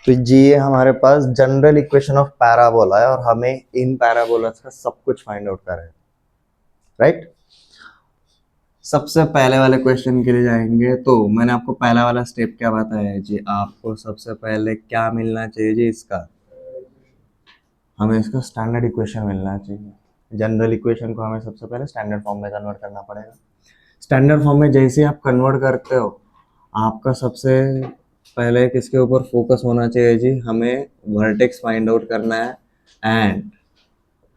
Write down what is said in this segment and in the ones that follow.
तो ये हमारे पास जनरल इक्वेशन ऑफ पैराबोला है और हमें इन पैराबोलास का सब कुछ फाइंड आउट करना है, राइट। सबसे पहले वाले क्वेश्चन के लिए जाएंगे। तो मैंने आपको पहला वाला स्टेप क्या बताया है जी, आपको सबसे पहले क्या मिलना चाहिए जी, इसका हमें इसका स्टैंडर्ड इक्वेशन मिलना चाहिए। जनरल इक्वेशन को हमें सबसे पहले स्टैंडर्ड फॉर्म में कन्वर्ट करना पड़ेगा। स्टैंडर्ड फॉर्म में जैसे आप कन्वर्ट करते हो, आपका सबसे पहले किसके ऊपर फोकस होना चाहिए जी, हमें वर्टेक्स फाइंड आउट करना है। एंड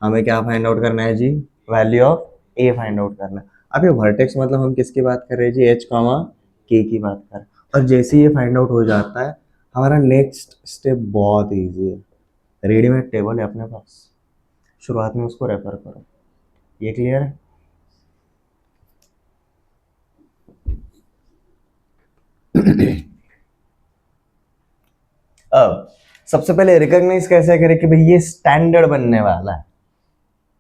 हमें क्या फाइंड आउट करना है जी, value of A find out करना है। अब ये वर्टेक्स मतलब हम किसकी बात कर रहे हैं जी, एच कॉमा के की बात कर रहे हैं। और जैसे ये फाइंड आउट हो जाता है, हमारा नेक्स्ट स्टेप बहुत ईजी है। रेडीमेड टेबल है अपने पास, शुरुआत में उसको रेफर करो। ये क्लियर है? अब सबसे पहले रिकॉग्नाइज कैसे करें कि भाई ये स्टैंडर्ड बनने वाला है।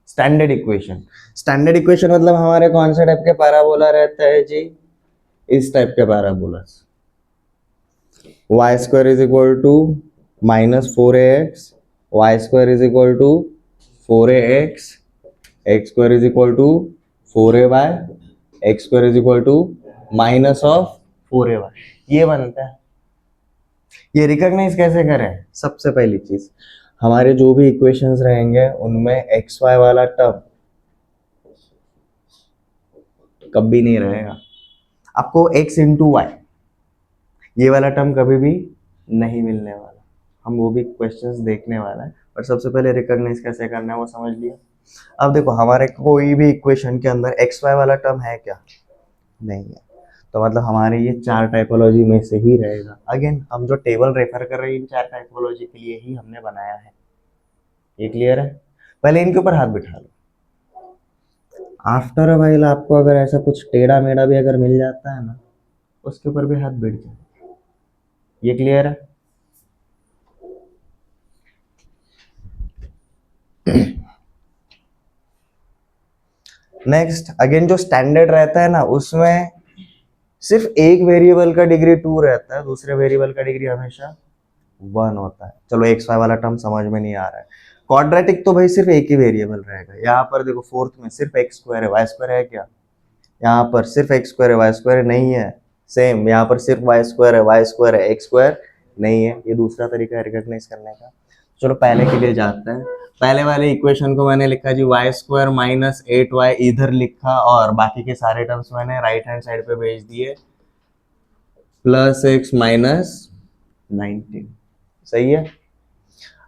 स्टैंडर्ड इक्वेशन, स्टैंडर्ड इक्वेशन मतलब हमारे कौन से टाइप के पैराबोला रहता है जी, इस टाइप के parabola. Y square is equal to -4ax, Y square is equal to 4ax, X square is equal to 4ay, X square is equal to -4ay, ये बनता है। ये रिकॉग्नाइज कैसे करें? सबसे पहली चीज, हमारे जो भी इक्वेशंस रहेंगे उनमें एक्स वाई वाला टर्म कभी नहीं रहेगा। आपको x इंटू वाई ये वाला टर्म कभी भी नहीं मिलने वाला। हम वो भी क्वेश्चंस देखने वाला है, पर सबसे पहले रिकॉग्नाइज कैसे करना है वो समझ लिया। अब देखो, हमारे कोई भी इक्वेशन के अंदर एक्स वाई वाला टर्म है क्या? नहीं है। तो मतलब हमारे ये चार टाइपोलॉजी में से ही रहेगा। अगेन हम जो टेबल रेफर कर रहे हैं इन चार टाइपोलॉजी के लिए ही हमने बनाया है। ये क्लियर है? पहले इनके ऊपर हाथ बिठा लो। आफ्टर अ व्हाइल आपको अगर ऐसा कुछ टेढ़ा मेढ़ा भी अगर मिल जाता है ना, उसके ऊपर भी हाथ बिठ जाए। ये क्लियर है? नेक्स्ट, अगेन जो स्टैंडर्ड रहता है ना, उसमें सिर्फ एक वेरिएबल का डिग्री 2 रहता है, दूसरे वेरिएबल का डिग्री हमेशा 1 होता है। चलो एक्स वाई वाला टर्म समझ में नहीं आ रहा है। क्वाड्रेटिक तो भाई सिर्फ एक ही वेरिएबल रहेगा। यहाँ पर देखो फोर्थ में सिर्फ एक्स स्क्वायर है, वाई स्क्वायर है क्या? यहाँ पर सिर्फ एक्स स्क्वायर है, वाई स्क्वायर नहीं है। सेम यहाँ पर सिर्फ वाई स्क्वायर है, वाई स्क्वायर है, एक्स स्क्वायर नहीं है। ये दूसरा तरीका है रिकॉग्नाइज करने का। चलो पहले के लिए जाते हैं। पहले वाले इक्वेशन को मैंने लिखा जी वाई स्क्वायर -8y, इधर लिखा और बाकी के सारे टर्म्स मैंने राइट हैंड साइड पे भेज दिए, +x -19। सही है?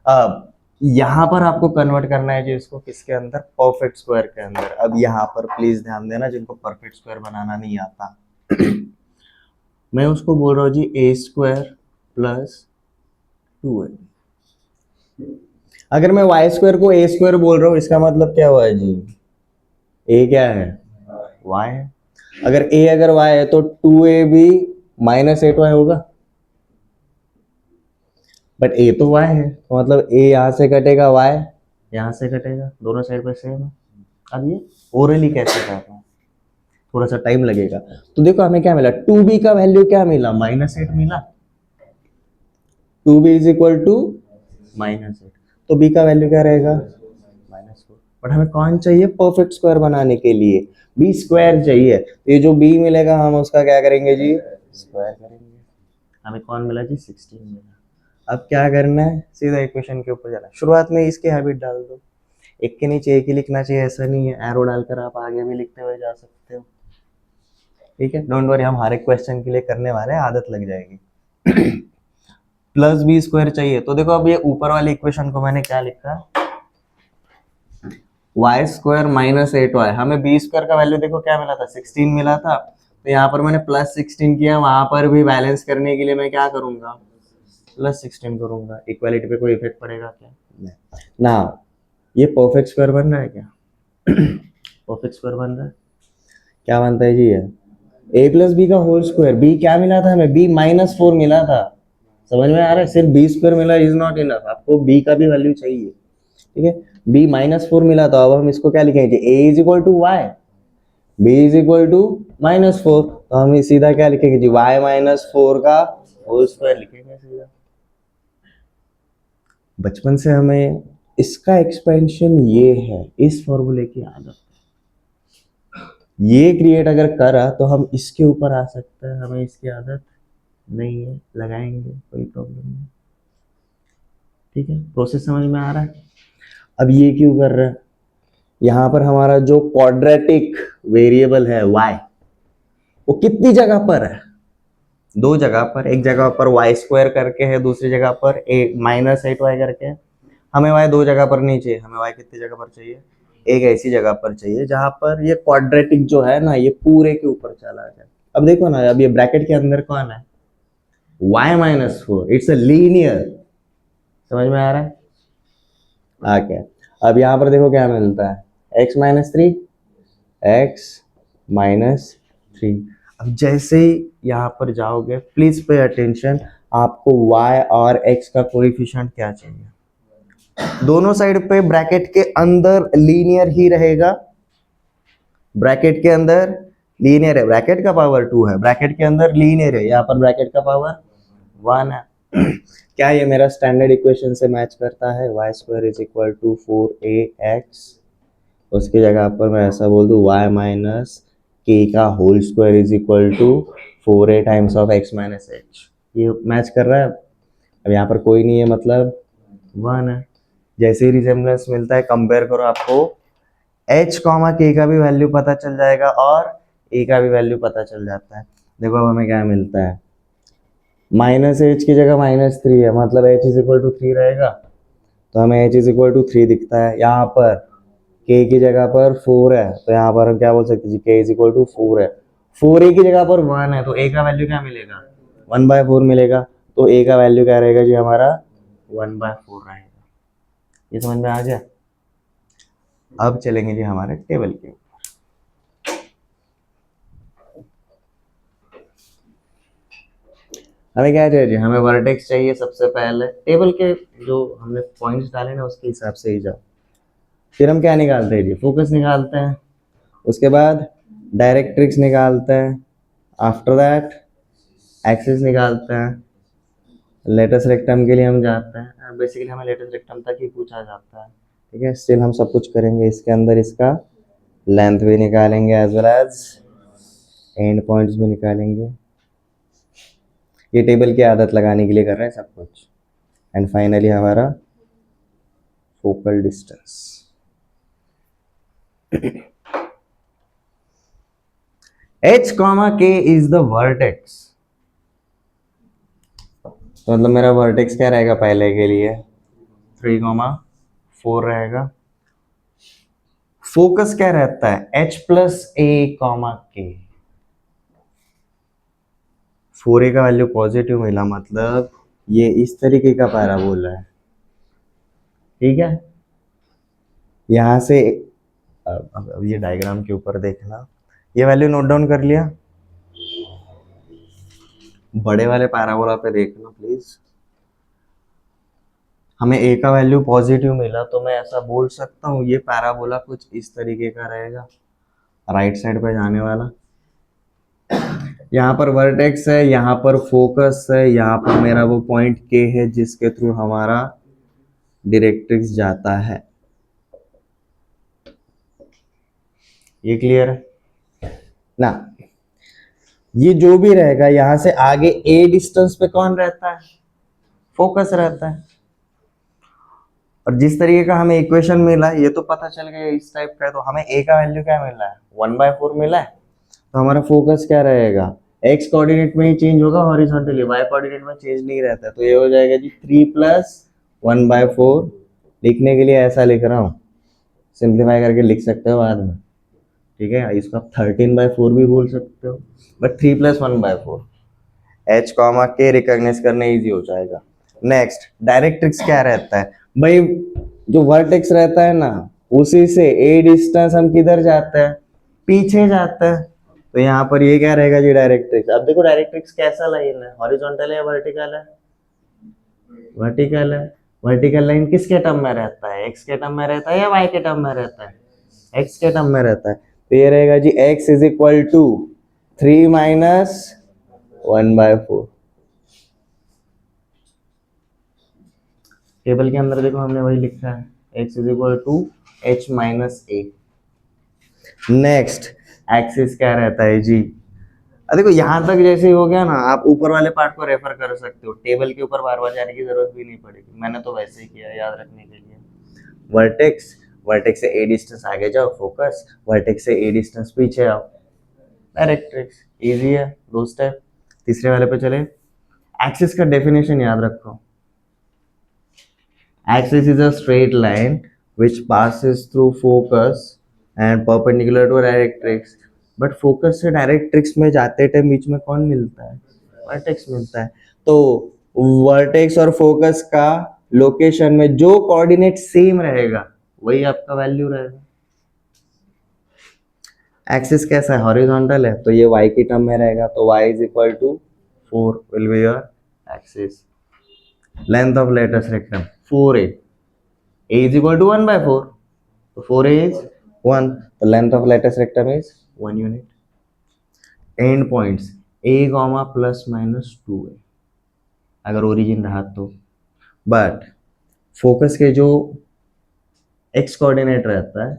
अब यहाँ पर आपको कन्वर्ट करना है जी इसको किसके अंदर, परफेक्ट स्क्वायर के अंदर। अब यहाँ पर प्लीज ध्यान देना जिनको परफेक्ट स्क्वायर बनाना नहीं आता, मैं उसको बोल रहा हूँ जी a² + 2a। अगर मैं वाई स्क्वायर को a² बोल रहा हूँ, इसका मतलब क्या हुआ है जी, a क्या है, y है। अगर a अगर y है तो 2a भी -8y होगा, बट a तो y है, तो मतलब a यहाँ से कटेगा, y यहाँ से कटेगा, दोनों साइड पर सेम है। अब ये ओरली कैसे करना है, थोड़ा सा टाइम लगेगा। तो देखो हमें क्या मिला, 2b का वैल्यू क्या मिला, -8 मिला। 2b इज इक्वल टू -8, तो b का वैल्यू क्या रहेगा, -4। बट हमें कौन चाहिए, परफेक्ट स्क्वायर बनाने के लिए b स्क्वायर चाहिए। तो ये जो b मिलेगा हम उसका क्या करेंगे जी, स्क्वायर करेंगे। हमें कौन मिला जी, 16 मिला। अब क्या करना है, सीधा इक्वेशन के ऊपर जाना है। शुरुआत में इसके हैबिट डाल दो, एक के नीचे एक ही लिखना चाहिए, ऐसा नहीं है। एरो डालकर आप आगे भी लिखते हुए जा सकते हो, ठीक है। डोंट वरी, हम हर एक क्वेश्चन के लिए करने वाले हैं, आदत लग जाएगी। +b² चाहिए, तो देखो अब ये ऊपर वाली इक्वेशन को मैंने क्या लिखा, y² -8y। हमें b² का वैल्यू देखो क्या मिला था, 16 मिला था। तो यहाँ पर मैंने +16 किया, वहां पर भी बैलेंस करने के लिए मैं क्या करूंगा, +16 करूंगा। इक्वालिटी पे कोई इफेक्ट पड़ेगा क्या, नहीं ना। ये परफेक्ट स्क्वायर बन रहा है क्या, परफेक्ट स्क्वायर बन रहा है। क्या बनता है जी, ये a + b का होल स्क्वायर। b क्या मिला था हमें, b -4 मिला था। समझ में आ रहा है, सिर्फ b² मिला इज नॉट इनफ, आपको b का भी वैल्यू चाहिए, ठीक है। b -4 मिला, तो अब हम इसको क्या लिखेंगे, a is equal to y, b is equal to -4। तो हम सीधा क्या लिखेंगे जी, y -4 का होल स्क्वायर लिखेंगे सीधा। बचपन से हमें इसका एक्सपेंशन ये है, इस फॉर्मूले की आदत, ये क्रिएट अगर करा तो हम इसके ऊपर आ सकते हैं, हमें इसकी आदत नहीं है, लगाएंगे कोई प्रॉब्लम नहीं। ठीक है, प्रोसेस समझ में आ रहा है। अब ये क्यों कर रहे हैं, यहां पर हमारा जो क्वाड्रेटिक वेरिएबल है y, वो कितनी जगह पर है, दो जगह पर, एक जगह पर y² करके है, दूसरी जगह पर -8y करके है। हमें y दो जगह पर नहीं चाहिए, हमें y कितनी जगह पर चाहिए, एक ऐसी जगह पर चाहिए जहां पर ये क्वाड्रेटिक जो है ना ये पूरे के ऊपर चला जाए। अब देखो ना, अब ये ब्रैकेट के अंदर कौन है, y-4, इट्स अ लीनियर, समझ में आ रहा है। ओके, अब यहाँ पर देखो क्या मिलता है, x-3, x-3। अब जैसे ही यहाँ पर जाओगे, प्लीज पे अटेंशन, आपको y और x का कोएफिशिएंट क्या चाहिए, दोनों साइड पे ब्रैकेट के अंदर लीनियर ही रहेगा, ब्रैकेट के अंदर लीनियर है, ब्रैकेट का पावर 2 है, ब्रैकेट के अंदर लीनियर है, यहाँ पर ब्रैकेट का पावर 1 है। क्या ये मेरा स्टैंडर्ड इक्वेशन से मैच करता है, y² = 4ax, उसकी जगह पर मैं ऐसा बोल दूं y - k का whole square = 4a times of x - h, ये मैच कर रहा है। अब यहाँ पर कोई नहीं है, मतलब 1 है। जैसे ही रिजेम्बलेंस मिलता है, कंपेयर करो, आपको h, k का भी वैल्यू पता चल जाएगा और a का भी वैल्यू पता चल जाता है। देखो अब हमें क्या मिलता है, -h की जगह -3 है, मतलब h = 3 रहेगा, तो हमें h = 3 दिखता है। यहाँ पर k की जगह पर 4 है, तो यहाँ पर हम क्या बोल सकते हैं, k = 4 है, 4a की जगह पर 1 है, तो a का वैल्यू क्या मिलेगा, 1/4 मिलेगा, तो a का वैल्यू क्या रहेगा जी हमारा, 1/4 रहेगा। ये समझ में आ गया। अब चलेंगे जी हमारे टेबल के ऊपर। हमें क्या चाहिए जी, हमें वर्टेक्स चाहिए सबसे पहले, टेबल के जो हमने पॉइंट्स डाले ना उसके हिसाब से ही जाओ। फिर हम क्या निकालते हैं जी, फोकस निकालते हैं, उसके बाद डायरेक्ट्रिक्स निकालते हैं, आफ्टर दैट एक्सिस निकालते हैं, लेटस रेक्टम के लिए हम जाते हैं, बेसिकली हमें लेटस रेक्टम तक ही पूछा जाता है। ठीक है, स्टिल हम सब कुछ करेंगे, इसके अंदर इसका लेंथ भी निकालेंगे as well as end points भी निकालेंगे। ये टेबल की आदत लगाने के लिए कर रहे हैं सब कुछ। एंड फाइनली हमारा focal distance, h, k is the vertex, तो मतलब मेरा वर्टेक्स क्या रहेगा पहले के लिए, 3, 4 रहेगा। फोकस क्या रहता है, h + a, k, 4a का वैल्यू पॉजिटिव मिला, मतलब ये इस तरीके का पैराबोला है। ठीक है, यहां से अब ये डायग्राम के ऊपर देखना, ये वैल्यू नोट डाउन कर लिया, बड़े वाले पैराबोला पे देखना प्लीज। हमें a का वैल्यू पॉजिटिव मिला, तो मैं ऐसा बोल सकता हूँ ये पैराबोला कुछ इस तरीके का रहेगा, राइट साइड पे जाने वाला। यहाँ पर वर्टेक्स है, यहाँ पर फोकस है, यहाँ पर मेरा वो पॉइंट K है जिसके थ्रू हमारा डायरेक्ट्रिक्स जाता है। ये क्लियर है ना। ये जो भी रहेगा, यहाँ से आगे a डिस्टेंस पे कौन रहता है, फोकस रहता है। और जिस तरीके का हमें इक्वेशन मिला, ये तो पता चल गया इस टाइप का है, तो हमें a का वैल्यू क्या मिला है, 1/4 मिला है, तो हमारा फोकस क्या रहेगा, x कोऑर्डिनेट में ही चेंज होगा हॉरिजॉन्टली, y कोऑर्डिनेट में चेंज नहीं रहता, तो ये हो जाएगा जी 3 + 1/4। लिखने के लिए ऐसा लिख रहा हूँ, सिंप्लीफाई करके लिख सकते हो बाद में। ठीक है, इसको आप 13/4 भी बोल सकते हो, बट 3 + 1/4, h, k रिकॉग्नाइज करना इजी हो जाएगा। नेक्स्ट डायरेक्ट्रिक्स क्या रहता है भाई, जो वर्टेक्स रहता है ना, उसी से a डिस्टेंस हम किधर जाते हैं, पीछे जाते हैं, तो यहाँ पर ये क्या रहेगा जी डायरेक्ट्रिक्स। अब देखो डायरेक्ट्रिक्स कैसा लाइन है, हॉरिजॉन्टल है या वर्टिकल है, वर्टिकल है। वर्टिकल लाइन किसके टर्म में रहता है, x के टर्म में रहता है या y के टर्म में रहता है, x के टर्म में रहता है, तो ये रहेगा जी x = 3 - 1/4। टेबल के अंदर देखो हमने वही लिखा है, x is equal to h minus A. Next axis क्या रहता है जी। देखो यहाँ तक जैसे हो गया ना, आप ऊपर वाले पार्ट को रेफर कर सकते हो, टेबल के ऊपर बार बार जाने की जरूरत भी नहीं पड़ेगी, मैंने तो वैसे ही किया याद रखने के लिए। वर्टेक्स, वर्टेक्स से ए डिस्टेंस आगे जाओ फोकस, वर्टेक्स से ए डिस्टेंस पीछे आओ, डायरेक्ट्रिक्स, इजी है दो स्टेप। तीसरे वाले पे चले, एक्सिस का डेफिनेशन याद रखो, axis is a straight line which passes through focus and perpendicular to directrix, but focus से directrix में जाते टाइम बीच में कौन मिलता है, वर्टेक्स मिलता है। तो वर्टेक्स और फोकस का लोकेशन में जो कोऑर्डिनेट सेम रहेगा वही आपका वैल्यू रहेगा। एक्सिस कैसा है, हॉरिजॉन्टल है, तो ये y की टर्म में रहेगा, तो y is equal to 4 will be your axis. Length of latus rectum 4a, a is equal to 1 by 4, so 4a is 1, the length of lattice rectum is 1 unit. End points a comma plus minus 2a अगर origin रहा तो, but focus के जो x coordinate रहता है,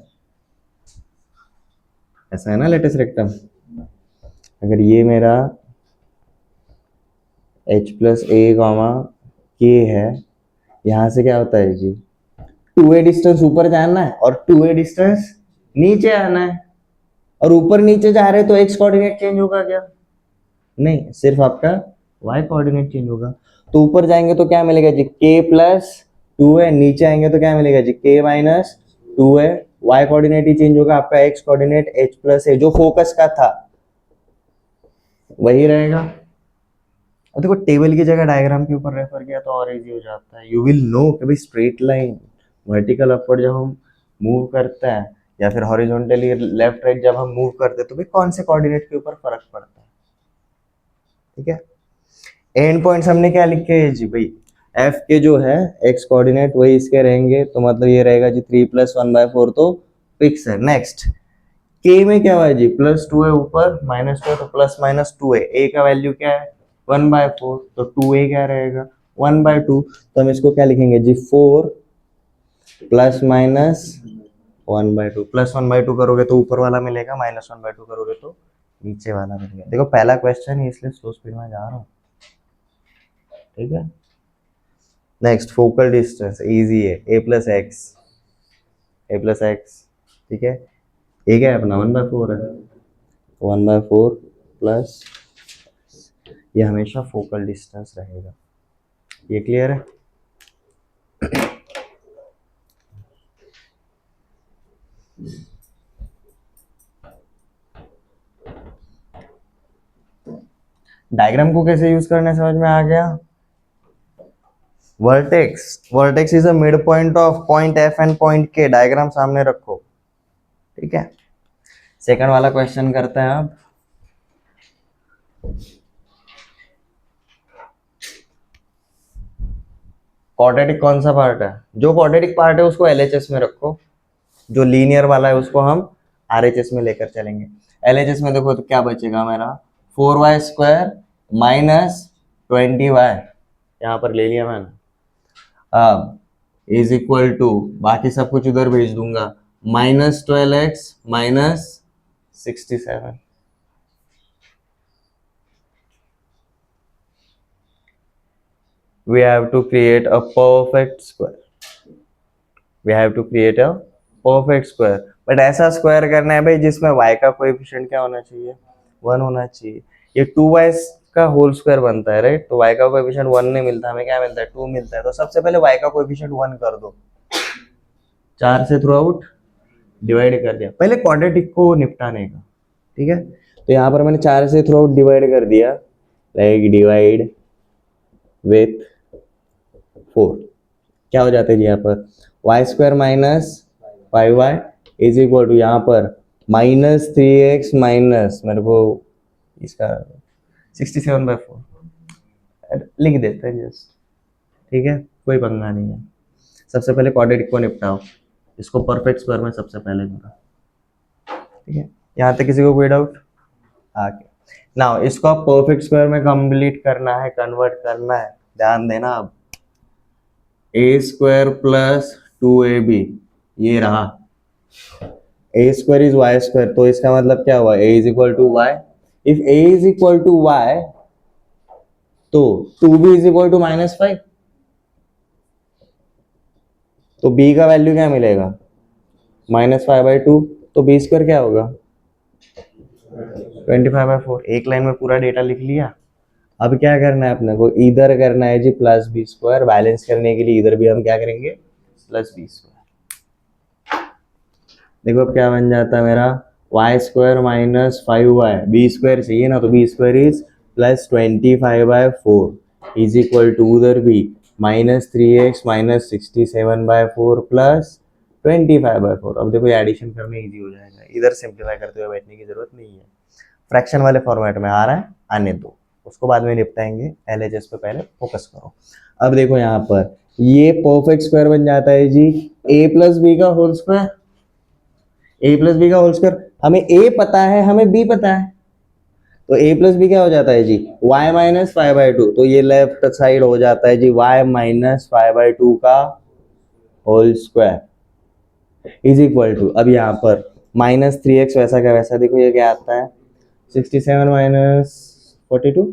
ऐसा है ना लेटेस्ट रेक्टम, अगर ये मेरा h plus a comma k है, यहाँ से क्या होता है जी, 2a डिस्टेंस ऊपर जाना है और 2a डिस्टेंस नीचे आना है, और ऊपर नीचे जा रहे तो x कोऑर्डिनेट चेंज होगा क्या, नहीं, सिर्फ आपका y कोऑर्डिनेट चेंज होगा। तो ऊपर जाएंगे तो क्या मिलेगा जी, k प्लस 2a, नीचे आएंगे तो क्या मिलेगा जी, k minus 2a, y coordinate ही चेंज होगा, आपका x coordinate h plus a जो फोकस का था वही रहेगा। और देखो टेबल की जगह डायग्राम के ऊपर रेफर किया तो और इजी हो जाता है, यू विल नो कि भाई स्ट्रेट लाइन वर्टिकल अपवर्ड जब हम मूव करते हैं या फिर हॉरिजॉन्टली लेफ्ट राइट जब हम मूव करते हैं तो भाई कौन से कोऑर्डिनेट के ऊपर फर्क पड़ता है, ठीक है। एंड पॉइंट्स हमने क्या लिखे हैं जी, भाई f के जो है x कोऑर्डिनेट वही इसके रहेंगे, तो मतलब ये रहेगा जी 3 प्लस 1/4, तो फिक्स है। नेक्स्ट k में क्या हुआ है जी, प्लस 2 है ऊपर, माइनस 2 है तो प्लस माइनस 2 है, a का वैल्यू क्या है 1/4, तो 2a क्या रहेगा 1/2, तो हम इसको क्या लिखेंगे जी 4 प्लस माइनस 1/2, प्लस 1/2 करोगे तो ऊपर वाला मिलेगा, माइनस 1/2 करोगे तो नीचे वाला मिलेगा। देखो पहला क्वेश्चन है इसलिए स्लो स्पीड में जा रहा हूँ, ठीक है। नेक्स्ट फोकल डिस्टेंस इजी है, a प्लस एक्स, ठीक है, a क्या है अपना 1/4 है, 1/4 प्लस, ये हमेशा फोकल डिस्टेंस रहेगा, ये क्लियर है। डायग्राम को कैसे यूज करना है समझ में आ गया। Vertex is a mid point of point F and point के, डायग्राम सामने रखो, ठीक है। सेकंड वाला क्वेश्चन करते हैं अब। क्वाड्रेटिक कौन सा पार्ट है, जो क्वाड्रेटिक पार्ट है उसको एलएचएस में रखो, जो लीनियर वाला है उसको हम आरएचएस में लेकर चलेंगे। एलएचएस में देखो तो क्या बचेगा मेरा 4y² माइनस 20y, यहाँ पर ले लिया मैंने, अब इज इक्वल टू, बाकी सब कुछ उधर भेज दूंगा, minus 12x minus 67। We have to create a perfect square. We have to create a perfect square. But ऐसा स्क्वायर करना है भाई जिसमें y का कोएफिशिएंट क्या होना चाहिए 1 होना चाहिए। ये 2y का होल स्क्वायर बनता है राइट, तो y का कोएफिशिएंट 1 नहीं मिलता, हमें क्या मिलता है 2 मिलता है, तो सबसे पहले y का कोएफिशिएंट 1 कर दो, 4 से थ्रू आउट डिवाइड कर दिया, पहले क्वाड्रेटिक को निपटाने का, ठीक है। तो यहाँ पर मैंने 4 से थ्रू आउट डिवाइड कर दिया, लाइक डिवाइड विथ 4, क्या हो जाता है जी यहाँ पर y² minus 5y is equal to यहाँ पर माइनस 3x माइनस, मेरे को इसका 67/4 लिख देते हैं जस्ट, ठीक है, कोई पंगा नहीं है। सबसे पहले क्वाड्रेटिक को निपटाओ, इसको परफेक्ट स्क्वायर में सबसे पहले करो, ठीक है। यहाँ तक किसी को कोई डाउट आगे, नाउ इसको आप परफेक्ट स्क्वायर में कंप्लीट करना है, कन्वर्ट करना है, ध्यान देना। अब ए स्क्वायर प्लस 2ab, ये रहा A square is Y square, तो इसका मतलब क्या हुआ, A is equal to Y. If A is equal to Y तो 2b इज इक्वल टू -5, तो b का वैल्यू क्या मिलेगा, -5/2, तो b स्क्वायर क्या होगा 25/4। एक लाइन में पूरा डेटा लिख लिया। अब क्या करना है अपने को, इधर करना है जी प्लस बी स्क्वायर, बैलेंस करने के लिए इधर भी हम क्या करेंगे प्लस बी स्क्वायर। देखो अब क्या बन जाता है मेरा, Y square minus 5y, B square चाहिए ना, तो B square is plus 25/4 is equal to उधर भी -3x माइनस 67/4 प्लस 25/4। अब देखो एडिशन करने इजी हो जाएगा, इधर सिंप्लीफाई करते हुए बैठने की जरूरत नहीं है। फ्रैक्शन वाले फॉर्मेट में आ रहा है, आने दो, उसको बाद में निपटाएंगे, एलएचएस पे पहले फोकस करो। अब देखो यहाँ पर ये परफेक्ट स्क्वायर बन जाता है जी a प्लस बी का whole square, a plus B का होल स्क्वायर, हमें a पता है हमें b पता है, तो a प्लस बी क्या हो जाता है जी y माइनस 5/2, तो ये लेफ्ट साइड हो जाता है जी y माइनस 5/2 का whole square is equal to, अब यहाँ पर -3x वैसा का वैसा, देखो ये क्या आता है 67 माइनस 42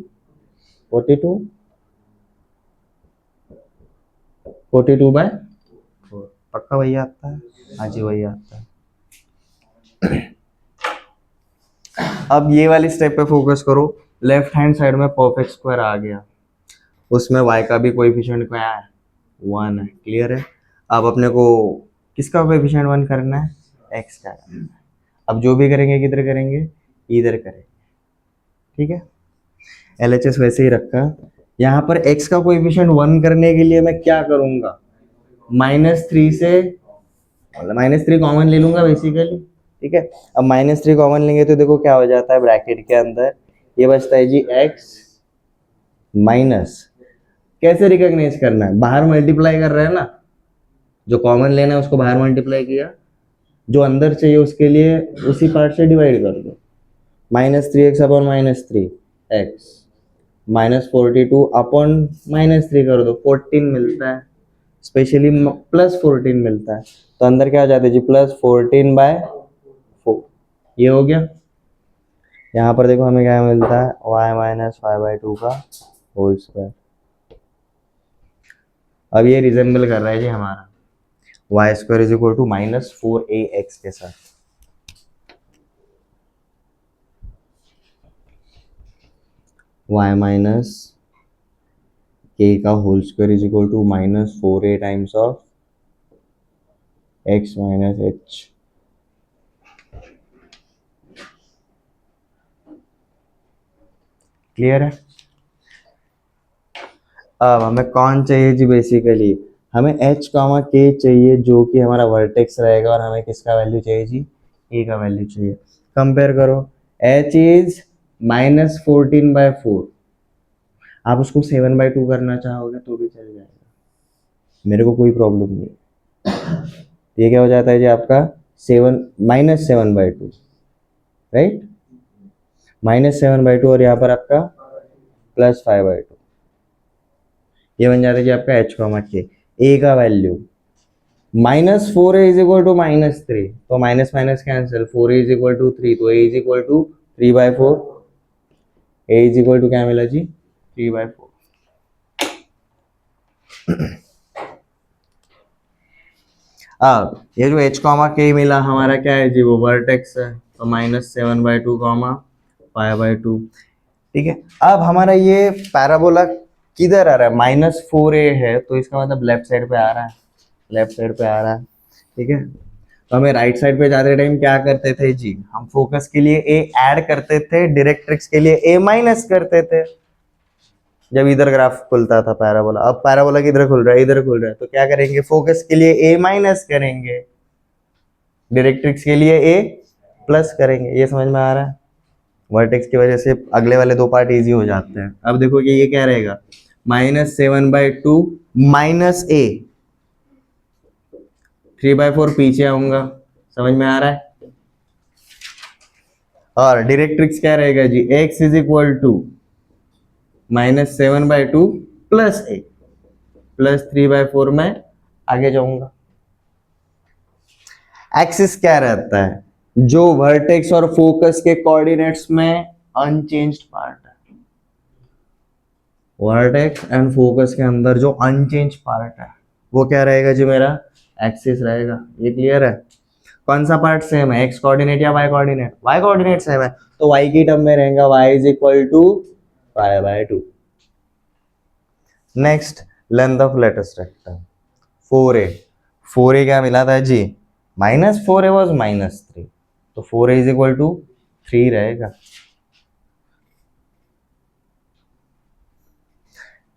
42/4, पक्का वही आता है, हाँ जी वही आता है। अब ये वाली स्टेप पे फोकस करो, लेफ्ट हैंड साइड में परफेक्ट स्क्वायर आ गया, उसमें y का भी कोएफिशिएंट क्या है 1 है, क्लियर है। अब अपने को किसका कोएफिशिएंट 1 करना है, x का करना है। अब जो भी करेंगे किधर करेंगे, इधर करेंगे, ठीक है। एलएचएस वैसे ही रखा, यहाँ पर x का कोएफिशिएंट 1 करने के लिए मैं क्या करूंगा, -3 से -3 कॉमन ले लूंगा बेसिकली, ठीक है। अब -3 कॉमन लेंगे तो देखो क्या हो जाता है, ब्रैकेट के अंदर ये बचता है जी x माइनस, कैसे रिकॉग्नाइज करना है, बाहर मल्टीप्लाई कर रहे हैं ना, जो कॉमन लेना है उसको बाहर मल्टीप्लाई किया, जो अंदर चाहिए उसके लिए उसी पार्ट से डिवाइड कर दो, -3x अपॉन -3x -42 अपॉन -3 कर दो, 14 मिलता है, स्पेशली +14 मिलता है, तो अंदर क्या हो जाता है जी +14/4, ये हो गया। यहाँ पर देखो हमें क्या मिलता है y माइनस 5/2 का होल स्क्वायर। अब ये रिजेंबल कर रहा है जी हमारा Y square is equal to -4ax के साथ, y माइनस k का whole square is equal to -4a times of x minus h। Clear है। अब हमें कौन चाहिए जी, बेसिकली हमें h कॉमा k चाहिए, जो कि हमारा वर्टेक्स रहेगा, और हमें किसका वैल्यू चाहिए जी, a का वैल्यू चाहिए। कंपेयर करो, h इज -14/4, आप उसको 7/2 करना चाहोगे तो भी चल जाएगा, मेरे को कोई प्रॉब्लम नहीं है। ये क्या हो जाता है जी आपका -7/2, राइट, -7/2, और यहाँ पर आपका +5/2, ये बन जाता है जी आपका h कॉमा k। a का value -4a is equal to -3, तो minus minus cancel, 4a is equal to 3, तो a is equal to 3/4, a is equal to क्या मिला जी 3/4। अब ये जो h कॉमा k मिला हमारा क्या है जी, वो वर्टेक्स है, तो -7/2 5/2, ठीक है। अब हमारा ये पैराबोला किधर आ रहा है, -4a है, तो इसका मतलब लेफ्ट साइड पे आ रहा है, लेफ्ट साइड पे आ रहा है, ठीक है। तो हमें राइट साइड पे जाते टाइम क्या करते थे जी, हम फोकस के लिए a ऐड करते थे, डायरेक्ट्रिक्स के लिए a माइनस करते थे, जब इधर ग्राफ खुलता था पैराबोला। अब पैराबोला किधर खुल रहा है, इधर खुल रहा है, तो क्या करेंगे, फोकस के लिए a माइनस करेंगे, डायरेक्ट्रिक्स के लिए a प्लस करेंगे। ये समझ में आ रहा है, वर्टेक्स की वजह से अगले वाले दो पार्ट इजी हो जाते हैं। अब देखो कि ये क्या रहेगा, -7/2 माइनस a, 3/4 पीछे आऊंगा, समझ में आ रहा है। और डायरेक्ट्रिक्स क्या रहेगा जी, x is equal to -7/2 plus a, +3/4 में आगे जाऊंगा। एक्सिस क्या रहता है? जो वर्टेक्स और फोकस के कोऑर्डिनेट्स में अनचेंज्ड पार्ट है, वर्टेक्स एंड फोकस के अंदर जो अनचेंज पार्ट है वो क्या रहेगा जी? मेरा एक्सिस रहेगा। ये क्लियर है? कौन सा पार्ट सेम है, एक्स कोऑर्डिनेट या Y coordinate? Y coordinate same है, तो वाई की टर्म में रहेगा y = π/2। Next, length of latus rectum 4a। 4a क्या मिला था जी? -4a वाज -3, तो 4a = 3 रहेगा।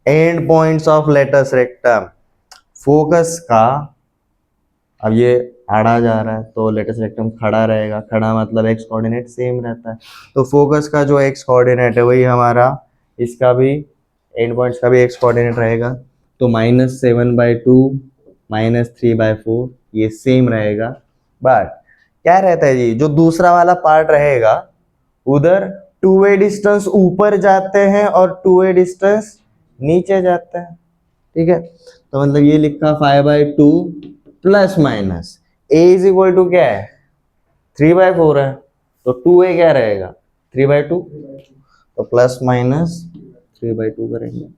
And points of latus rectum, focus का, अब ये आड़ा जा रहा है तो लेटेस्ट रेक्टम खड़ा रहेगा। खड़ा मतलब एक्स कोऑर्डिनेट सेम रहता है, तो फोकस का जो एक्स कोऑर्डिनेट है वही हमारा इसका भी, एंड पॉइंट्स का भी एक्स कोऑर्डिनेट रहेगा। तो -7/2 -3/4 ये सेम रहेगा। बट क्या रहता है जी, जो दूसरा वाला पार्ट रहेगा उधर 2a डिस्टेंस ऊपर जाते हैं और 2a डिस्टेंस नीचे जाते हैं। ठीक है, तो मतलब ये लिखा 5/2 प्लस माइनस a = क्या है? 3/4 है, तो 2a क्या रहेगा? 3/2, तो प्लस माइनस 3/2 करेंगे।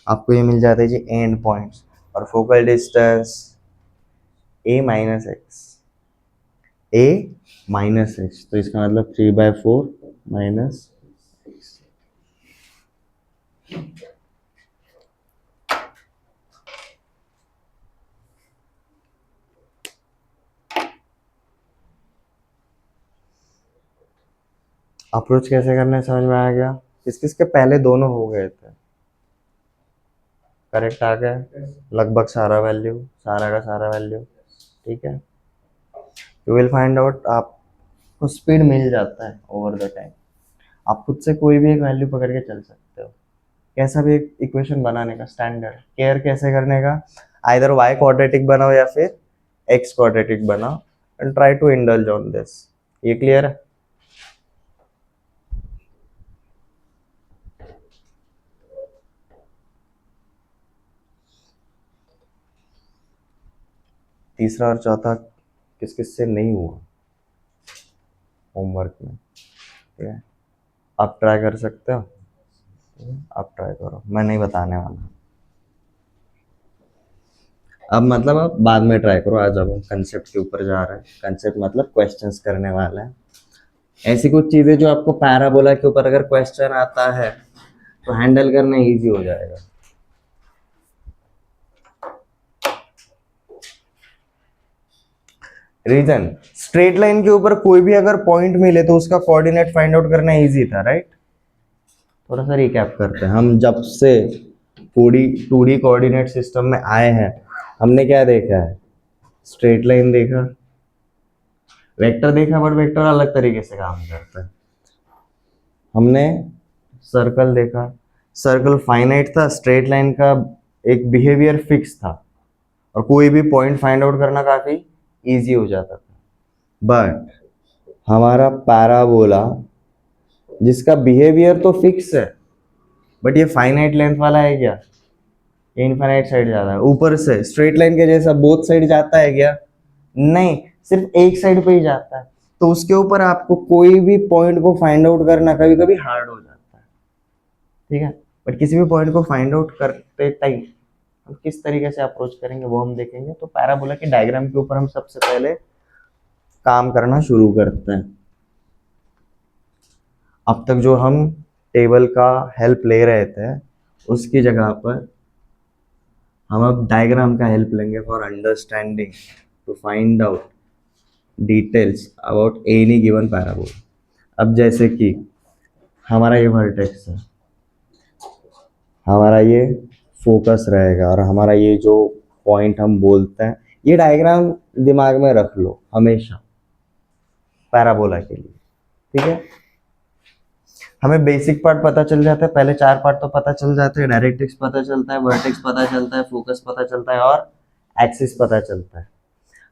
आपको ये मिल जाता है जी एंड पॉइंट्स और फोकल डिस्टेंस a - x, तो इसका मतलब 3/4 - x। अप्रोच कैसे करना है समझ में आ गया? किस किस के पहले दोनों हो गए थे? करेक्ट आ गया लगभग सारा वैल्यू, सारा का सारा वैल्यू। ठीक है, यू विल फाइंड आउट, आपको स्पीड मिल जाता है ओवर द टाइम। आप खुद से कोई भी एक वैल्यू पकड़ के चल सकते हो, कैसा भी एक इक्वेशन बनाने का स्टैंडर्ड केयर कैसे करने का, आइदर y क्वाड्रेटिक बनाओ या फिर x क्वाड्रेटिक बनाओ and try to indulge on this. ये क्लियर है? तीसरा और चौथा किस किस से नहीं हुआ होमवर्क में? ठीक है, आप ट्राई कर सकते हो, आप ट्राई करो, मैं नहीं बताने वाला। अब मतलब आप बाद में ट्राई करो, आज अब हम कंसेप्ट के ऊपर जा रहे हैं। कंसेप्ट मतलब क्वेश्चंस करने वाले हैं, ऐसी कुछ चीजें जो आपको पैराबोला के ऊपर अगर क्वेश्चन आता है तो हैंडल करना इजी हो जाएगा। रीजन, स्ट्रेट लाइन के ऊपर कोई भी अगर पॉइंट मिले तो उसका कोऑर्डिनेट फाइंड आउट करना इजी था, राइट? थोड़ा सा रिकैप करते हैं। हम जब से 2D कोऑर्डिनेट सिस्टम में आए हैं हमने क्या देखा है? स्ट्रेट लाइन देखा, वेक्टर देखा, बट वेक्टर अलग तरीके से काम करता है। हमने सर्कल देखा, सर्कल फाइनाइट था, स्ट्रेट लाइन का एक बिहेवियर फिक्स था और कोई भी पॉइंट फाइंड आउट करना काफी इजी हो जाता था। बट हमारा पैराबोला जिसका बिहेवियर तो फिक्स है बट ये फाइनाइट लेंथ वाला है क्या? ये इनफाइनाइट साइड जाता है, ऊपर से स्ट्रेट लाइन के जैसा बोथ साइड जाता है क्या? नहीं, सिर्फ एक साइड पे ही जाता है। तो उसके ऊपर आपको कोई भी पॉइंट को फाइंड आउट करना कभी कभी हार्ड हो जाता है। ठीक है, बट किसी भी पॉइंट को फाइंड आउट करते टाइम हम किस तरीके से अप्रोच करेंगे वो हम देखेंगे। तो पैराबोला के डायग्राम के ऊपर हम सबसे पहले काम करना शुरू करते हैं। अब तक जो हम टेबल का हेल्प ले रहे थे उसकी जगह पर हम अब डायग्राम का हेल्प लेंगे for understanding, to find out details about any given parabola. अब जैसे कि हमारा ये वर्टेक्स है, हमारा ये फोकस रहेगा और हमारा ये जो पॉइंट हम बोलते हैं, ये डायग्राम दिमाग में रख लो हमेशा पैराबोला के लिए। ठीक है, हमें बेसिक पार्ट पता चल जाता है, पहले 4 पार्ट तो पता चल जाते हैं, डायरेक्ट्रिक्स पता चलता है, वर्टेक्स पता चलता है, फोकस पता चलता है और एक्सिस पता चलता है।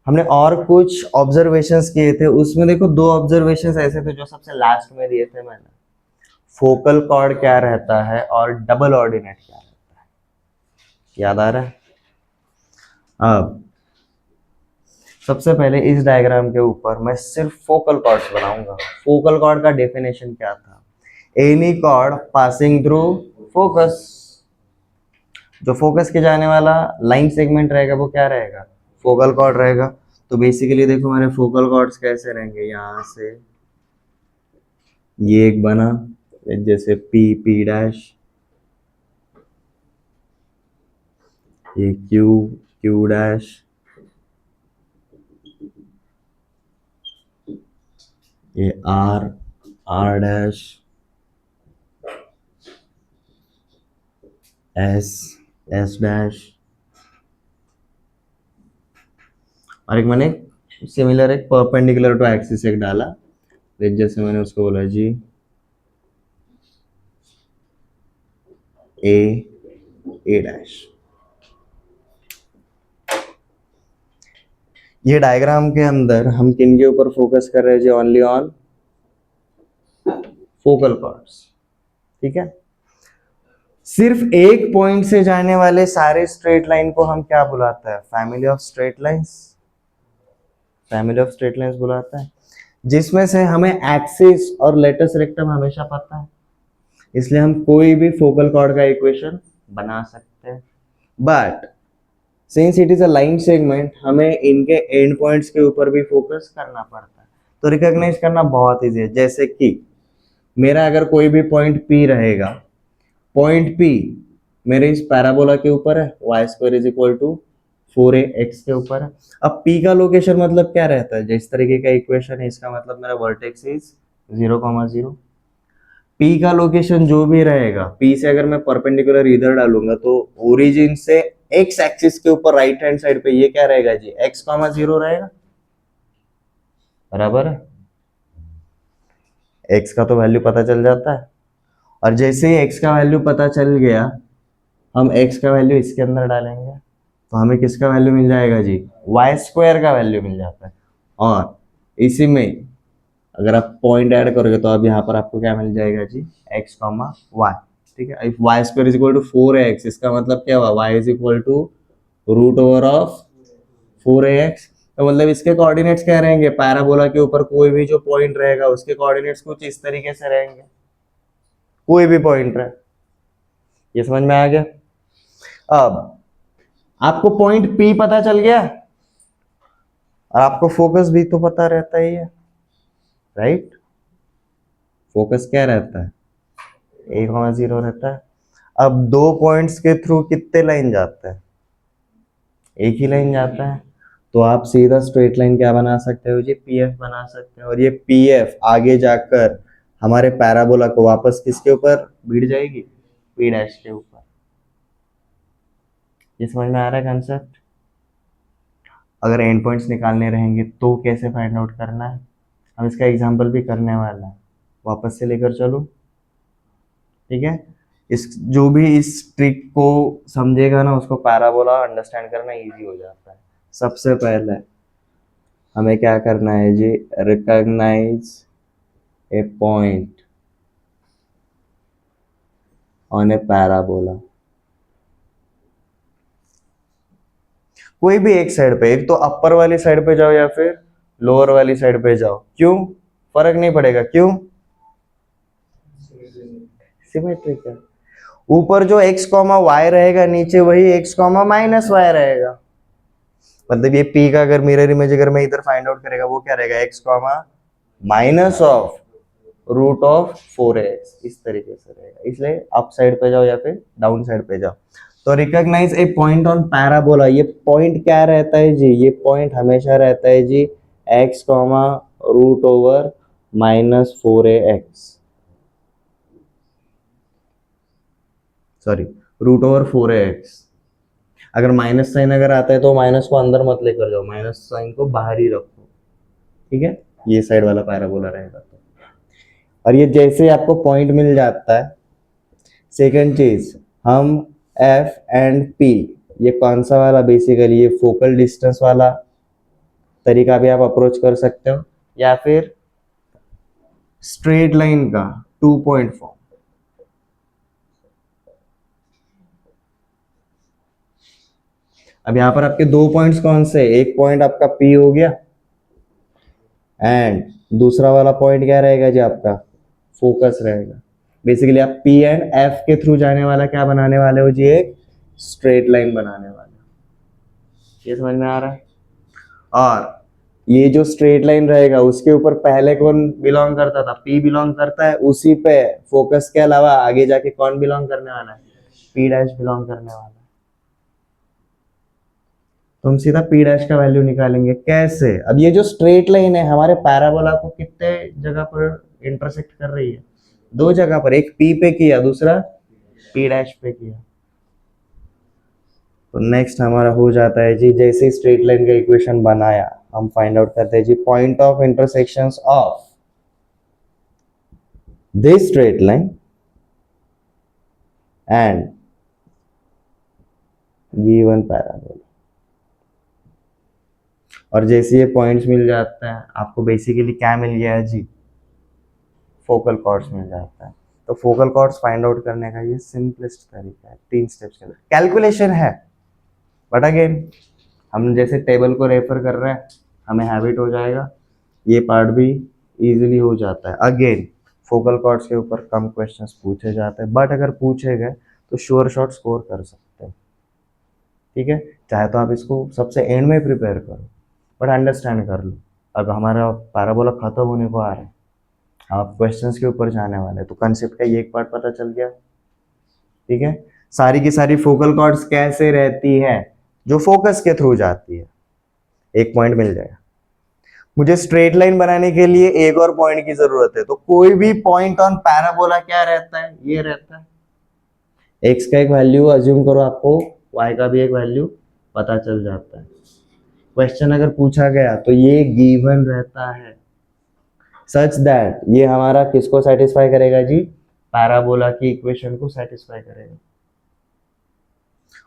हमने और कुछ ऑब्जर्वेशंस किए थे, उसमें देखो 2 ऑब्जर्वेशंस ऐसे थे जो सबसे लास्ट में दिए थे मैंने। फोकल कॉर्ड क्या रहता है और डबल ऑर्डिनेट क्या रहता है, याद आ रहा है? अब सबसे पहले इस डायग्राम के ऊपर मैं सिर्फ फोकल कॉर्ड्स बनाऊंगा। फोकल कॉर्ड का डेफिनेशन क्या था? Any cord passing through focus. जो फोकस के जाने वाला लाइन सेगमेंट रहेगा वो क्या रहेगा? फोकल कॉर्ड रहेगा। तो बेसिकली देखो हमारे फोकल कॉर्ड्स कैसे रहेंगे, यहाँ से ये एक बना, जैसे पी पी डैश, ये क्यू क्यू डैश, ये R R dash, S S dash, और एक मैंने सिमिलर एक परपेंडिकुलर टू एक्सिस एक डाला, जैसे मैंने उसको बोला जी ए डैश। ये डायग्राम के अंदर हम किन के ऊपर फोकस कर रहे हैं जी? Only on focal chords. ठीक है, सिर्फ एक पॉइंट से जाने वाले सारे स्ट्रेट लाइन को हम क्या बुलाते हैं? Family of straight lines. Family of straight lines बुलाता है, जिसमें से हमें एक्सिस और लेटस रेक्टम हमेशा पता है, इसलिए हम कोई भी फोकल कॉर्ड का इक्वेशन बना सकते हैं। But since it is a line segment, हमें इनके एंड पॉइंट्स के ऊपर भी फोकस करना पड़ता है। तो रिकॉग्नाइज करना बहुत इजी है। जैसे कि मेरा अगर कोई भी पॉइंट P रहेगा, पॉइंट P मेरे इस पैराबोला के ऊपर है, y square is equal to 4ax के ऊपर है। अब P का लोकेशन मतलब क्या रहता है? जिस तरीके का इक्वेशन है, इसका मतलब मेरा वर्टेक्स इज 0,0। P का लोकेशन जो भी रहेगा, P से अगर मैं परपेंडिकुलर इधर डालूंगा तो ओरिजिन से x एक्सिस के ऊपर राइट हैंड साइड पे ये क्या रहेगा जी? x,0 रहेगा। बराबर है, x का तो वैल्यू पता चल जाता है, और जैसे ही x का वैल्यू पता चल गया, हम x का वैल्यू इसके अंदर डालेंगे, तो हमें किसका वैल्यू मिल जाएगा जी? वाई स्क्वायर का वैल्यू मिल जाता है। और इसी में अगर आप पॉइंट ऐड करोगे तो अब यहाँ पर आपको क्या मिल जाएगा जी? x, y। ठीक है, if y square is equal to 4ax, इसका मतलब क्या हुआ? y is equal to root over of 4ax। तो मतलब इसके कोऑर्डिनेट्स क्या रहेंगे? पैराबोला के ऊपर कोई भी जो पॉइंट रहेगा उसके कोऑर्डिनेट्स कुछ इस तरीके से रहेंगे, कोई भी पॉइंट रहे। ये समझ में आ गया? अब आपको पॉइंट P पता चल गया, और आपको फोकस भी तो पता रहता ही है, राइट? फोकस क्या रहता है? 1,0 रहता है। अब दो पॉइंट्स के थ्रू कितने लाइन जाते हैं? एक ही लाइन जाता है, तो आप सीधा स्ट्रेट लाइन क्या बना सकते हो जी? PF बना सकते हो। और ये PF आगे जाकर हमारे पैराबोला को वापस किसके ऊपर भिड़ जाएगी? P डैश के ऊपर। ये समझ में आ रहा है कंसेप्ट? अगर एंड पॉइंट्स निकालने रहेंगे तो कैसे फाइंड आउट करना है, हम इसका एग्जांपल भी करने वाला है, वापस से लेकर चलो। ठीक है, इस जो भी इस ट्रिक को समझेगा ना, उसको पैराबोला अंडरस्टैंड करना इजी हो जाता है। सबसे पहले हमें क्या करना है जी? Recognise a point on a parabola. कोई भी एक साइड पे, एक तो अपर वाली साइड पे जाओ या फिर लोअर वाली साइड पे जाओ, क्यों? फर्क नहीं पड़ेगा, क्यों? सिमेट्रिक है। ऊपर जो x, y रहेगा, नीचे वही x, y रहेगा। मतलब ये P का अगर मिरर इमेज अगर मैं इधर फाइंड आउट करेगा, वो क्या रहेगा? x, minus of root of 4ax, इस तरीके से रहेगा। इसलिए अप साइड पे जाओ या फिर डाउन साइड पे जाओ। तो recognise a point on parabola. ये पॉइंट क्या रहता है जी? ये पॉइंट हमेशा रहता है जी x, root over -4ax, sorry root over 4ax। अगर माइनस साइन अगर आता है तो माइनस को अंदर मत लेकर जाओ, माइनस साइन को बाहर ही रखो। ठीक है, ये साइड वाला पैराबोला रहेगा तो। और ये जैसे आपको पॉइंट मिल जाता है, सेकंड चीज, हम एफ एंड पी, ये कौन सा वाला? बेसिकली ये फोकल डिस्टेंस वाला तरीका भी आप अप्रोच कर सकते हो, या फिर स्ट्रेट लाइन का 2 पॉइंट फॉर्म। अब यहाँ पर आपके दो पॉइंट्स कौन से, एक पॉइंट आपका P हो गया एंड दूसरा वाला पॉइंट क्या रहेगा जी आपका फोकस रहेगा। बेसिकली आप P एंड F के थ्रू जाने वाला क्या बनाने वाले हो जी, एक स्ट्रेट लाइन बनाने वाले हो। ये समझ में आ रहा है। और ये जो स्ट्रेट लाइन रहेगा उसके ऊपर पहले कौन बिलोंग करता था, P बिलोंग करता है, उसी पे फोकस के अलावा आगे जाके कौन बिलोंग करने वाला है, P डैश बिलोंग करने वाला है। तो हम सीधा P डैश का वैल्यू निकालेंगे। कैसे, अब ये जो स्ट्रेट लाइन है हमारे पैराबोला को कितने जगह पर इंटरसेक्ट कर रही है, दो जगह पर, एक P पे किया दूसरा P डैश पे किया। तो नेक्स्ट हमारा हो जाता है जी, जैसे स्ट्रेट लाइन का इक्वेशन बनाया हम फाइंड आउट करते हैं जी point of intersections of this straight line and given parabola. और जैसे ये पॉइंट्स मिल जाते हैं आपको बेसिकली क्या मिल गया है जी, फोकल कॉर्ड्स मिल जाता है। तो फोकल कॉर्ड्स फाइंड आउट करने का ये सिंपलेस्ट तरीका है, 3 स्टेप्स के अंदर कैलकुलेशन है, बट अगेन हम जैसे टेबल को रेफर कर रहे हैं हमें हैबिट हो जाएगा, ये पार्ट भी इजीली हो जाता है। अगेन फोकल कॉर्ड्स के ऊपर कम क्वेश्चंस पूछे जाते हैं, बट अगर पूछे गए तो श्योर शॉट स्कोर कर सकते हैं। ठीक है, चाहे तो आप इसको सबसे एंड में प्रिपेयर करो, बट अंडरस्टैंड कर लो अब हमारा पैराबोला खत्म होने को आ रहा है, आप क्वेश्चंस के ऊपर जाने वाले, तो कंसेप्ट का ये एक पार्ट पता चल गया। ठीक है, सारी की सारी फोकल कॉर्ड्स कैसे रहती है, जो फोकस के थ्रू जाती है, एक पॉइंट मिल जाएगा। मुझे स्ट्रेट लाइन बनाने के लिए एक और पॉइंट की जरूरत है, तो कोई भी पॉइंट ऑन पैराबोला क्या रहता है, ये रहता है। एक्स का एक वैल्यू अज्यूम करो, आपको वाई का भी एक वैल्यू पता चल जाता है। क्वेश्चन अगर पूछा गया तो ये गिवन रहता है, सच दैट ये हमारा किसको सेटिस्फाई करेगा जी, पैराबोला की इक्वेशन को सेटिस्फाई करेगा।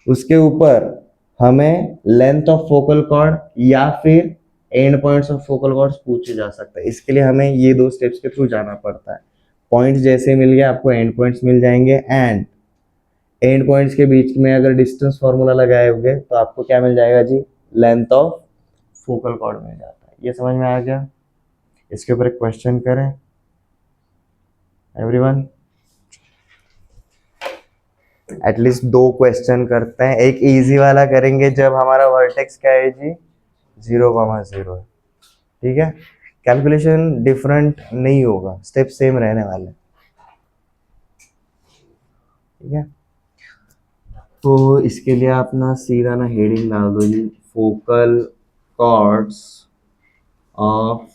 उसके ऊपर हमें लेंथ ऑफ फोकल कॉर्ड या फिर end points of focal chords पूछे जा सकते हैं। इसके लिए हमें ये दो स्टेप्स के थ्रू जाना पड़ता है। पॉइंट्स जैसे मिल गए आपको एंड पॉइंट्स मिल जाएंगे, एंड एंड पॉइंट्स के बीच में अगर डिस्टेंस फॉर्मूला लगाए होंगे तो आपको क्या मिल जाएगा जी, लेंथ ऑफ फोकल कॉर्ड मिल जाता है। ये समझ में आ गया। इसके ऊपर एक क्वेश्चन करें एवरीवन, एटलीस्ट 2 क्वेश्चन करते हैं। एक इजी वाला करेंगे जब हमारा वर्टेक्स क्या है जी, 0,0 है। ठीक है, कैलकुलेशन डिफरेंट नहीं होगा, स्टेप सेम रहने वाले। ठीक है, तो इसके लिए आप ना सीधा ना हेडिंग डाल दो जी, focal chords of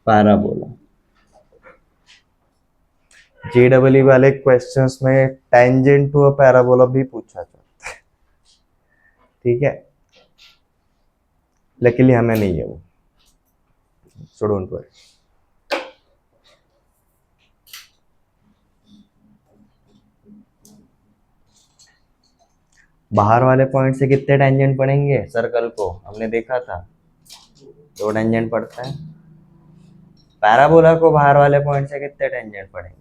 parabola. JEE वाले क्वेश्चंस में टेंजेंट टू अ पैराबोला भी पूछा जाता है। ठीक है, लकीली हमें नहीं है वो, सो डोंट वरी। बाहर वाले पॉइंट से कितने टेंजेंट पड़ेंगे सर्कल को, हमने देखा था 2 टेंजेंट पड़ता है। पैराबोला को बाहर वाले पॉइंट से कितने टेंजेंट पड़ेंगे,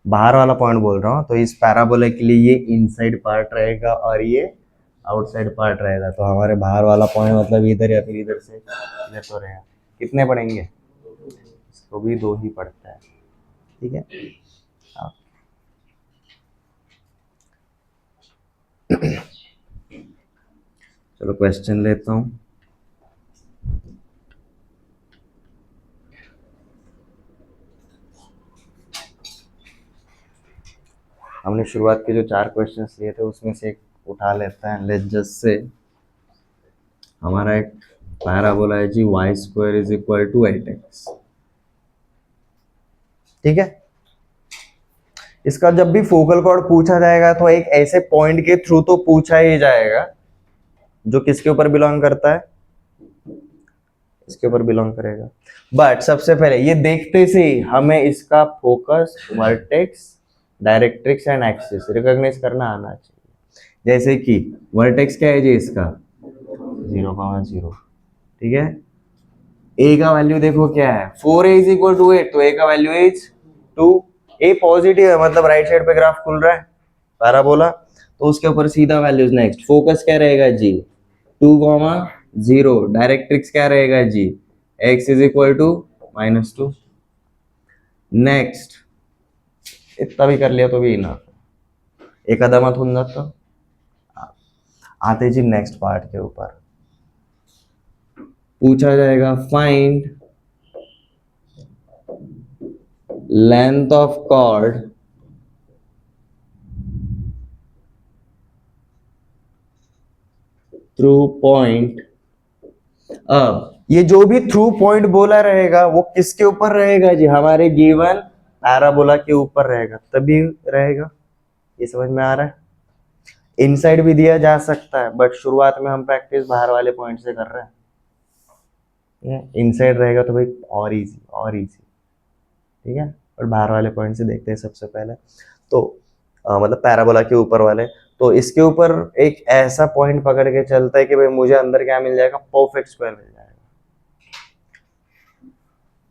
बाहर वाला पॉइंट बोल रहा हूँ, तो इस पैराबोला के लिए ये इनसाइड पार्ट रहेगा और ये आउटसाइड पार्ट रहेगा। तो हमारे बाहर वाला पॉइंट मतलब इधर या फिर इधर से इधर तो रहेगा। कितने पड़ेंगे, इसको भी 2 ही पड़ता है। ठीक है, चलो क्वेश्चन लेता हूँ। हमने शुरुआत के जो 4 क्वेश्चंस लिए थे उसमें से एक उठा लेते हैं। लेट्स जस्ट से हमारा एक पैराबोला है जी, y² = 8x। ठीक है, इसका जब भी फोकल कॉर्ड पूछा जाएगा तो एक ऐसे पॉइंट के थ्रू तो पूछा ही जाएगा जो किसके ऊपर बिलोंग करता है, इसके ऊपर बिलोंग करेगा। बट सबसे पहले ये देखते से हमें इसका focus, vertex, directrix and axis recognise करना आना चाहिए। जैसे कि वर्टेक्स क्या है जी इसका 0,0। ठीक है, ए का वैल्यू देखो क्या है, 4a = 8, तो ए का वैल्यू इज 2। ए पॉजिटिव है मतलब राइट साइड पे ग्राफ खुल रहा है, पैराबोला, तो उसके ऊपर सीधा वैल्यूज। नेक्स्ट फोकस क्या रहेगा जी, 2,0, डायरेक्ट्रिक्स क्या रहेगा जी, x is equal to -2। Next इतना भी कर लिया तो भी ना, एक कदम मत होता। तो आते जी नेक्स्ट पार्ट के ऊपर, पूछा जाएगा find length of cord through point. अब ये जो भी थ्रू पॉइंट बोला रहेगा वो किसके ऊपर रहेगा जी, हमारे गिवन पैराबोला के ऊपर रहेगा, तभी रहेगा। ये समझ में आ रहा है। इनसाइड भी दिया जा सकता है, बट शुरुआत में हम प्रैक्टिस बाहर वाले पॉइंट से कर रहे हैं। इनसाइड रहेगा तो भाई और इजी और इजी, ठीक है। और बाहर वाले पॉइंट से देखते हैं सबसे पहले। तो मतलब पैराबोला के ऊपर वाले, तो इसके ऊपर एक ऐसा पॉइंट पकड़ के चलता है कि भाई मुझे अंदर क्या मिल जाएगा, परफेक्ट स्क्वायर मिल जाएगा।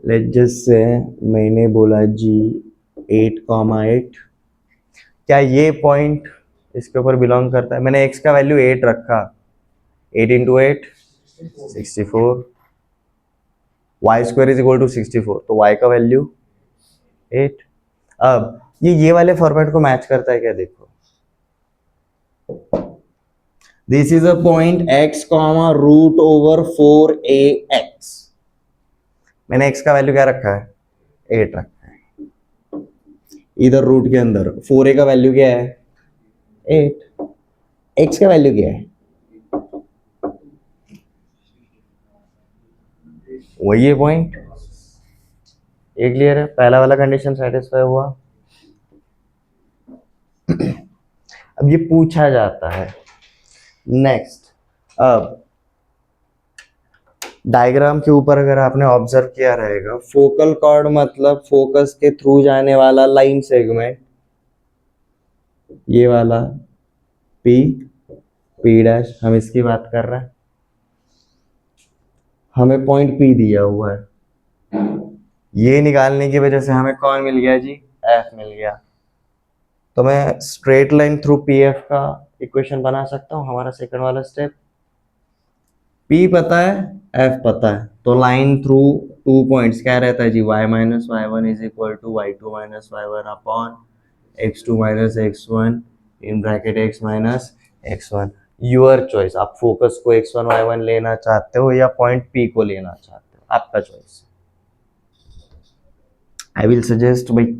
लेट्स जस्ट से मैंने बोला जी 8,8, क्या ये पॉइंट इसके ऊपर बिलोंग करता है। मैंने x का वैल्यू 8 रखा, 8 into 8 64, y square is equal to 64, तो y का वैल्यू 8। अब ये वाले फॉर्मेट को मैच करता है क्या, देखो this is a point x comma root over 4ax। मैंने x का वैल्यू क्या रखा है, 8 रखा है, इधर रूट के अंदर 4a का वैल्यू क्या है 8, x का वैल्यू क्या है, वही है पॉइंट। ये क्लियर है, पहला वाला कंडीशन सेटिस्फाई हुआ। अब ये पूछा जाता है नेक्स्ट, अब डायग्राम के ऊपर अगर आपने ऑब्जर्व किया रहेगा, फोकल कॉर्ड मतलब फोकस के थ्रू जाने वाला लाइन सेगमेंट, ये वाला P डैश, हम इसकी बात कर रहे हैं। हमें पॉइंट P दिया हुआ है, ये निकालने की वजह से हमें कौन मिल गया जी, F मिल गया। तो मैं स्ट्रेट लाइन थ्रू PF का इक्वेशन बना सकता हूँ, हमारा सेकंड वाला स्टेप। P पता है, F पता है, तो लाइन थ्रू 2 पॉइंट्स क्या रहता है जी, y minus y one is equal to y2 minus y one upon x2 minus x1 in bracket x minus x1। Your choice, आप फोकस को x1 y1 लेना चाहते हो या पॉइंट P को लेना चाहते हो, आपका चॉइस। आई विल सजेस्ट भाई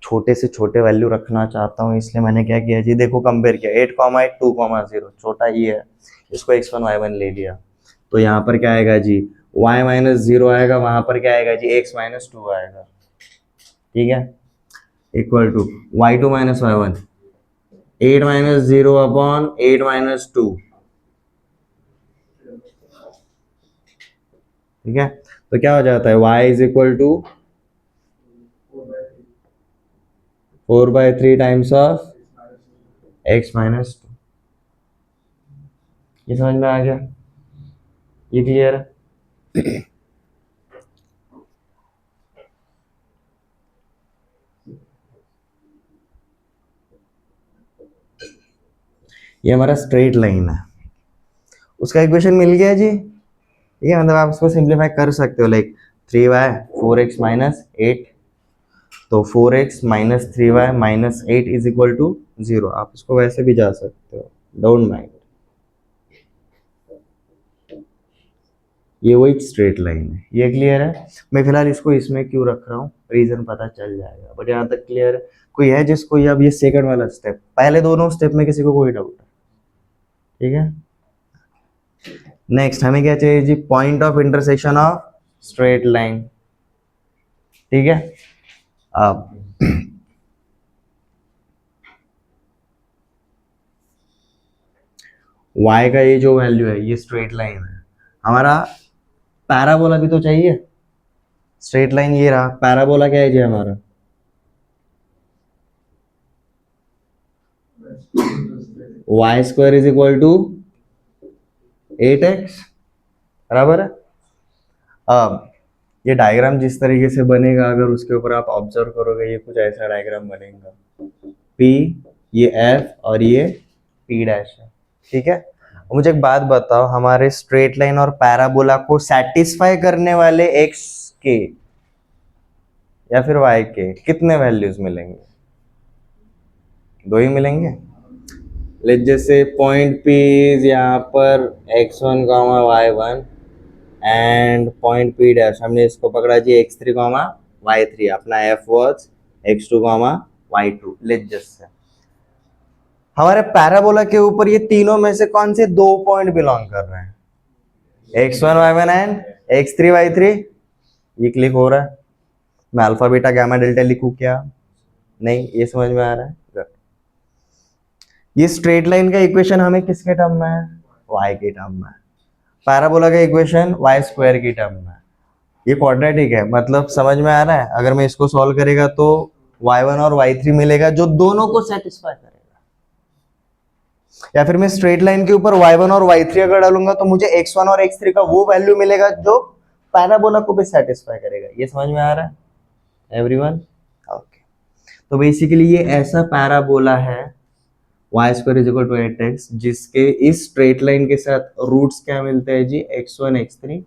छोटे से छोटे वैल्यू रखना चाहता हूँ, इसलिए मैंने क्या किया जी, देखो कंपेयर किया 8,8 2,0, छोटा ही है, इसको x1 y1 ले लिया, तो यहाँ पर क्या आएगा जी, y माइनस 0 आएगा, वहां पर क्या आएगा जी, x माइनस 2 आएगा, ठीक है, equal to y2 minus y one 8 minus 0 upon 8 minus 2, ठीक है। तो क्या हो जाता है, y is equal to 4/3 times of x minus 2। ये समझ में आ गया, ये क्लियर है। ये हमारा स्ट्रेट लाइन है, उसका इक्वेशन मिल गया जी, ठीक है। मतलब आप इसको सिंप्लीफाई कर सकते हो, लाइक 3y 4x माइनस 8, तो 4x minus 3y minus 8 is equal to 0। आप इसको वैसे भी जा सकते हो, डोंट माइंड। ये वही स्ट्रेट लाइन है, ये क्लियर है। मैं फिलहाल इसको इसमें क्यों रख रहा हूँ, रीजन पता चल जाएगा, बट यहाँ तक क्लियर है। कोई है जिसको अब ये सेकंड वाला स्टेप, पहले दोनों स्टेप में किसी को कोई डाउट है, ठीक है। नेक्स्ट हमें क्या चाहिए जी, point of intersection of straight line, ठीक है। अब y का ये जो वैल्यू है, ये स्ट्रेट लाइन है, हमारा पैराबोला भी तो चाहिए। स्ट्रेट लाइन ये रहा, पैराबोला क्या है जी हमारा, Y square is equal to 8x, बराबर है। अब ये डायग्राम जिस तरीके से बनेगा, अगर उसके ऊपर आप ऑब्जर्व करोगे, ये कुछ ऐसा डायग्राम बनेगा, P ये एफ और ये पी डैश है, ठीक है। मुझे एक बात बताओ, हमारे स्ट्रेट लाइन और पैराबोला को सेटिस्फाई करने वाले एक्स के या फिर वाई के कितने वैल्यूज मिलेंगे? दो ही मिलेंगे। लेट जैसे पॉइंट पी इज यहाँ पर x1 comma y1 and point P dash हमने इसको पकड़ा जी x3 कॉमा y3, अपना f was x2 comma y2। Let just say हमारे पैराबोला के ऊपर ये तीनों में से कौन से दो पॉइंट बिलोंग कर रहे हैं? x1 y1 and x3 y3। ये क्लिक हो रहा है? मैं अल्फा बीटा गामा डेल्टा लिखूं क्या? नहीं, ये समझ में आ रहा है? ये स्ट्रेट लाइन का इक्वेशन हमें किसके टर्म में है? y के टर्म में। पैराबोला का इक्वेशन y स्क्वायर की टर्म में। ये क्वाड्रेटिक है, मतलब समझ में आ रहा है? अगर मैं इसको सॉल्व करेगा तो y1 और y3 मिलेगा जो दोनों को सेटिस्फाई करेगा। या फिर मैं स्ट्रेट लाइन के ऊपर y1 और y3 अगर डालूंगा तो मुझे x1 और x3 का वो वैल्यू मिलेगा जो पैराबोला को भी सेटिस्फाई करेगा। ये समझ में आ रहा है एवरीवन? ओके, तो बेसिकली ये ऐसा पैराबोला है y square is equal to 8x जिसके इस स्ट्रेट लाइन के साथ रूट्स क्या मिलते हैं जी? x1 x3।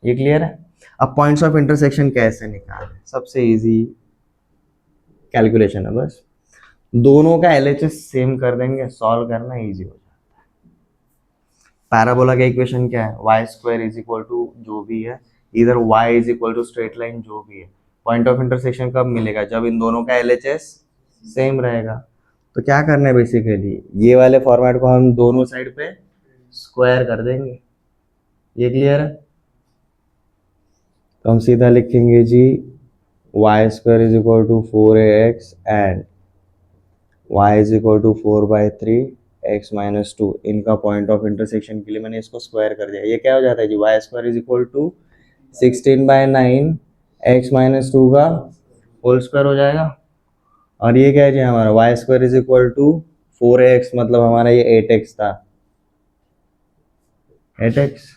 ये क्लियर है? अब पॉइंट्स ऑफ इंटरसेक्शन कैसे निकालें? सबसे इजी कैलकुलेशन है, बस दोनों का LHS सेम कर देंगे, सॉल्व करना इजी हो जाता है। पैराबोला का इक्वेशन क्या है? y square is equal to जो भी है, इधर y is equal to straight line जो भी है। पॉइंट ऑफ इंटरसेक्शन कब मिलेगा? जब इन दोनों का LHS सेम रहेगा। तो क्या करना है बेसिकली, ये वाले फॉर्मेट को हम दोनों साइड पे स्क्वायर कर देंगे। ये क्लियर है? तो हम सीधा लिखेंगे जी y square is equal to 4ax and y is equal to 4/3 x minus 2। इनका पॉइंट ऑफ इंटरसेक्शन के लिए मैंने इसको स्क्वायर कर दिया। ये क्या हो जाता है जी? y square is equal to 16/9 x minus 2 का होल स्क्वायर हो जाएगा। और ये क्या है जी हमारा? y square is equal to 4ax, मतलब हमारा ये 8x था, 8x।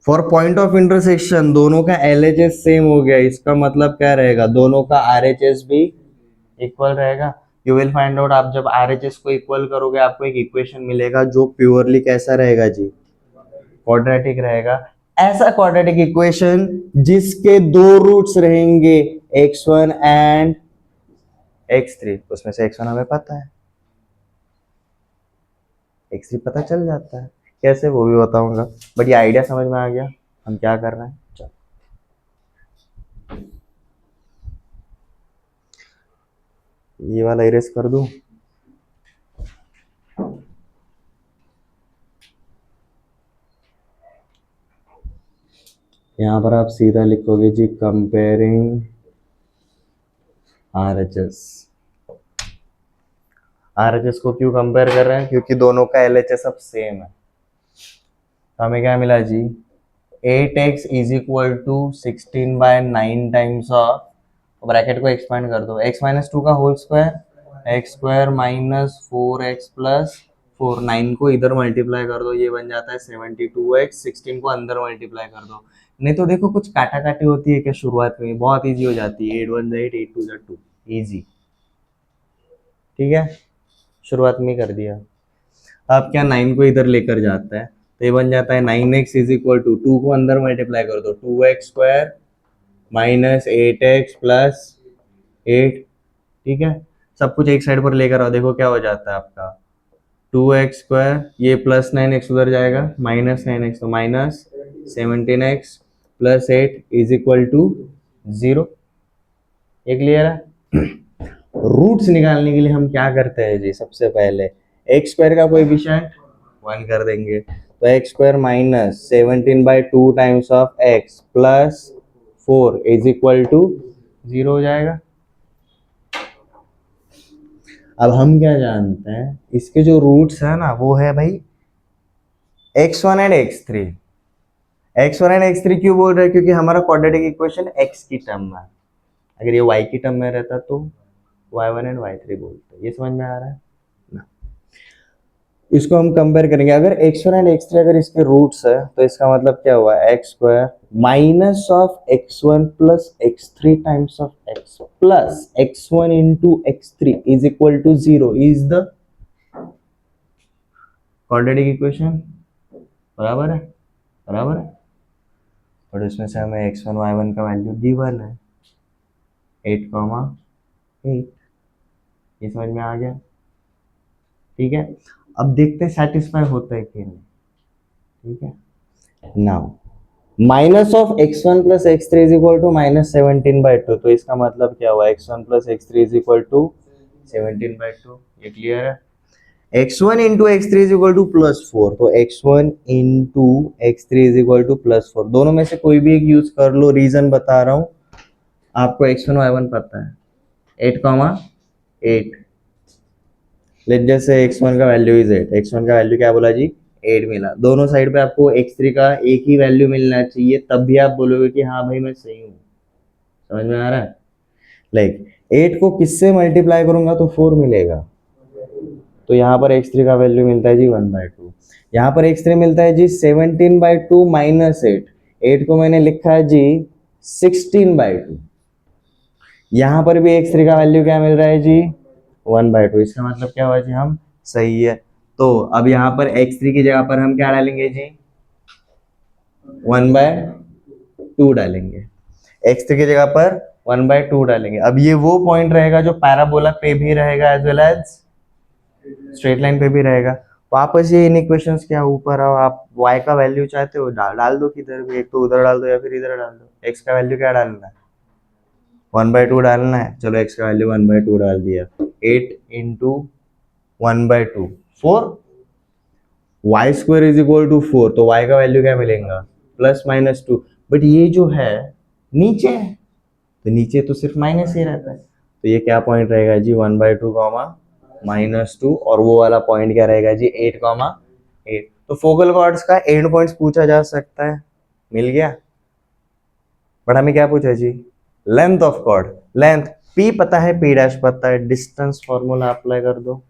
For point of intersection दोनों का LHS सेम हो गया, इसका मतलब क्या रहेगा? दोनों का RHS भी इक्वल रहेगा। यू विल फाइंड आउट, आप जब RHS को इक्वल करोगे आपको एक इक्वेशन मिलेगा जो प्योरली कैसा रहेगा जी? क्वाड्रेटिक रहेगा। ऐसा क्वाड्रेटिक इक्वेशन जिसके दो रूट्स रहेंगे x1 एंड x3। उसमें से x1 हमें पता है, x3 पता चल जाता है, कैसे वो भी बताऊंगा, बट ये आइडिया समझ में आ गया हम क्या कर रहे हैं। चलो ये वाला इरेज कर दूं। यहां पर आप सीधा लिखोगे जी कंपेयरिंग RHS। RHS को क्यों कंपेयर कर रहे हैं? क्योंकि दोनों का LHS अब सेम है। तो हमें क्या मिला जी? 8x is equal to 16/9 times of, bracket को एक्सपेंड कर दो, x माइनस 2 का whole square, x square minus 4x plus 4, 9 को इधर मल्टीप्लाई कर दो, ये बन जाता है 72x, 16 को अंदर मल्टीप्लाई कर दो। नहीं तो देखो कुछ काटा काटी होती है क्या शुरुआत में? बहुत इजी हो जाती है, 8 1 8, 8 2 2, इजी। ठीक है, शुरुआत में कर दिया। अब क्या 9 को इधर लेकर जाता है तो ये बन जाता है 9x इज इक्वल टू 2 को अंदर मल्टीप्लाई कर दो, 2x square minus 8x plus 8। ठीक है, सब कुछ एक साइड पर लेकर आओ, देखो क्या हो जाता है आपका 2x स्क्वायर, ये प्लस 9x उधर जाएगा, माइनस 9x तो minus 17x plus 8 is equal to 0। ये क्लियर है? रूट्स निकालने के लिए हम क्या करते हैं जी? सबसे पहले एक्स स्क्वायर का कोएफिशिएंट 1 कर देंगे, तो x square minus 17/2 times of x plus 4 is equal to 0 हो जाएगा। अब हम क्या जानते हैं, इसके जो रूट्स है ना वो है भाई x1 and x3। x1 and x3 क्यों बोल रहे हैं? क्योंकि हमारा क्वाड्रेटिक इक्वेशन x की टर्म में, अगर ये y की टर्म में रहता तो y1 एंड y3 बोलते। ये समझ में आ रहा है ना? इसको हम कंपेयर करेंगे, अगर x1 एंड x3 अगर इसके रूट्स है तो इसका मतलब क्या हुआ, x square minus of x1 plus x3 times of x plus x1 into x3 is equal to 0 is the quadratic equation. बराबर है, बराबर है। और इसमें से हमें x1 y1 का वैल्यू गिवन है 8,8। ये समझ में आ गया, ठीक है। अब देखते हैं सेटिस्फाई होता है कि नहीं, ठीक है। Now minus of x1 plus x3 is equal to -17/2, तो इसका मतलब क्या हुआ, x1 plus x3 is equal to 17/2। ये क्लियर है। x1 into x3 is equal to +4, तो x1 into x3 is equal to +4, दोनों में से कोई भी एक यूज कर लो। रीजन बता रहा हूं आपको, x1 y1 पता है 8,8। लेट जैसे x1 का वैल्यू इज 8, x1 का वैल्यू क्या बोला जी 8 मिला, दोनों साइड पे आपको x3 का एक ही वैल्यू मिलना चाहिए, तब भी आप बोलोगे कि हाँ भाई मैं सही हूँ। समझ में आ रहा है। लाइक 8 को किससे मल्टीप्लाई करूंगा तो 4 मिलेगा, तो यहाँ पर x3 का वैल्यू मिलता है जी 1/2। यहाँ पर x3 मिलता है जी 17/2 माइनस 8 को मैंने लिखा है जी 16/2। यहाँ पर भी x3 का वैल्यू क्या मिल रहा है जी 1/2। इसका मतलब क्या हुआ जी हम सही है। तो अब यहाँ पर x3 की जगह पर हम क्या डालेंगे जी 1/2 डालेंगे, x3 की जगह पर 1/2 डालेंगे। अब ये वो पॉइंट रहेगा जो पैराबोला पे भी रहेगा as well as straight line पे भी रहेगा। वापस ये इन इक्वेशंस क्या ऊपर आओ, आप y का वैल्यू चाहते हो डाल दो किधर भी, एक तो उधर डाल दो या फिर इधर डाल दो। x का वैल्यू क्या डालना है 1/2 डालना है, चलो x का वैल्यू 1/2 डाल दिया। 8 into 1/2 4, y square is equal to 4, तो y का वैल्यू क्या मिलेगा +-2। बट ये जो है नीचे है, तो नीचे तो सिर्फ माइनस ही रहता है, तो ये क्या पॉइंट रहेगा जी 1/2 -2, और वो वाला पॉइंट क्या रहेगा जी 8,8। तो फोकल कॉर्ड्स का एंड पॉइंट्स पूछा जा सकता है, मिल गया। बट हमें क्या पूछा जी length of chord, length p पता है, p डैश पता है, डिस्टेंस फॉर्मूला अप्लाई कर दो।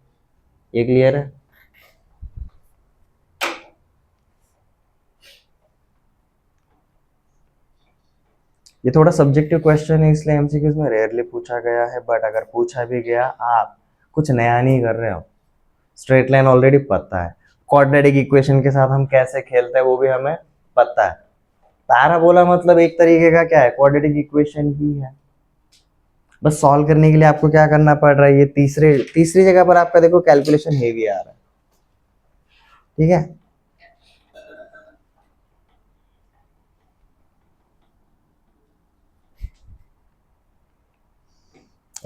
ये क्लियर है। ये थोड़ा सब्जेक्टिव क्वेश्चन है, इसलिए एमसीक्यूज में रेयरली पूछा गया है, बट अगर पूछा भी गया आप कुछ नया नहीं कर रहे हो। स्ट्रेट लाइन ऑलरेडी पता है, क्वाड्रेटिक इक्वेशन के साथ हम कैसे खेलते हैं वो भी हमें पता है। पैराबोला मतलब एक तरीके का क्या है, क्वाड्रेटिक इक्वेशन ही है। बस सॉल्व करने के लिए आपको क्या करना पड़ रहा है, ये तीसरी जगह पर आपका देखो कैलकुलेशन हेवी आ रहा है, ठीक है।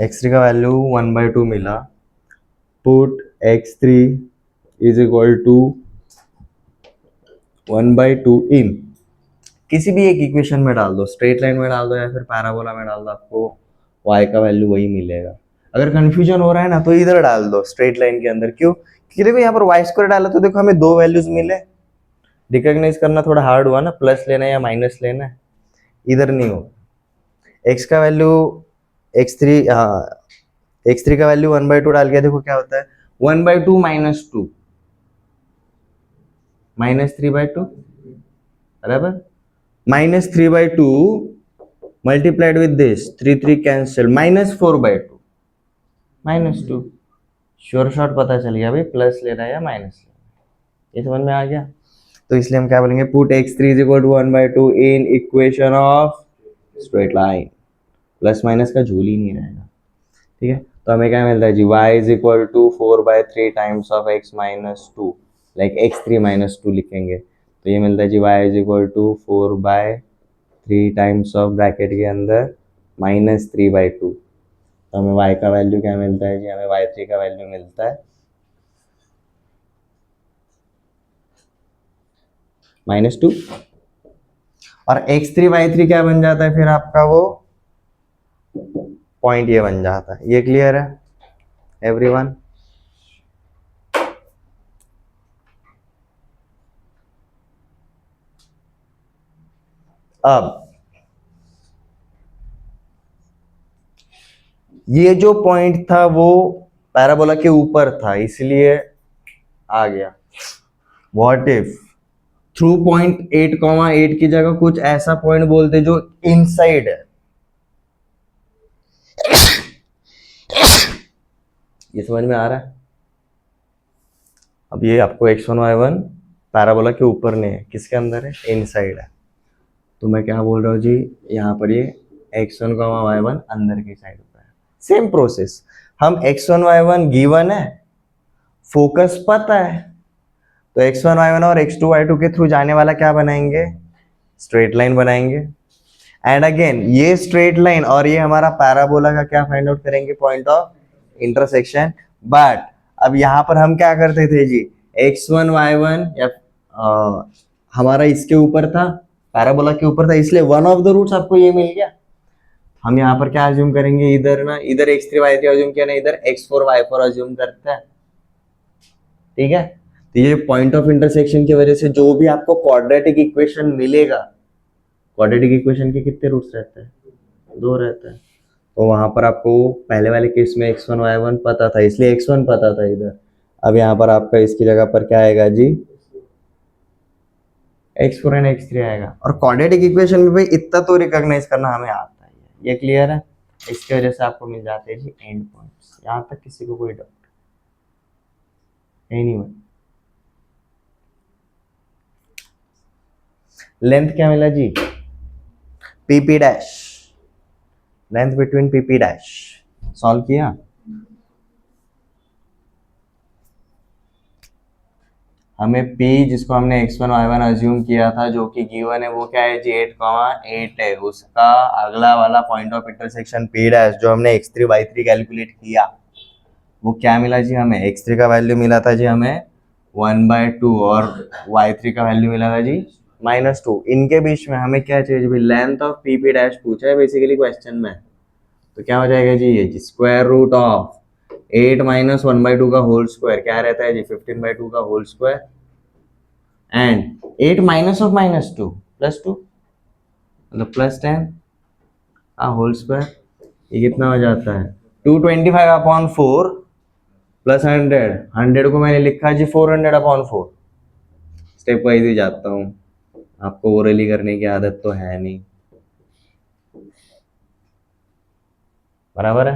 x3 का वैल्यू 1/2 मिला, put x3 is equal to 1/2 in किसी भी एक इक्वेशन में डाल दो, स्ट्रेट लाइन में डाल दो या फिर पैराबोला में डाल दो, आपको y का वैल्यू वही मिलेगा। अगर कंफ्यूजन हो रहा है ना तो इधर डाल दो स्ट्रेट लाइन के अंदर, क्यों, क्योंकि देखो यहाँ पर वाई स्क्वायर डाला तो देखो हमें दो वैल्यूज मिले। रिकॉग्नाइज करना थोड़ा हार्ड हुआ ना, प्लस लेना है या माइनस लेना है, इधर नहीं हो। x का वैल्यू x3, हाँ x3 का वैल्यू 1/2 डाल के देखो क्या होता है, 1/2 -2 -3/2 बराबर, -3/2 multiplied with this 3 cancel -4/2 -2। Sure short पता चल गया भाई प्लस लेना है या माइनस लेना है, ये समझ में आ गया। तो इसलिए हम क्या बोलेंगे, put x3 is equal to 1/2 in equation of straight line, plus minus का झूल ही नहीं रहेगा, ठीक है। तो हमें क्या मिलता है जी y is equal to 4/3 times of x -2, like x3 -2 लिखेंगे, तो ये मिलता है जी y is equal to 4/3 times of bracket के अंदर -3/2। तो हमें y का वैल्यू क्या मिलता है जी, हमें y3 का वैल्यू मिलता है -2, और x3 y3 क्या बन जाता है फिर आपका, वो पॉइंट ये बन जाता है। ये क्लियर है एवरीवन। अब ये जो पॉइंट था वो पैराबोला के ऊपर था, इसलिए आ गया। व्हाट इफ थ्रू पॉइंट 8,8 की जगह कुछ ऐसा पॉइंट बोलते जो इनसाइड है। ये समझ में आ रहा है? अब ये आपको x1 y1 पैराबोला के ऊपर नहीं है, किसके अंदर है? इनसाइड है। तो मैं क्या बोल रहा हूँ जी, यहाँ पर ये x1 y1 अंदर की साइड पर है। सेम प्रोसेस, हम x1 y1 गिवन है, फोकस पता है, तो x1 y1 और x2 y2 के थ्रू जाने वाला क्या बनाएंगे? स्ट्रेट लाइन बनाएंगे। एंड अगेन ये स्ट्रेट लाइन और ये हमारा पैराबोला का क्या फाइंड आउट करेंगे? Point of intersection. बट अब यहाँ पर हम क्या करते थे जी, x1 y1 या हमारा इसके ऊपर था, पैराबोला के ऊपर था, इसलिए वन ऑफ द रूट्स आपको ये मिल गया। हम यहाँ पर क्या अज्यूम करेंगे? इधर ना, इधर x3 y3 अज्यूम किया ना, इधर x4 y4 अज्यूम करते हैं। ठीक है, तो ये पॉइंट ऑफ इंटरसेक्शन की वजह से जो भी आपको क्वाड्रेटिक इक्वेशन मिलेगा, क्वाड्रेटिक इक्वेशन के कितने रूट्स रहते हैं? 2 रहते हैं। तो वहां पर आपको पहले वाले केस में x1 y1 पता था, इसलिए x1 पता था इधर। अब यहाँ पर आपका इसकी जगह पर क्या आएगा जी? x4 एंड x3 आएगा। और क्वाड्रेटिक इक्वेशन में भाई इतना तो रिकॉग्नाइज करना हमें आता ही है, ये क्लियर है? इसकी वजह से आपको मिल जाते हैं जी एंड पॉइंट्स। यहाँ तक किसी को कोई डाउट? एनीवन? लेंथ क्या मिला जी? PP dash, length between PP dash. Solve किया? हमें P जिसको हमने x1 y1 अज्यूम किया था, जो कि गिवन है, वो क्या है जी? 8,8 है। उसका अगला वाला point of intersection P dash जो हमने x3 y3 कैलकुलेट किया, वो क्या मिला जी हमें? x3 का वैल्यू मिला था जी हमें 1/2 और y3 का वैल्यू मिला था जी -2। इनके बीच में हमें क्या चाहिए जी? लेंथ ऑफ PP डैश पूछा है बेसिकली क्वेश्चन में। तो क्या हो जाएगा जी? ये स्क्वायर रूट ऑफ 8 - 1/2 का होल स्क्वायर क्या रहता है जी? 15/2 का whole square. And 8 minus of -2 +2, मतलब +10 का होल स्क्वायर। ये कितना हो जाता है? 225/4 प्लस 100 को मैंने लिखा जी 400/4। स्टेप वाइज ही जाता हूँ, आपको ओरली करने की आदत तो है नहीं, बराबर है?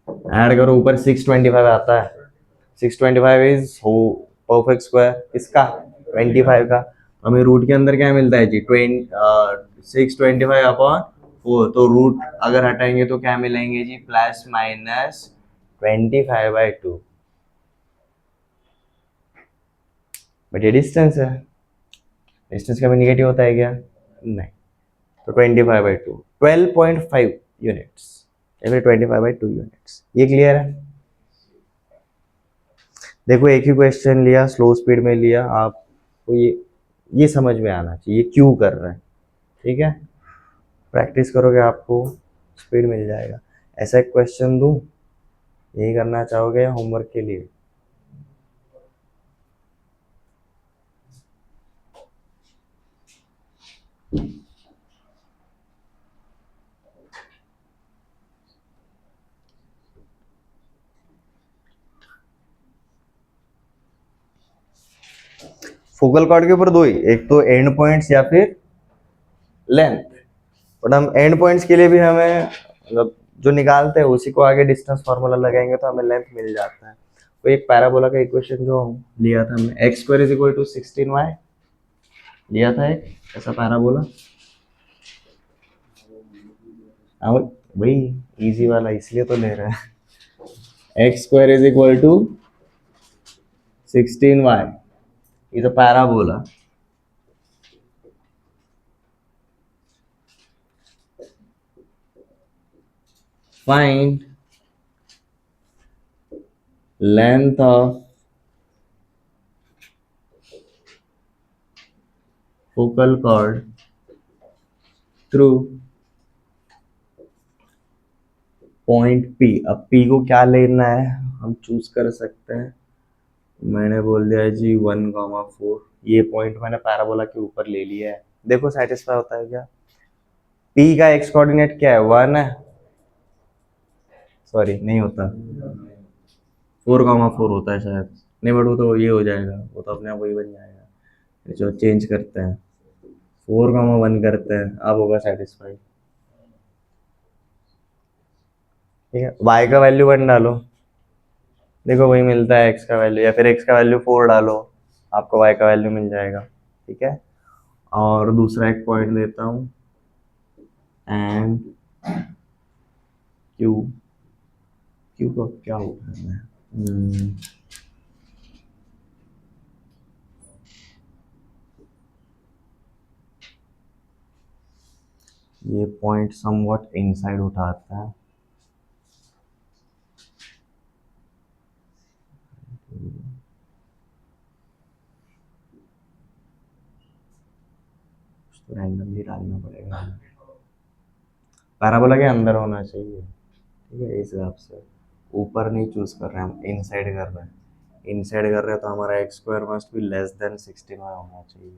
ऐड करो, ऊपर 625 आता है। 625 इज हो परफेक्ट स्क्वायर इसका 25 का। हमें रूट के अंदर क्या मिलता है जी? 625/4। तो रूट अगर हटाएंगे तो क्या मिलेंगे जी? ±25/2। बट ये डिस्टेंस है, डिस्टेंस कभी निगेटिव होता है क्या? नहीं। तो 25/2 12.5 यूनिट्स या फिर 25/2 यूनिट्स। ये क्लियर है? देखो एक ही क्वेश्चन लिया, स्लो स्पीड में लिया, आपको ये समझ में आना चाहिए क्यों कर रहे हैं। ठीक है, प्रैक्टिस करोगे आपको स्पीड मिल जाएगा। ऐसा एक क्वेश्चन दूं, यही करना चाहोगे या होमवर्क के लिए? फोकल कॉर्ड के ऊपर दो ही, एक तो एंड पॉइंट्स या फिर लेंथ। बट हम एंड पॉइंट्स के लिए भी हमें मतलब जो निकालते हैं उसी को आगे डिस्टेंस फार्मूला लगाएंगे तो हमें लेंथ मिल जाता है। तो एक पैराबोला का इक्वेशन जो लिया था हमने, x² = 16y लिया था एक ऐसा पैराबोला। वही इजी वाला इसलिए तो ले रहे हैं। x² = 16y is a parabola find length of focal chord through point P। अब P को क्या लेना है हम चूज कर सकते हैं। मैंने बोल दिया जी 1,4। ये पॉइंट मैंने पैराबोला के ऊपर ले लिया है। देखो सेटिस्फाई होता है क्या? P का एक्स कोऑर्डिनेट क्या है? 1 है, सॉरी नहीं होता, 4,4 होता है शायद। नहीं बट वो तो ये हो जाएगा, वो तो अपने आप वही बन जाएगा। जो चेंज करते हैं 4,1 करते हैं, अब होगा सेटिस्फाई। ठीक है, y का वैल्यू 1 डालो, देखो वही मिलता है x का वैल्यू, या फिर x का वैल्यू 4 डालो, आपको y का वैल्यू मिल जाएगा। ठीक है, और दूसरा एक पॉइंट देता हूँ, एंड क्यू, क्यू को क्या होता है, ये पॉइंट समवट इनसाइड उठाता है। तो रैंडमली डालना पड़ेगा, पैराबोला के अंदर होना चाहिए। ठीक है, इस हिसाब से ऊपर नहीं चूज कर रहे हैं हम, इनसाइड कर रहे हैं। इनसाइड कर रहे हैं तो हमारा x square must be less than 16 होना चाहिए।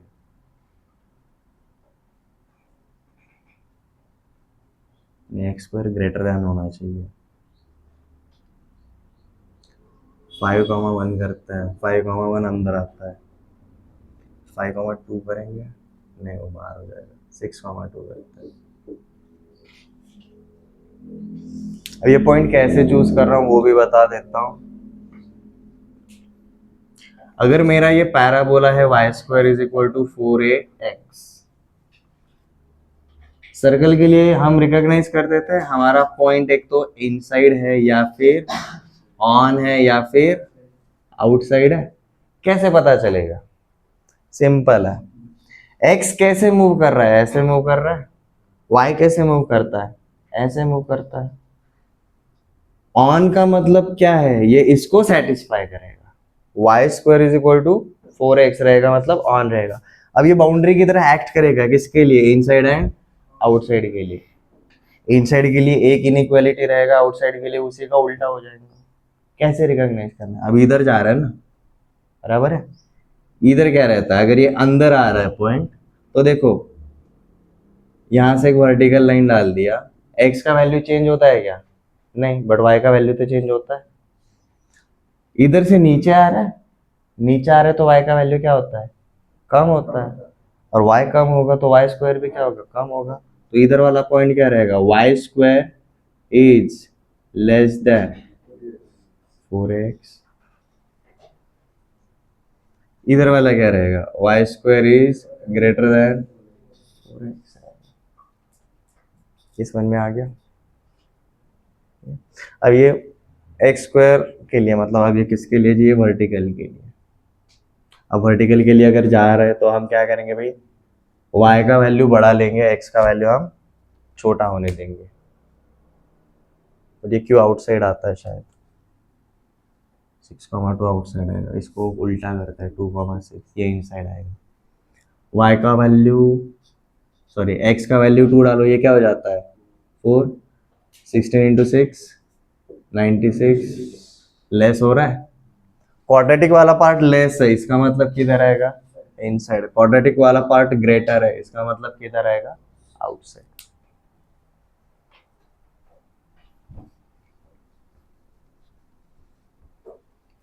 एक्स स्क्वायर ग्रेटर देन होना चाहिए। 5,1 करते हैं, 5,1 अंदर आता है, 5,2 करेंगे, नहीं वो बाहर हो जाएगा, 6,2 करते हैं। अब ये पॉइंट कैसे चूज कर रहा हूँ वो भी बता देता हूँ। अगर मेरा ये पैराबोला है y square is equal to 4ax, circle के लिए हम रिकॉग्नाइज कर देते हैं हमारा पॉइंट एक तो इनसाइड है या फिर ऑन है या फिर आउटसाइड है। कैसे पता चलेगा? सिंपल है, एक्स कैसे मूव कर रहा है, ऐसे मूव कर रहा है। वाई कैसे मूव करता है, ऐसे मूव करता है। ऑन का मतलब क्या है, ये इसको सेटिस्फाई करेगा। Y square is equal to 4x रहेगा, मतलब ऑन रहेगा। अब ये बाउंड्री की तरह एक्ट करेगा, किसके लिए, इनसाइड एंड आउटसाइड के लिए। इनसाइड के लिए एक इनइक्वालिटी रहेगा, आउटसाइड के लिए उसी का उल्टा हो जाएगा। कैसे रिकॉग्नाइज करना है? अब इधर जा रहा है ना, बराबर है। इधर क्या रहता है, अगर ये अंदर आ रहा है पॉइंट, तो देखो यहां से एक वर्टिकल लाइन डाल दिया, एक्स का वैल्यू चेंज होता है क्या? नहीं, बट वाई का वैल्यू तो चेंज होता है। इधर से नीचे आ रहा है, नीचे आ रहा है तो वाई का वैल्यू क्या होता है, कम होता है। और वाई कम होगा तो वाई स्क्वायर भी क्या होगा, कम होगा। तो इधर वाला पॉइंट क्या रहेगा, y square is less than 4x। इधर वाला क्या रहेगा, y square is greater than 4x। ये समझ में आ गया? अब ये एक्स स्क्वायर के लिए, मतलब अब ये किसके लिए जी, ये वर्टिकल के लिए। अब वर्टिकल के लिए अगर जा रहे हैं तो हम क्या करेंगे भाई, y का वैल्यू बड़ा लेंगे, x का वैल्यू हम छोटा होने देंगे। और ये क्यों आउटसाइड आता है, शायद 6,2 आउटसाइड आएगा, इसको उल्टा करता है 2,6, ये इनसाइड आएगा। y का वैल्यू, सॉरी x का वैल्यू 2 डालो, ये क्या हो जाता है 4, 16 इंटू 6 96, लेस हो रहा है। क्वाड्रेटिक वाला पार्ट लेस है, इसका मतलब किधर आएगा, इनसाइड। क्वाड्रेटिक वाला पार्ट ग्रेटर है, इसका मतलब किधर आएगा, आउटसाइड।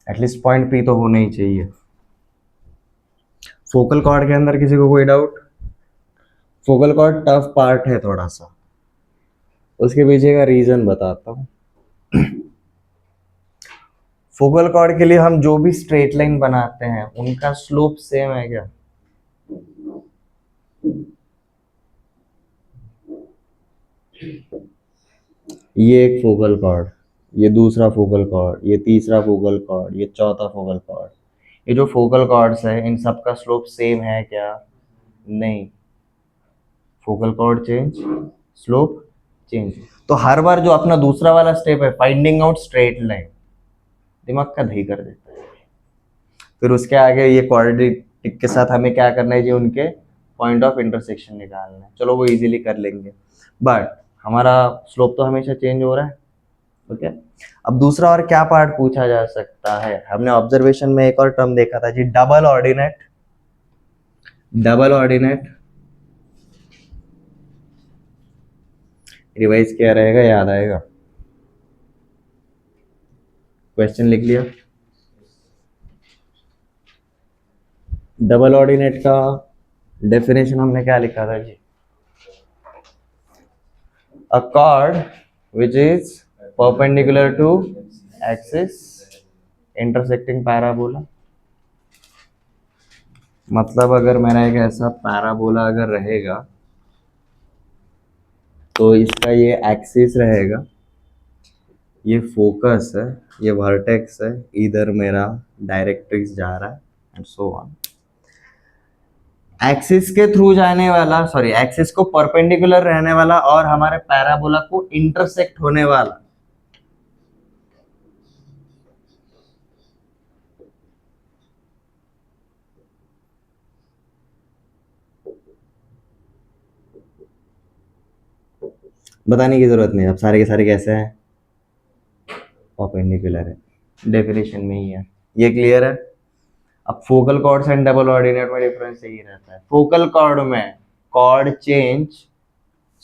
एटलीस्ट पॉइंट पी तो होना ही चाहिए। फोकल कॉर्ड के अंदर किसी को कोई doubt? Focal cord tough part है थोड़ा सा, उसके पीछे का रीजन बताता हूँ। फोकल कॉर्ड के लिए हम जो भी स्ट्रेट लाइन बनाते हैं उनका स्लोप सेम है क्या? ये एक फोकल कॉर्ड, ये दूसरा फोकल कॉर्ड, ये तीसरा फोकल कॉर्ड, ये चौथा फोकल कॉर्ड। ये जो फोकल कॉर्ड्स है इन सब का स्लोप सेम है क्या? नहीं। Focal cord change, slope change. तो हर बार जो अपना दूसरा वाला स्टेप है, फाइंडिंग आउट स्ट्रेट लाइन, दिमाग का दही कर देता है। फिर उसके आगे ये क्वाड्रेटिक के साथ हमें क्या करना है जी, उनके पॉइंट ऑफ इंटरसेक्शन निकालना है। चलो वो इजीली कर लेंगे, बट हमारा स्लोप तो हमेशा चेंज हो रहा है। ओके, अब दूसरा और क्या पार्ट पूछा जा सकता है? हमने ऑब्जर्वेशन में एक और टर्म देखा था जी, double ordinate. Double ordinate revise क्या रहेगा, याद आएगा? क्वेश्चन लिख लिया? डबल ऑर्डिनेट का डेफिनेशन हमने क्या लिखा था जी? A chord which is perpendicular to axis intersecting parabola. मतलब अगर मेरा एक ऐसा पैराबोला अगर रहेगा तो इसका ये एक्सिस रहेगा, ये फोकस है, ये वर्टेक्स है, इधर मेरा डायरेक्ट्रिक्स जा रहा है एंड सो ऑन। एक्सिस के थ्रू जाने वाला, सॉरी एक्सिस को परपेंडिकुलर रहने वाला और हमारे पैराबोला को इंटरसेक्ट होने वाला बताने की जरूरत नहीं, अब सारे के सारे कैसे हैं, परपेंडिकुलर है, डेफिनेशन में ही है, ये क्लियर है। अब focal chords and double ordinate में डिफरेंस यही रहता है। फोकल कॉर्ड में chord change,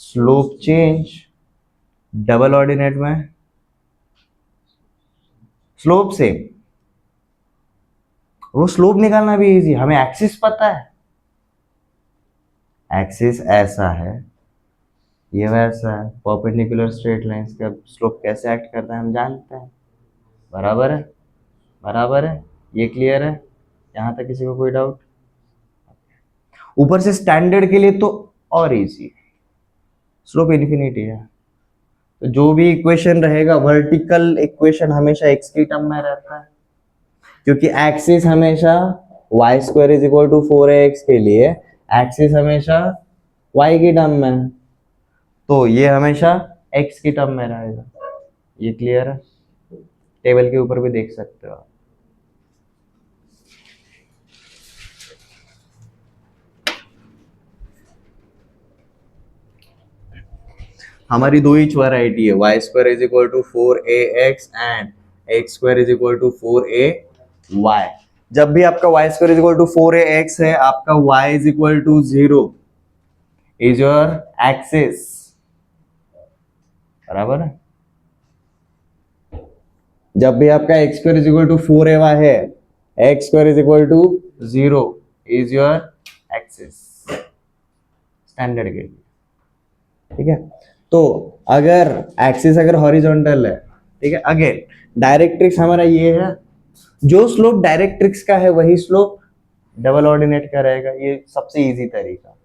slope change, double ordinate में स्लोप सेम। वो स्लोप निकालना भी इजी, हमें एक्सिस पता है, एक्सिस ऐसा है, ये वैसा है, परपेंडिकुलर स्ट्रेट लाइंस का स्लोप कैसे एक्ट करता है हम जानते हैं। बराबर है, बराबर है, ये क्लियर है, यहाँ तक किसी को कोई डाउट? ऊपर से स्टैंडर्ड के लिए तो और इजी, स्लोप इन्फिनिटी है, तो जो भी इक्वेशन रहेगा वर्टिकल इक्वेशन हमेशा एक्स की टर्म में रहता है, क्योंकि एक्सिस हमेशा y square is equal to 4ax के लिए एक्सिस हमेशा y की टर्म में है, तो ये हमेशा x की टर्म में रहेगा। ये क्लियर है, टेबल के ऊपर भी देख सकते हो आप। हमारी दो ही वैरायटी है, y square is equal to 4ax and x square is equal to 4ay। जब भी आपका y square is equal to 4ax है, आपका y is equal to 0 is your axis, बराबर है। जब भी आपका x square is equal to 4ay है, x square is equal to 0 is your axis, standard के लिए, ठीक है। तो अगर एक्सिस अगर हॉरिजॉन्टल है, ठीक है, अगेन डायरेक्ट्रिक्स हमारा ये है, जो स्लोप डायरेक्ट्रिक्स का है वही स्लोप डबल ऑर्डिनेट का रहेगा, ये सबसे इजी तरीका,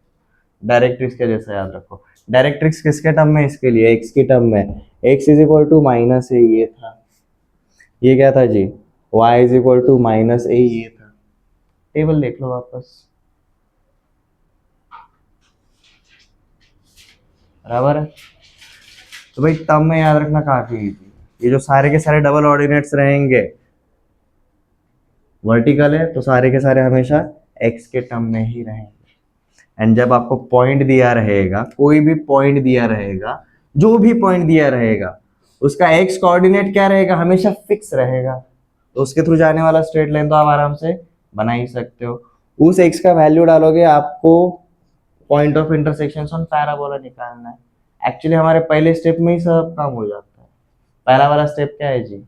डायरेक्ट्रिक्स के जैसा याद रखो। डायरेक्ट्रिक्स किसके टर्म में? इसके लिए एक्स की टर्म में, X is equal to minus A, ये था, ये क्या था जी, y is equal to minus A, ये था। टेबल देख लो वापस, बराबर है। तो भाई टर्म में याद रखना काफी इजी, ये जो सारे के सारे डबल ऑर्डिनेट्स रहेंगे वर्टिकल है तो सारे के सारे हमेशा x के टर्म में ही रहेंगे। एंड जब आपको पॉइंट दिया रहेगा, कोई भी पॉइंट दिया रहेगा, जो भी पॉइंट दिया रहेगा, उसका x कोऑर्डिनेट क्या रहेगा? हमेशा फिक्स रहेगा, तो उसके थ्रू जाने वाला स्ट्रेट लाइन तो आप आराम से बना ही सकते हो। उस x का वैल्यू डालोगे, आपको point of intersection on parabola निकालना है। एक्चुअली हमारे पहले स्टेप में ही सब काम हो जाता है। पहला वाला स्टेप क्या है जी?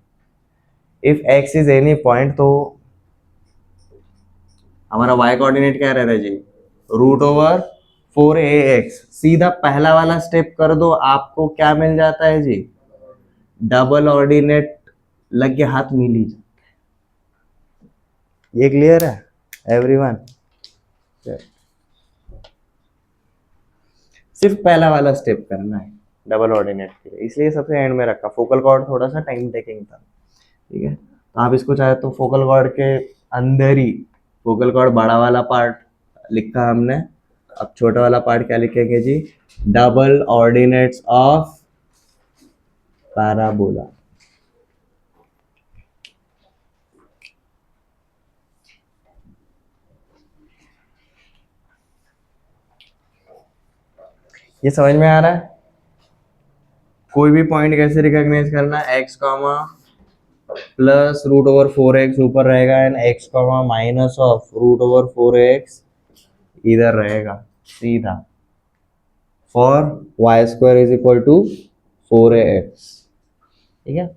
If x is any point, तो हमारा y कोऑर्डिनेट क्या रहता है जी? Root over 4ax। सीधा पहला वाला स्टेप कर दो, आपको क्या मिल जाता है जी? डबल ऑर्डिनेट लग के हाथ मिल ही जाता है। ये क्लियर है एवरीवन? सिर्फ पहला वाला स्टेप करना है डबल ऑर्डिनेट के लिए, इसलिए सबसे एंड में रखा। फोकल कॉर्ड थोड़ा सा टाइम टेकिंग था, ठीक है। तो आप इसको चाहे तो फोकल कॉर्ड के अंदर ही फोकल कॉर्ड बड़ा वाला पार्ट लिखा हमने, अब छोटा वाला पार्ट क्या लिखेंगे जी? Double ordinates of parabola. ये समझ में आ रहा है? कोई भी पॉइंट कैसे रिकॉग्नाइज करना है? X comma plus root over 4x ऊपर रहेगा and x comma minus of root over 4x इधर रहेगा सीधा, for y square is equal to 4ax, ठीक है।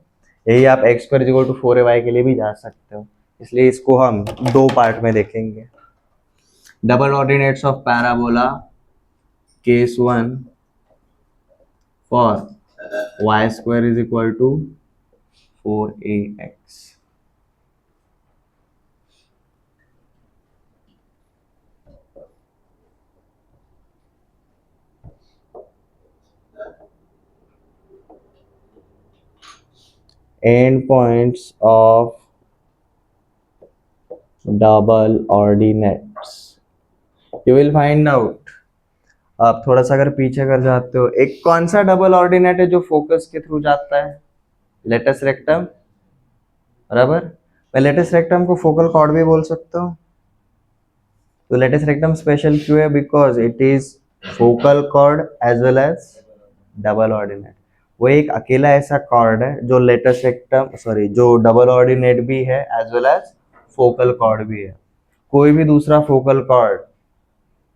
यही आप x² is equal to 4ay के लिए भी जा सकते हो, इसलिए इसको हम दो पार्ट में देखेंगे। Double ordinates of parabola case 1 for y square is equal to 4ax. Endpoints of double ordinates. You will find out. आप थोड़ा सा अगर पीछे कर जाते हो, एक कौन सा डबल ऑर्डिनेट है जो फोकस के थ्रू जाता है? लेटस रेक्टम, बराबर। मैं लेटस रेक्टम को फोकल कॉर्ड भी बोल सकता हूँ। तो लेटस रेक्टम स्पेशल क्यों है? Because it is focal chord as well as double ordinate. वो एक अकेला ऐसा कॉर्ड है जो लेटस रेक्टम जो डबल ऑर्डिनेट भी है as well as focal chord भी है। कोई भी दूसरा फोकल कॉर्ड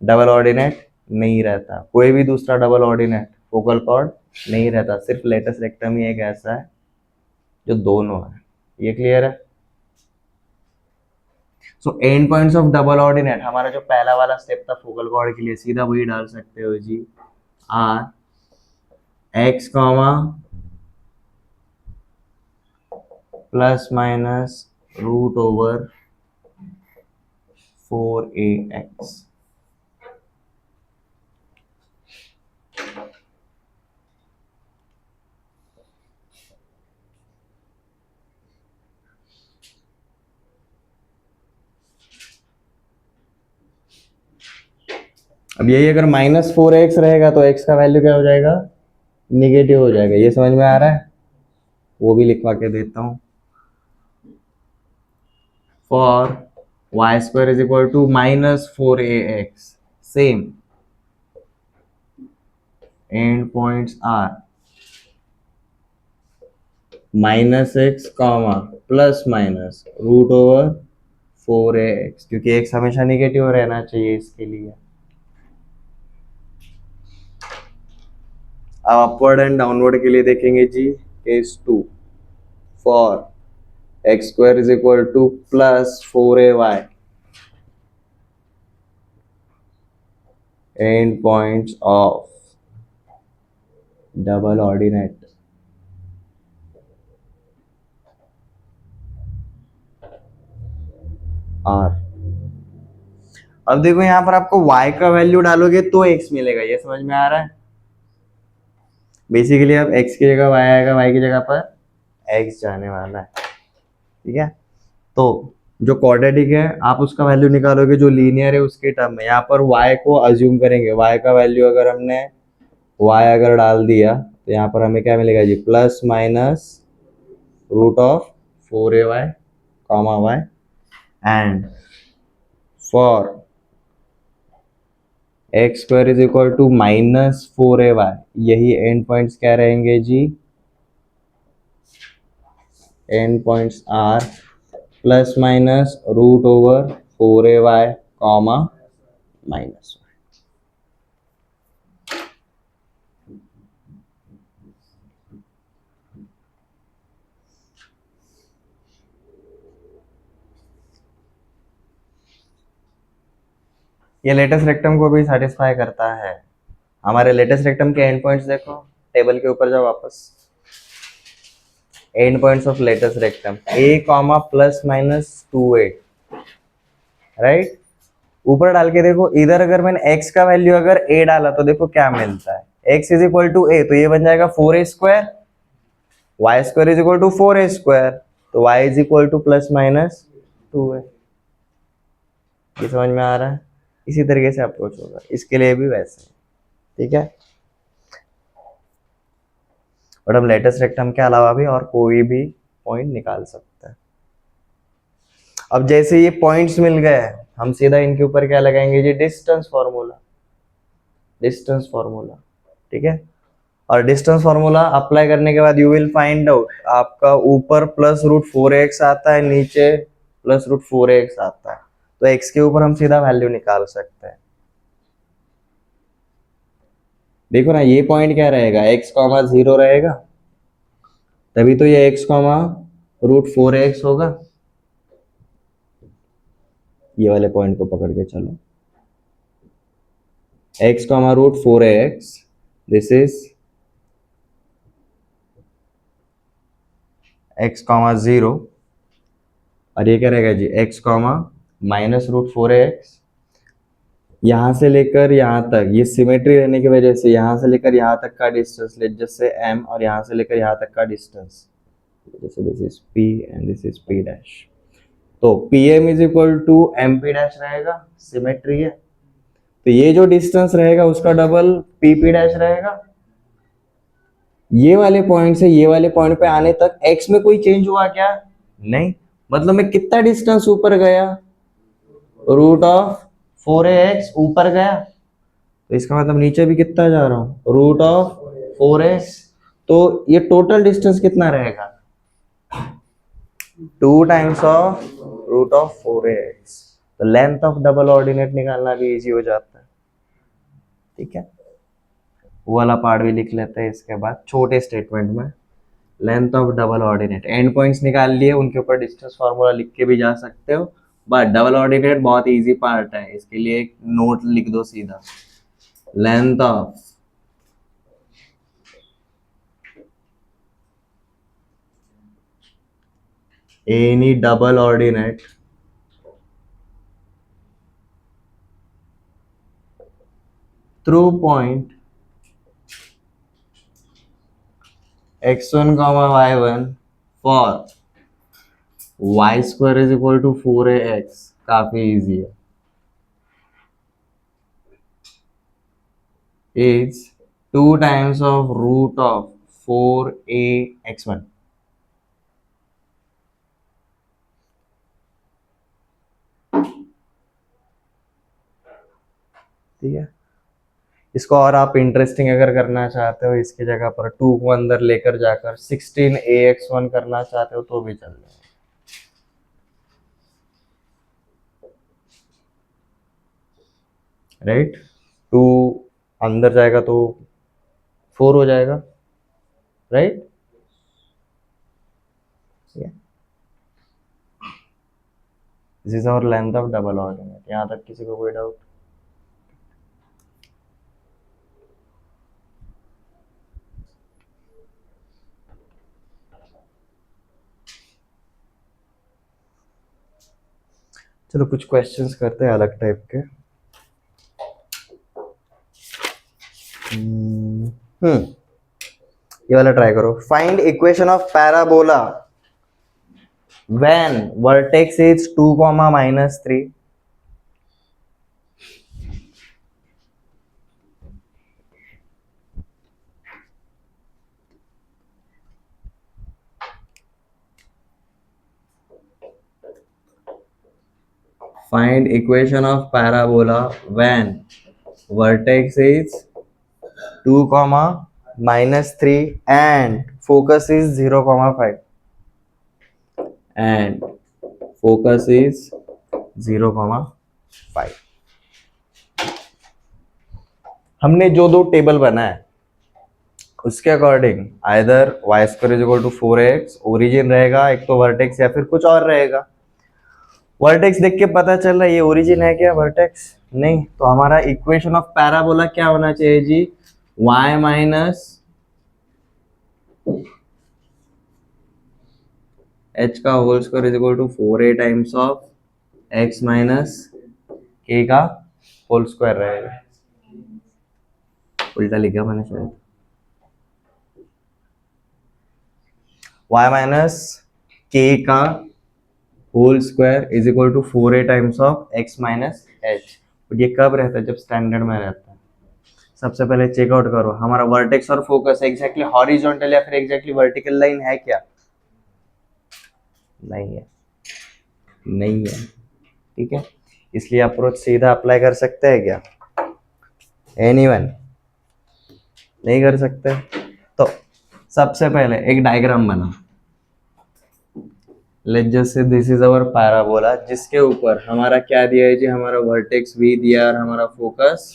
डबल ऑर्डिनेट नहीं रहता, कोई भी दूसरा डबल ऑर्डिनेट फोकल कॉर्ड नहीं रहता, सिर्फ लेटस रेक्टम ही एक ऐसा है जो दोनों है। ये क्लियर है? So and points of double ordinate, हमारा जो पहला वाला स्टेप था फोकल कॉर्ड के लिए, सीधा वही डाल सकते हो जी, are X comma plus minus root over 4ax। अब यही अगर -4x रहेगा तो x का वैल्यू क्या हो जाएगा? निगेटिव हो जाएगा। ये समझ में आ रहा है? वो भी लिखवा के देता हूं। For y square is equal to -4ax, same end points are -x comma plus minus root over 4ax, क्योंकि x हमेशा निगेटिव रहना चाहिए इसके लिए। अब अपवर्ड एंड डाउनवर्ड के लिए देखेंगे जी, case 2 for x square is equal to plus 4ay and points of double ordinate are. अब देखो यहां पर आपको y का वैल्यू डालोगे तो x मिलेगा। ये समझ में आ रहा है? बेसिकली अब x की जगह y आएगा, y की जगह पर x जाने वाला है। ठीक है, तो जो क्वाड्रेटिक है आप उसका वैल्यू निकालोगे, जो लीनियर है उसके टर्म में। यहाँ पर y को अज्यूम करेंगे, y का वैल्यू अगर हमने y अगर डाल दिया तो यहाँ पर हमें क्या मिलेगा जी? Plus minus root of 4ay comma y and for X square is equal to -4ay, यही एंड पॉइंट्स क्या रहेंगे जी? End points are plus minus root over 4ay comma minus. ये लेटेस्ट रेक्टम को भी सेटिस्फाई करता है। हमारे लेटेस्ट रेक्टम के एंड पॉइंट्स देखो, टेबल के ऊपर जाओ वापस। End points of latus rectum a comma plus minus 2a, right. ऊपर डाल के देखो, इधर अगर मैंने x का वैल्यू अगर a डाला तो देखो क्या मिलता है? x is equal to a, तो ये बन जाएगा 4a square, y square is equal to 4a square, तो y is equal to plus minus 2a। ये समझ में आ रहा है? इसी तरीके से अप्रोच होगा, इसके लिए भी वैसे। ठीक है, और हम लेटेस्ट रेक्टम के अलावा भी और कोई भी पॉइंट निकाल सकते हैं। अब जैसे ये पॉइंट्स मिल गए, हम सीधा इनके ऊपर क्या लगाएंगे जी? Distance formula. डिस्टेंस फॉर्मूला, ठीक है। और डिस्टेंस फॉर्मूला अप्लाई करने के बाद यू विल फाइंड आउट, आपका ऊपर प्लस रूट 4x आता है, नीचे प्लस रूट 4x आता है, तो x के ऊपर हम सीधा वैल्यू निकाल सकते हैं। देखो ना, ये पॉइंट क्या रहेगा? x कॉमा 0 रहेगा, तभी तो ये x कॉमा रूट 4x होगा। ये वाले पॉइंट को पकड़ के चलो। x comma root 4ax, this is x comma 0, और ये क्या रहेगा जी x comma minus root 4ax। यहाँ से लेकर यहाँ तक ये सिमेट्री रहने की वजह से यहाँ से लेकर यहाँ तक का डिस्टेंस लेट जैसे m, और यहाँ से लेकर यहाँ तक का डिस्टेंस जैसे this is p and this is p dash, तो pm is equal to mp dash रहेगा, सिमेट्री है, तो ये जो डिस्टेंस रहेगा उसका डबल pp डैश रहेगा। ये वाले पॉइंट से ये वाले पॉइंट पे आने तक x में कोई चेंज हुआ क्या? नहीं, मतलब मैं कितना डिस्टेंस ऊपर गया, रूट ऑफ 4ax ऊपर गया, तो इसका मतलब नीचे भी कितना जा रहा हूं, रूट ऑफ 4x, तो ये टोटल डिस्टेंस कितना रहेगा, 2 times of root of 4ax। तो लेंथ ऑफ डबल ऑर्डिनेट निकालना भी इजी हो जाता है, ठीक है। वो वाला पार्ट भी लिख लेते हैं इसके बाद छोटे स्टेटमेंट में। Length of double ordinate, and points निकाल लिए, उनके ऊपर डिस्टेंस फार्मूला लिख के भी जा सकते हो, बट डबल ऑर्डिनेट बहुत इजी पार्ट है, इसके लिए एक नोट लिख दो सीधा, length of any double ordinate through point x1 comma y1 for y square is equal to 4ax, काफी इजी है, is 2 times of root of 4ax1। ठीक है, इसको और आप इंटरेस्टिंग अगर करना चाहते हो, इसकी जगह पर 2 को अंदर लेकर जाकर 16ax1 करना चाहते हो तो भी चल जाएगा, राइट। 2 अंदर जाएगा तो 4 हो जाएगा, right. This is our length of double ordinate. यहाँ तक किसी को कोई डाउट? चलो कुछ क्वेश्चंस करते हैं अलग टाइप के। ये वाला ट्राई करो, find equation of parabola when vertex is 2, -3। Find equation of parabola when vertex is 2, -3 and focus is 0, 5 and focus is 0, 5। हमने जो दो टेबल बनाए उसके according either y square is equal to 4x origin रहेगा, एक तो vertex या फिर कुछ और रहेगा। वर्टेक्स देख के पता चल रहा है ये ओरिजिन है क्या, वर्टेक्स नहीं, तो हमारा इक्वेशन ऑफ पैराबोला क्या होना चाहिए जी, y माइनस h का whole square is equal to 4a times of x minus k का होल स्क्वायर रहेगा। उल्टा लिखा मैंने शायद, y माइनस k का whole square is equal to 4a times of x minus h। ये कब रहता है, जब स्टैंडर्ड में रहता है। सबसे पहले चेकआउट करो हमारा वर्टेक्स और फोकस एग्जैक्टली हॉरिजॉन्टल या फिर एग्जैक्टली वर्टिकल लाइन है क्या, नहीं है, नहीं है, ठीक है। इसलिए अप्रोच सीधा अप्लाई कर सकते हैं क्या, एनीवन नहीं कर सकते। तो सबसे पहले एक डायग्राम बना, let's just say this is our parabola, जिसके ऊपर हमारा क्या दिया है जी, हमारा वर्टेक्स v दिया और हमारा फोकस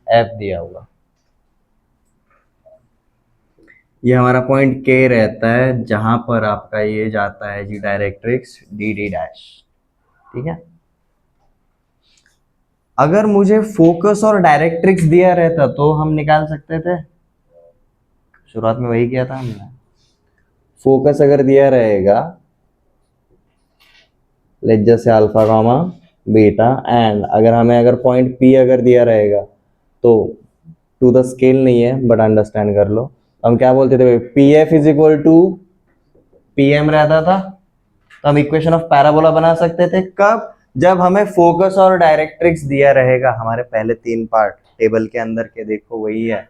f दिया हुआ। ये हमारा पॉइंट K रहता है जहां पर आपका ये जाता है जी डायरेक्ट्रिक्स dd डैश, ठीक है। अगर मुझे फोकस और डायरेक्ट्रिक्स दिया रहता तो हम निकाल सकते थे, शुरुआत में वही किया था हमने। फोकस अगर दिया रहेगा, लेट जैसे अल्फा गामा बीटा, एंड अगर पॉइंट पी अगर दिया रहेगा तो टू द स्केल नहीं है बट अंडरस्टैंड कर लो, हम क्या बोलते थे, P F is equal to P M रहता था, तो हम इक्वेशन ऑफ पैराबोला बना सकते थे। कब? जब हमें फोकस और डायरेक्ट्रिक्स दिया रहेगा। हमारे पहले 3 पार्ट टेबल के अंदर के देखो, वही है।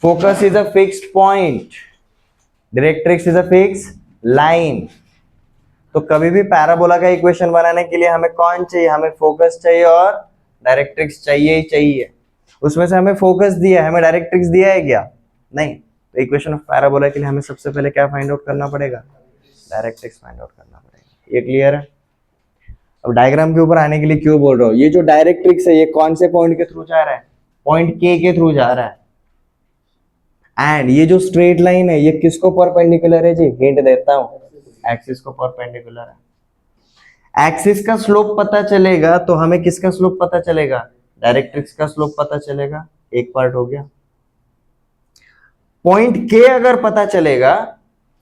Focus is a fixed point, directrix is a fixed line. तो कभी भी पैराबोला का इक्वेशन बनाने के लिए हमें कौन चाहिए? हमें फोकस चाहिए और डायरेक्ट्रिक्स चाहिए ही चाहिए। उसमें से हमें फोकस दिया है, हमें डायरेक्ट्रिक्स दिया है क्या? नहीं। तो इक्वेशन ऑफ पैराबोला के लिए हमें सबसे पहले क्या फाइंड आउट करना पड़ेगा? डायरेक्ट्रिक्स फाइंड आउट करना पड़ेगा। ये क्लियर है? अब डायग्राम के ऊपर आने के लिए क्यों बोल रहा हूँ, ये जो डायरेक्ट्रिक्स है ये कौन से पॉइंट के थ्रू जा रहा है? पॉइंट के थ्रू जा रहा है। एंड ये जो स्ट्रेट लाइन है ये किसको परपेंडिकुलर है जी? हिंट देता हूं, एक्सिस को परपेंडिकुलर है। एक्सिस का स्लोप पता चलेगा तो हमें किसका स्लोप पता चलेगा? डायरेक्ट्रिक्स का स्लोप पता चलेगा। एक पार्ट हो गया। पॉइंट के अगर पता चलेगा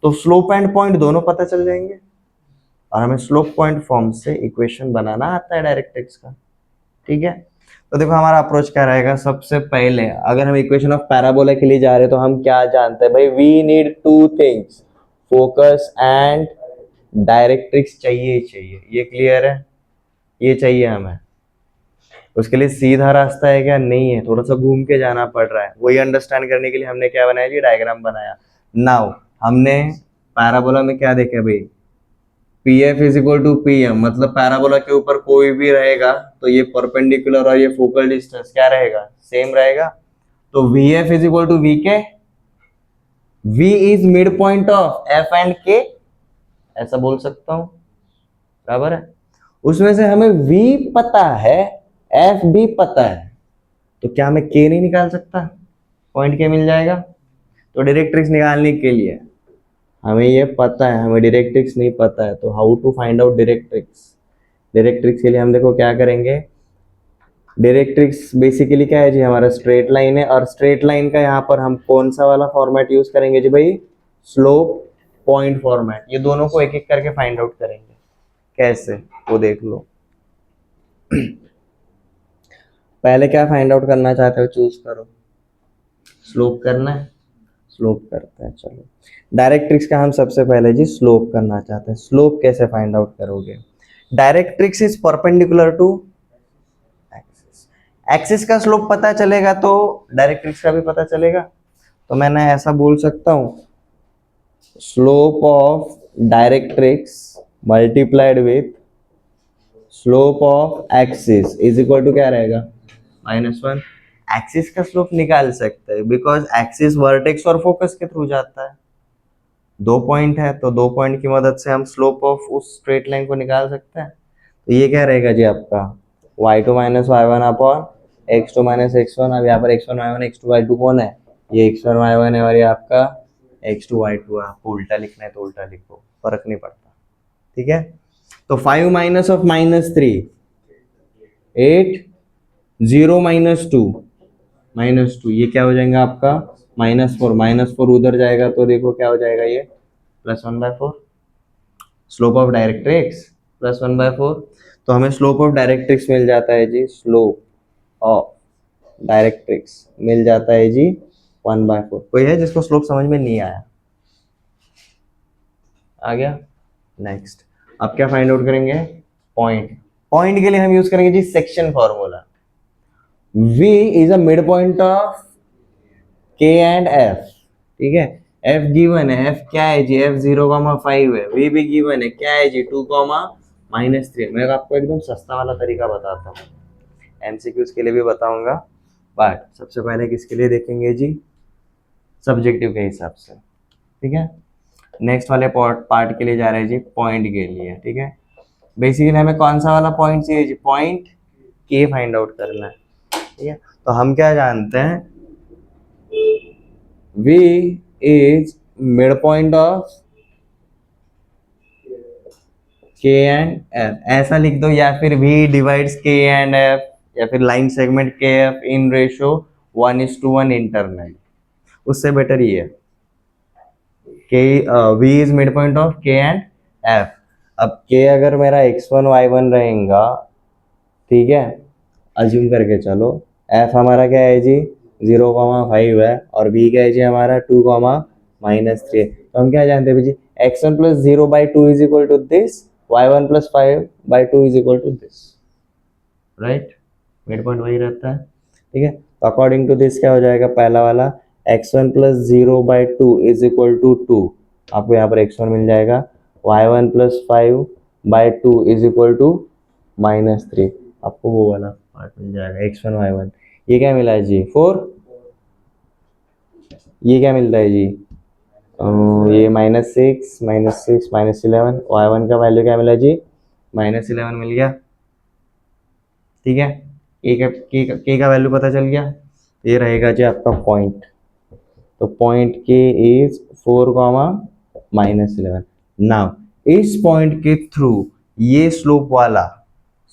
तो स्लोप एंड पॉइंट दोनों पता चल जाएंगे, और हमें स्लोप पॉइंट फॉर्म से इक्वेशन बनाना आता है डायरेक्ट्रिक्स का। ठीक है, तो देखो हमारा अप्रोच क्या रहेगा। सबसे पहले अगर हम इक्वेशन ऑफ पैराबोला के लिए जा रहे हैं तो हम क्या जानते हैं भाई? We need 2 things, focus and directrix चाहिए ही चाहिए। ये क्लियर है? ये चाहिए हमें। उसके लिए सीधा रास्ता है क्या? नहीं है, थोड़ा सा घूम के जाना पड़ रहा है। वही अंडरस्टैंड करने के लिए हमने क्या बनाया जी? डायग्राम बनाया। नाउ हमने पैराबोला में क्या देखा भाई? P F is equal to P M, मतलब पैराबोला के ऊपर कोई भी रहेगा तो ये परपेंडिकुलर और ये फोकल डिस्टेंस क्या रहेगा? सेम रहेगा। तो V F is equal to V K, V is mid point of F and K, ऐसा बोल सकता हूं, बराबर है। उसमें से हमें v पता है, f भी पता है, तो क्या मैं k नहीं निकाल सकता? पॉइंट k मिल जाएगा। तो डायरेक्ट्रिक्स निकालने के लिए हमें ये पता है, हमें डायरेक्ट्रिक्स नहीं पता है, तो how to find out directrix? Directrix के लिए हम देखो क्या करेंगे। डायरेक्ट्रिक्स बेसिकली क्या है जी? हमारा स्ट्रेट लाइन है, और स्ट्रेट लाइन का यहाँ पर हम कौन सा वाला फॉर्मेट यूज करेंगे जी भाई? Slope point format. ये दोनों को एक एक करके फाइंड आउट करेंगे। कैसे वो देख लो। पहले क्या फाइंड आउट करना चाहते हो? चूज करो। स्लोप करना है, स्लोप करते हैं। चलो, डायरेक्ट्रिक्स का हम सबसे पहले जी स्लोप करना चाहते हैं। स्लोप कैसे फाइंड आउट करोगे? Directrix is perpendicular to axis. Axis का स्लोप पता चलेगा तो डायरेक्ट्रिक्स का भी पता चलेगा। तो मैंने ऐसा बोल सकता हूं, slope of directrix multiplied with slope of axis is equal to क्या रहेगा? -1। एक्सिस का स्लोप निकाल सकते हैं बिकॉज एक्सिस वर्टेक्स और फोकस के थ्रू जाता है। 2 पॉइंट है तो 2 पॉइंट की मदद से हम स्लोप ऑफ उस स्ट्रेट लाइन को निकाल सकते हैं। तो ये क्या रहेगा जी आपका? y2 minus y1 upon x2 minus x1। अब यहाँ पर x1 y1 x2 y2 कौन है? ये x1 y1 है, और ये आपका x2 y2 है। आपको उल्टा लिखना है तो उल्टा लिखो, फर्क नहीं पड़ता। ठीक है, तो 5 माइनस ऑफ -3 8, 0 माइनस 2 -2, ये क्या हो जाएगा आपका? -4। -4 उधर जाएगा तो देखो क्या हो जाएगा? ये +1/4। Slope of directrix +1/4। तो हमें स्लोप ऑफ डायरेक्ट्रिक्स मिल जाता है जी, स्लोप ऑफ डायरेक्ट्रिक्स मिल जाता है जी 1/4। कोई है जिसको स्लोप समझ में नहीं आया? आ गया? नेक्स्ट अब क्या फाइंड आउट करेंगे? पॉइंट। पॉइंट के लिए हम यूज करेंगे जी section formula. V is a mid point of K and F। ठीक है, F गिवन है, F क्या है जी? F 0,5 है। V भी गिवन है, क्या है जी? 2,-3। मैं आपको एकदम सस्ता वाला तरीका बताता हूँ, MCQs के लिए भी बताऊंगा, बट सबसे पहले किसके लिए देखेंगे जी? सब्जेक्टिव के हिसाब से। ठीक है, नेक्स्ट वाले पार्ट के लिए जा रहे हैं जी, पॉइंट के लिए। ठीक है, बेसिकली हमें कौन सा वाला पॉइंट चाहिए जी? पॉइंट के फाइंड आउट करना है। ठीक है, तो हम क्या जानते हैं? V is midpoint of के एंड एफ ऐसा लिख दो, या फिर v डिवाइड्स के एंड एफ, या फिर लाइन सेगमेंट के एफ इन रेशो 1:1 इंटरनल, उससे बेटर ये है के v is mid point of के एंड एफ। अब के अगर मेरा x1 y1 रहेगा, ठीक है, अज्यूम करके चलो, एफ हमारा क्या है जी 0,5 है, और v क्या है जी हमारा 2,-3 है। तो हम क्या जानते हैं जी x1 + 0/2 is equal to this, y1 + 5/2 is equal to this, right, mid point वही रहता है, ठीक है। तो अकॉर्डिंग टू दिस क्या हो जाएगा, पहला वाला x1 + 0/2 इज इक्वल टू 2, आपको यहाँ पर x1 मिल जाएगा, y1 + 5/2 इज इक्वल टू -3, आपको वो वाला पार्ट मिल जाएगा x1 y1। ये क्या मिला है जी 4, ये क्या मिलता है जी ये -6 -11, y1 का वैल्यू क्या मिला जी -11 मिल गया, ठीक है। के का वैल्यू पता चल गया, ये रहेगा जी आपका पॉइंट, तो पॉइंट के इज 4, -11। नाउ इस पॉइंट के थ्रू ये स्लोप वाला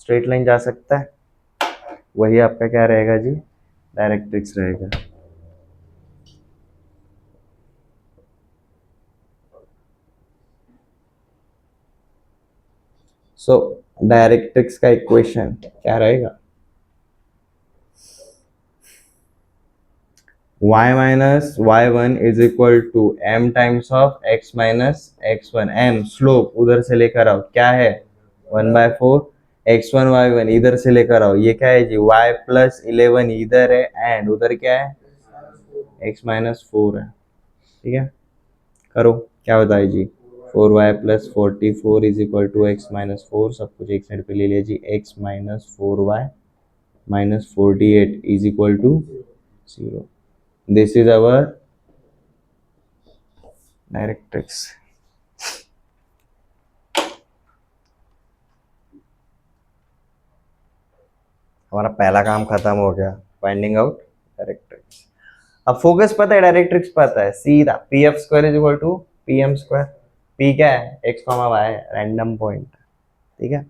स्ट्रेट लाइन जा सकता है, वही आपका क्या रहेगा जी डायरेक्ट्रिक्स रहेगा। सो डायरेक्ट्रिक्स का इक्वेशन क्या रहेगा, y minus y1 is equal to m times of x minus x1, m slope उधर से लेकर आओ क्या है 1/4, x1 y1 इधर से लेकर आओ, ये क्या है जी y + 11 इधर है, एंड उधर क्या है x - 4 है, ठीक है। करो क्या होता है जी 4y + 44 is equal to x - 4, सब कुछ एक साइड पे ले लिया जी, x - 4y - 48 is equal to 0। This is our directrix. हमारा पहला काम खत्म हो गया, फाइंडिंग आउट डायरेक्ट्रिक्स। अब फोकस पता है, डायरेक्ट्रिक्स पता है, सीधा pf² is equal to pm²। p क्या है x, y रैंडम पॉइंट, ठीक है।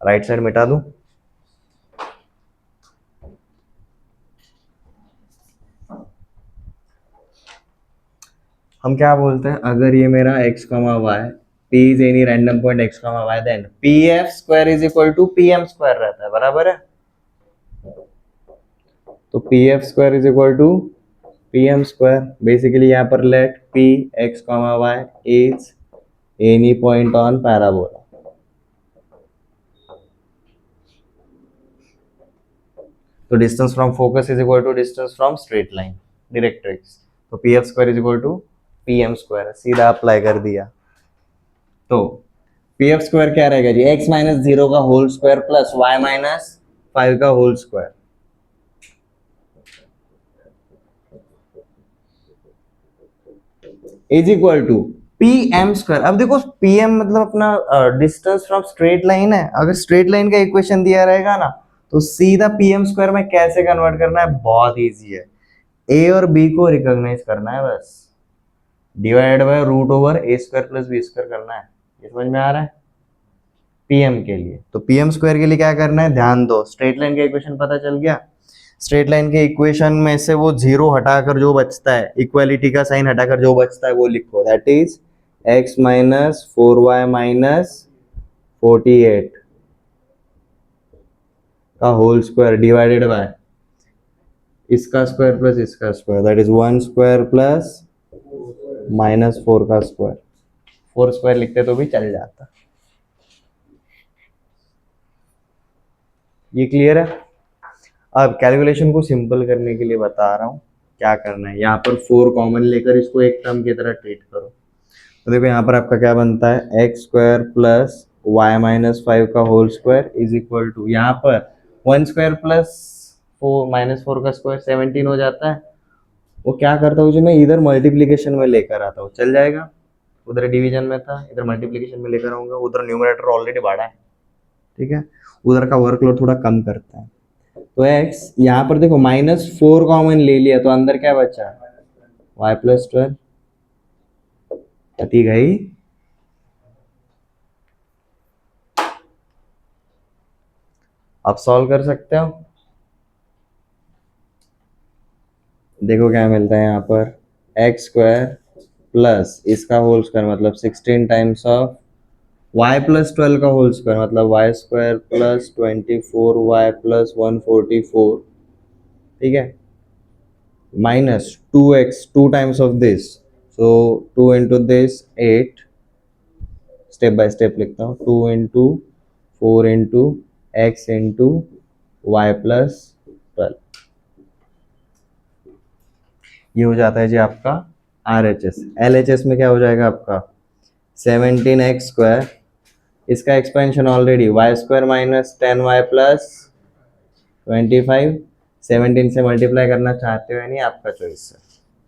राइट साइड मिटा दूं, हम क्या बोलते हैं, अगर ये मेरा x, y, p इज any random point x, y, then pf² is equal to pm² रहता है, बराबर है। तो pf² is equal to pm², basically यहाँ पर let p x, y is any point on parabola, तो distance from focus is equal to distance from straight line directrix, तो pf² is equal to pm², सीधा apply कर दिया। तो pf² क्या रहेगा जी x - 0 का होल स्क्वायर प्लस y - 5 का whole square, is equal to pm²। अब देखो pm मतलब अपना डिस्टेंस फ्रॉम स्ट्रेट लाइन है, अगर स्ट्रेट लाइन का इक्वेशन दिया रहेगा ना, तो सीधा pm² में कैसे कन्वर्ट करना है, बहुत इजी है, a और b को रिकॉग्नाइज करना है, बस डिवाइडेड बाय √a² + b² करना है, ये समझ में आ रहा है। pm के लिए, तो pm² के लिए क्या करना है, ध्यान दो, स्ट्रेट लाइन का इक्वेशन पता चल गया, स्ट्रेट लाइन के इक्वेशन में से वो 0 हटाकर जो बचता है, इक्वालिटी का साइन हटाकर जो बचता है वो लिखो, दैट इज x - 4y - 48 का होल स्क्वायर डिवाइडेड बाय इसका स्क्वायर प्लस इसका स्क्वायर, दैट इज 1² प्लस -4 का स्क्वायर, 4 स्क्वायर लिखते तो भी चल जाता। ये क्लियर है। अब कैलकुलेशन को सिंपल करने के लिए बता रहा हूँ क्या करना है, यहाँ पर 4 कॉमन लेकर इसको एक टर्म की तरह ट्रीट करो, तो देखो यहाँ पर आपका क्या बनता है x² प्लस y - 5 का whole square is equal to, यहाँ पर 1² प्लस 4 - 4 का स्क्वायर 17 हो जाता है, वो क्या करता हूँ जो मैं इधर मल्टीप्लीकेशन में लेकर आता हूँ, चल जाएगा, उधर डिवीजन में था इधर मल्टीप्लीकेशन में लेकर आऊंगा, उधर न्यूमरेटर ऑलरेडी बढ़ा है, ठीक है, उधर का वर्कलोड थोड़ा कम करता है। तो x यहाँ पर देखो -4 कॉमन ले लिया, तो अंदर क्या बचा y + 12, गति गई। अब सॉल्व कर सकते हो। देखो क्या मिलता है यहाँ पर, एक्स स्क्वायर प्लस इसका होल स्क्वायर मतलब 16 टाइम्स ऑफ वाई प्लस 12 का होल स्क्वायर मतलब y square plus 24y plus 144, ठीक है, minus 2x 2 times of this, so 2 into this 8, step by step लिखता हूँ, 2 into 4 into x into y plus 12, ये हो जाता है जी आपका R H S. L H S में क्या हो जाएगा आपका 17x स्क्वायर, इसका expansion already y square minus 10y plus 25, 17 से मल्टीप्लाई करना चाहते हो या नहीं आपका चॉइस है,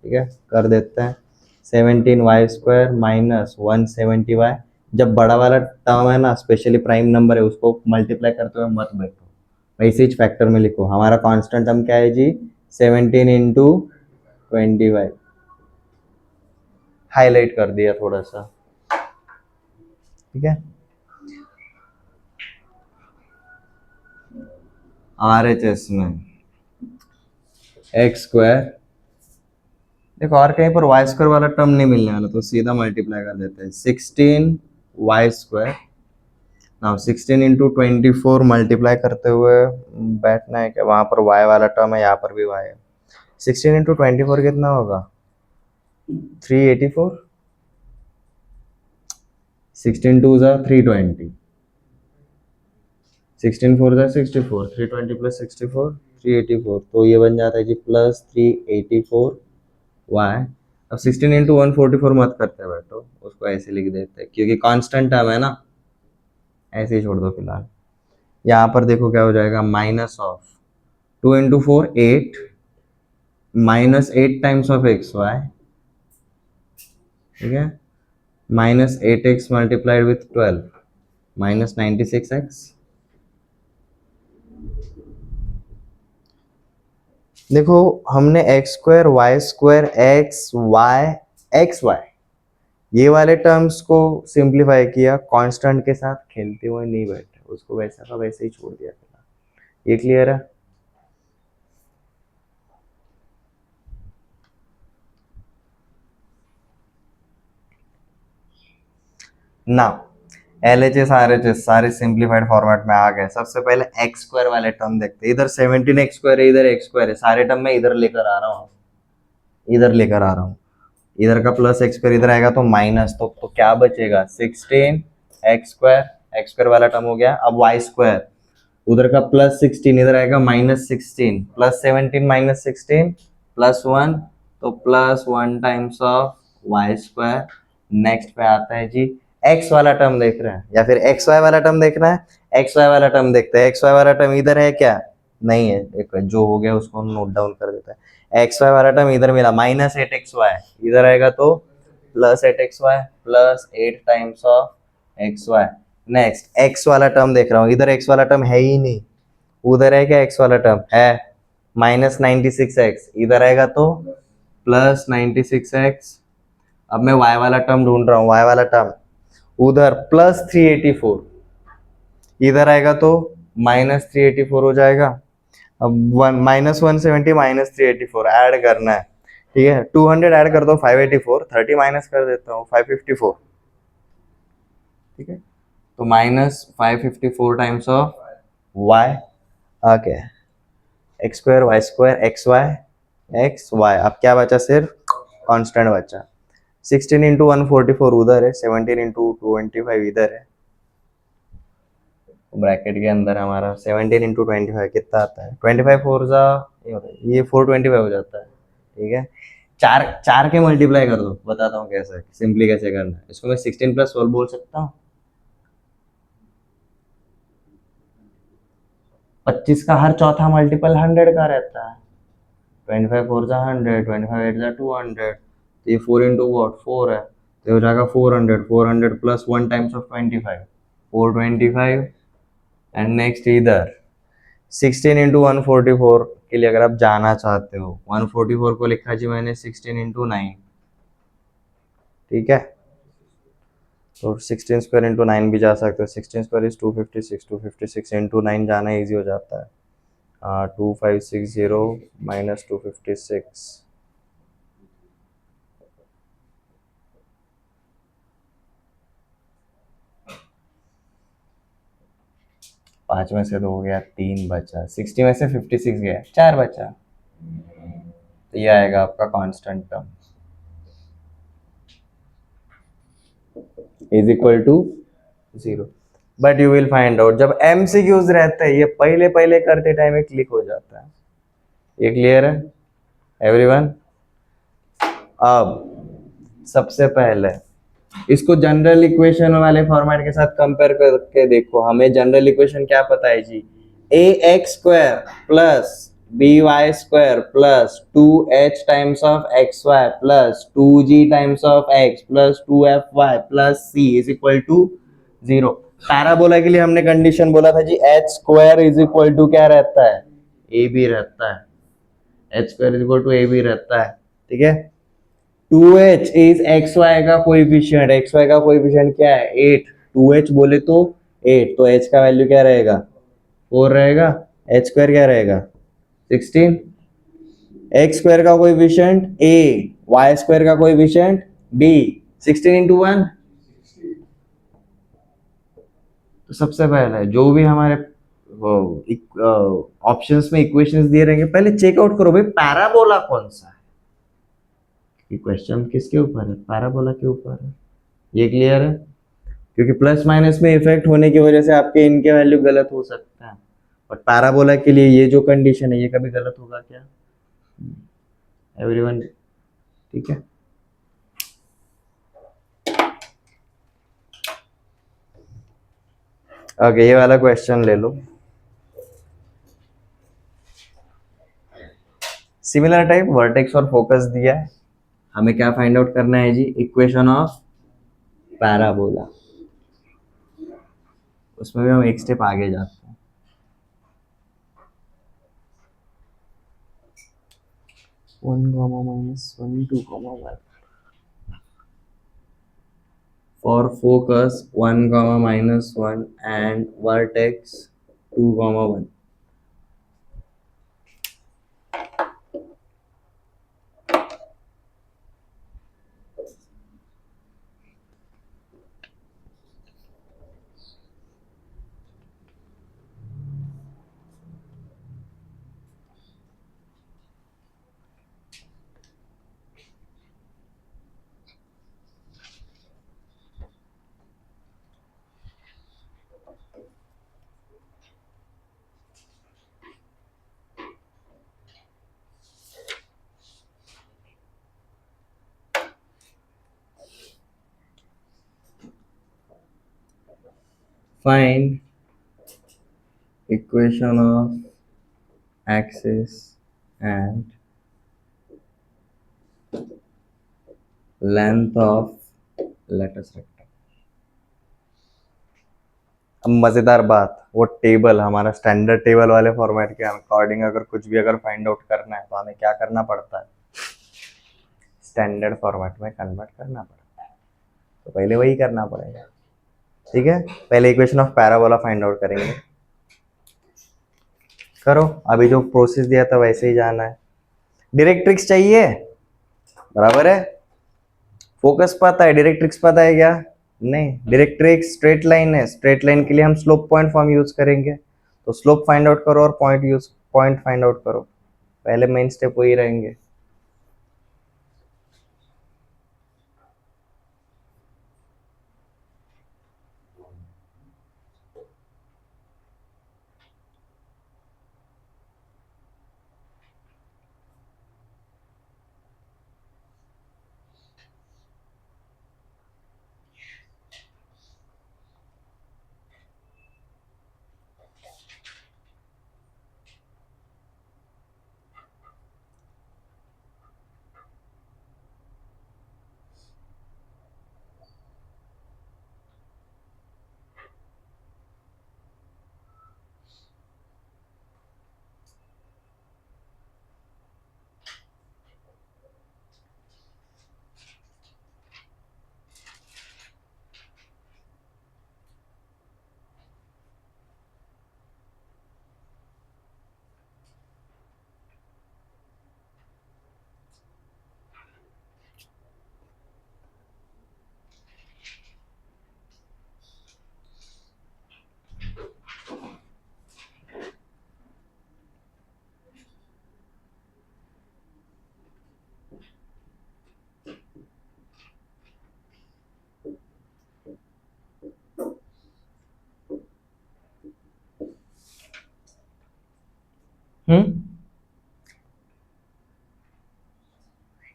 ठीक है, कर देते हैं। 17y स्क्वायर माइनस 170y, जब बड़ा वाला टर्म है ना, स्पेशली प्राइम नंबर है, उसको मल्टीप्लाई करते हुए मत बैठो, वैसे ही फैक्टर में लिखो। हमारा कांस्टेंट टर्म क्या है जी 17 इंटू 25, हाईलाइट कर दिया थोड़ा सा, ठीक है। आर एच एस में एक्स स्क्वायर, देखो और कहीं पर वाई स्क्वायर वाला टर्म नहीं मिलने वाला, तो सीधा मल्टीप्लाई कर देते हैं 16 y square. Now 16 into 24 multiply करते हुए बैठना है कि वहां पर वाई वाला टर्म है, यहाँ पर भी वाई है। 16 इंटू 24 कितना होगा 384, 16 टू ज़ा 320, 16 फोर ज़ा 64, 320 प्लस 64 384, तो ये बन जाता है जी प्लस 384 वाई। अब 16 इंटू 144 मत करते बैठो, उसको ऐसे लिख देते हैं क्योंकि कांस्टेंट टर्म है ना, ऐसे ही छोड़ दो फिलहाल। यहाँ पर देखो क्या हो जाएगा, minus of 2 into 4 8, minus 8 times of x y, ठीक है, minus 8x multiplied with 12 minus 96x। देखो हमने x square y square x y ये वाले टर्म्स को सिंप्लीफाई किया, कांस्टेंट के साथ खेलते हुए नहीं बैठे, उसको वैसा का वैसे ही छोड़ दिया। ये क्लियर है। Now L H S R H S सारे सिंप्लीफाइड फॉर्मेट में आ गए। सबसे पहले एक्स स्क्वायर वाले टर्म देखते हैं। इधर 17x स्क्वायर है, इधर एक्स स्क्वायर है, सारे टर्म में इधर लेकर आ रहा हूँ, इधर लेकर आ रहा हूँ। इधर का प्लस एक्स स्क्वायर इधर आएगा तो माइनस, तो क्या बचेगा 16 एक्स स्क्वायर, एक्स स्क्वायर वाला टर्म हो गया। अब वाई स्क्वायर, उधर का प्लस 16 इधर आएगा माइनस 16, प्लस 17 माइनस 16 प्लस 1, तो plus 1 times of y square. Next पे आता है जी एक्स वाला टर्म देख रहे हैं या फिर एक्स वाई वाला टर्म देखना है, एक्स वाई वाला टर्म देखते हैं। एक्स वाई वाला टर्म इधर है क्या, नहीं है, एक जो हो गया उसको हम नोट डाउन कर देते हैं। एक्स वाई वाला टर्म इधर मिला माइनस 8xy, इधर आएगा तो plus 8xy plus 8 times of x y. Next x वाला टर्म देख रहा हूँ, इधर एक्स वाला टर्म है ही नहीं, उधर है क्या एक्स वाला टर्म है माइनस 96x, इधर आएगा तो प्लस 96x। अब मैं y वाला टर्म ढूंढ रहा हूँ, y वाला टर्म उधर प्लस 384, इधर आएगा तो माइनस 384 हो जाएगा। अब माइनस 170 माइनस 384 ऐड करना है, ठीक है, 200 ऐड कर दो 584, 30 माइनस कर देता हूँ 554, ठीक है, तो minus 554 times of y okay, x square y square x y. अब क्या बचा, सिर्फ कांस्टेंट बचा। 16 इंटू 144 उधर है, 17 इंटू 25 इधर है, ब्रैकेट के अंदर हमारा 17 इंटू 25 कितना आता है 25 फोर ज़ा ये 425 हो जाता है, ठीक है। चार चार के मल्टीप्लाई कर दो, बताता हूँ कैसे, सिंपली कैसे करना है इसको। मैं 16 प्लस 12 बोल सकता हूँ, 25 का हर चौथा मल्टीपल 100 का रहता है। 25 फोर ज़ा 100, 25 एट ज़ा 200, तो ये 4 इंटू वॉट 4 है, तो हो जाएगा 400, 400 plus 1 times of 25 425। And next इधर 16 इंटू 144 के लिए अगर आप जाना चाहते हो, 144 को लिखा जी मैंने 16 इंटू 9, ठीक है, तो 16 स्क्वायर इंटू 9 भी जा सकते हो. 16 स्क्वायर इज 256. 256 इंटू 9 जाना ईजी हो जाता है. 2560 माइनस 256. 5 में से 2 हो गया, 3 बचा. 60 में से 56 गया, 4 बचा. तो ये आएगा आपका constant term is equal to 0. But you will find out जब एमसीक्यूज रहते हैं, ये पहले पहले करते टाइम में क्लिक हो जाता है. ये क्लियर है एवरीवन? अब सबसे पहले इसको जनरल इक्वेशन वाले फॉर्मेट के साथ कंपेयर करके देखो. हमें जनरल इक्वेशन क्या पता है जी? A X square plus B Y square plus 2h times of x Y plus 2g times of x plus 2fy plus c is equal to 0. Parabola के लिए हमने कंडीशन बोला था जी, H square is equal to क्या रहता है? A B रहता है. H square is equal to A B रहता है. ठीक है. 2h इज एक्स वाई का कोएफिशिएंट. एक्स वाई का कोएफिशिएंट क्या है? 8. 2h बोले तो 8, तो h का वैल्यू क्या रहेगा? 4 रहेगा. h स्क्वायर क्या रहेगा? 16. x स्क्वायर का कोएफिशिएंट a, y स्क्वायर का कोएफिशिएंट b. 16 इंटू 1. तो सबसे पहले जो भी हमारे ऑप्शंस में इक्वेशंस दिए रहेंगे, पहले चेकआउट करो भाई पैराबोला कौन सा है. ये क्वेश्चन किसके ऊपर है? पैराबोला के ऊपर है. ये क्लियर है? क्योंकि प्लस माइनस में इफेक्ट होने की वजह से आपके इनके वैल्यू गलत हो सकता है. बट पैराबोला के लिए ये जो कंडीशन है, ये कभी गलत होगा क्या? एवरीवन ठीक है? ओके, ये वाला क्वेश्चन ले लो. सिमिलर टाइप वर्टेक्स और फोकस दिया है. हमें क्या फाइंड आउट करना है जी? Equation of parabola. उसमें भी हम एक स्टेप आगे जाते हैं. One comma minus one, two comma one. For focus 1 comma minus 1 and vertex 2 comma 1. Find equation of axis and length of lattice rectangle. अब मजेदार बात, वो टेबल हमारा स्टैंडर्ड टेबल वाले फॉर्मेट के अकॉर्डिंग अगर कुछ भी अगर फाइंड आउट करना है तो हमें क्या करना पड़ता है? स्टैंडर्ड फॉर्मेट में कन्वर्ट करना पड़ता है. तो पहले वही करना पड़ेगा. ठीक है. पहले equation of parabola find out करेंगे. करो, अभी जो प्रोसेस दिया था वैसे ही जाना है. डायरेक्ट्रिक्स चाहिए, बराबर है. फोकस पता है, डायरेक्ट्रिक्स पता है क्या? नहीं. डायरेक्ट्रिक्स स्ट्रेट लाइन है. स्ट्रेट लाइन के लिए हम स्लोप पॉइंट फॉर्म यूज करेंगे. तो स्लोप फाइंड आउट करो और पॉइंट फाइंड आउट करो. पहले मेन स्टेप वही रहेंगे.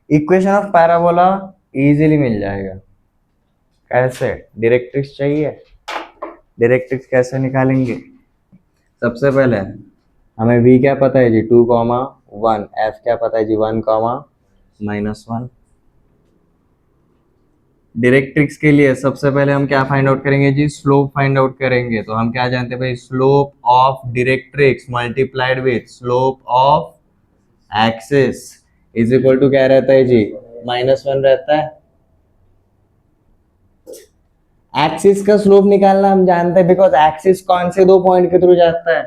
इक्वेशन ऑफ पैराबोला इजीली मिल जाएगा। कैसे? डायरेक्ट्रिक्स चाहिए। डायरेक्ट्रिक्स कैसे निकालेंगे? सबसे पहले हमें v क्या पता है जी 2,1, f क्या पता है जी 1,-1। डायरेक्ट्रिक्स के लिए सबसे पहले हम क्या फाइंड आउट करेंगे जी? स्लोप फाइंड आउट करेंगे। तो हम क्या जानते हैं भाई? Slope of directrix multiplied with slope of axis is equal to क्या रहता है जी? -1 रहता है। एक्सिस का स्लोप निकालना हम जानते हैं, बिकॉज एक्सिस कौन से दो पॉइंट के थ्रू जाता है?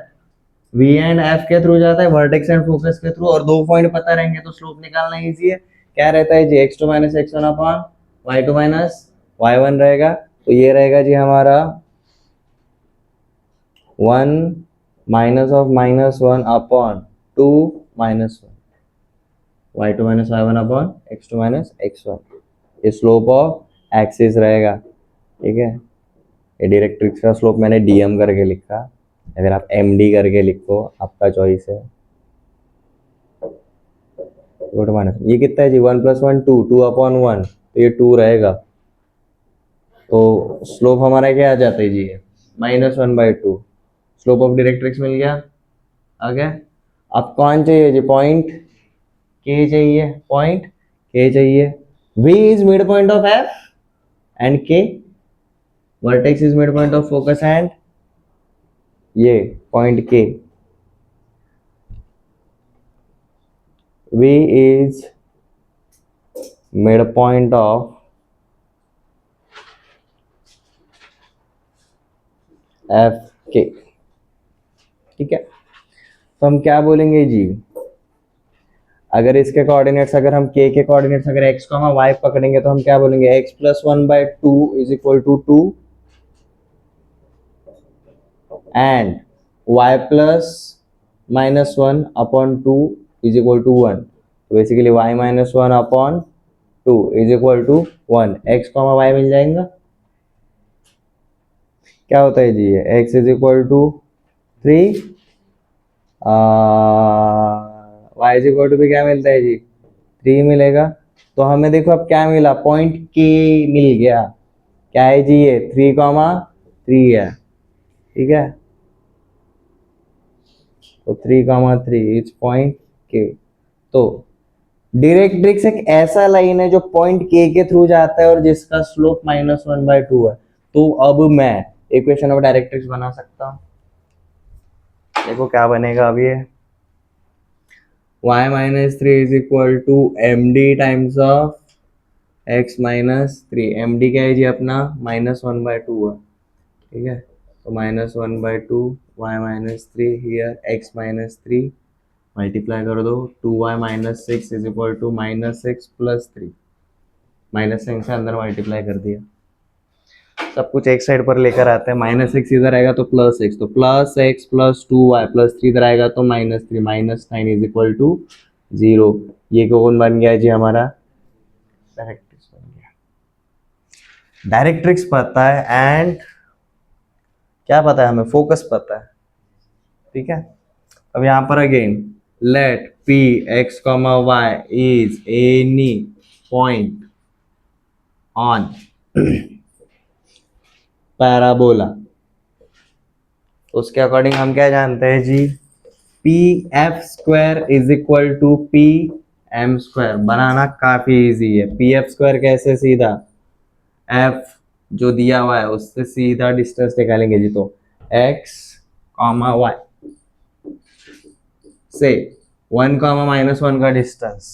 V एंड F के थ्रू जाता है, वर्टेक्स एंड फोकस के थ्रू, और दो पॉइंट पता रहेंगे तो स्लोप निकालना इजी है। क्या रहता है जी? x2 - x1 upon y2 - y1 रहेगा। तो ये रहेगा जी हमारा 1 minus of -1 upon 2 - 1 y2 - y1 upon x2 - x1। ये स्लोप ऑफ एक्सिस रहेगा। ठीक है, ये डायरेक्ट्रिक्स का स्लोप मैंने dm करके लिखा, अगर आप md करके लिखो आपका चॉइस है। ये कितना है जी? 1 + 1 2, 2 अपॉन 1, तो ये 2 रहेगा। तो स्लोप हमारा क्या आ जाता है जी? -1/2। स्लोप ऑफ डायरेक्ट्रिक्स मिल गया। आगे अब कौन चाहिए जी? पॉइंट के चाहिए। पॉइंट के चाहिए। V is mid point of F and K vertex is mid point of focus and ये point K। V is midpoint of FK। ठीक है, तो हम क्या बोलेंगे जी? अगर इसके कोऑर्डिनेट्स, अगर हम K के कोऑर्डिनेट्स अगर x, y पकड़ेंगे तो हम क्या बोलेंगे? x + 1/2 is equal to 2 and y + -1 upon 2 is equal to 1। तो basically y - 1 upon 2 is equal to 1। x, y मिल जाएगा। क्या होता है जी? ये x is equal to 3, y is equal to भी क्या मिलता है जी? 3 मिलेगा। तो हमें देखो अब क्या मिला? पॉइंट K मिल गया। क्या है जी? ये 3,3 है। ठीक है, तो 3,3 इज पॉइंट K। तो डायरेक्ट्रिक्स एक ऐसा लाइन है जो पॉइंट K के थ्रू जाता है और जिसका स्लोप -1/2 है। तो अब मैं इक्वेशन ऑफ डायरेक्ट्रिक्स बना सकता हूं। देखो क्या बनेगा अब ये? y - 3 is equal to md times of x - 3। md क्या है जी अपना? -1/2 है। ठीक है, तो -1/2 y - 3 हियर x - 3 मल्टीप्लाई कर दो। 2y - 6 is equal to -6 + 3। Minus sign से अंदर मल्टीप्लाई कर दिया। सब कुछ एक साइड पर लेकर आते हैं। -6 इधर आएगा तो +6, तो +x + 2y + 3 इधर आएगा तो -3 -9 इज इक्वल टू 0। ये कौन बन गया जी हमारा? डायरेक्ट्रिक्स बन गया। डायरेक्ट्रिक्स पता है एंड क्या पता है हमें? फोकस पता है। ठीक है, अब यहाँ पर again let P x, y is any point on parabola. उसके अकॉर्डिंग हम क्या जानते हैं जी? PF² is equal to PM²। बनाना काफी इजी है। PF² कैसे? सीधा F जो दिया हुआ है उससे सीधा डिस्टेंस निकालेंगे जी। तो x, y से 1, -1 का डिस्टेंस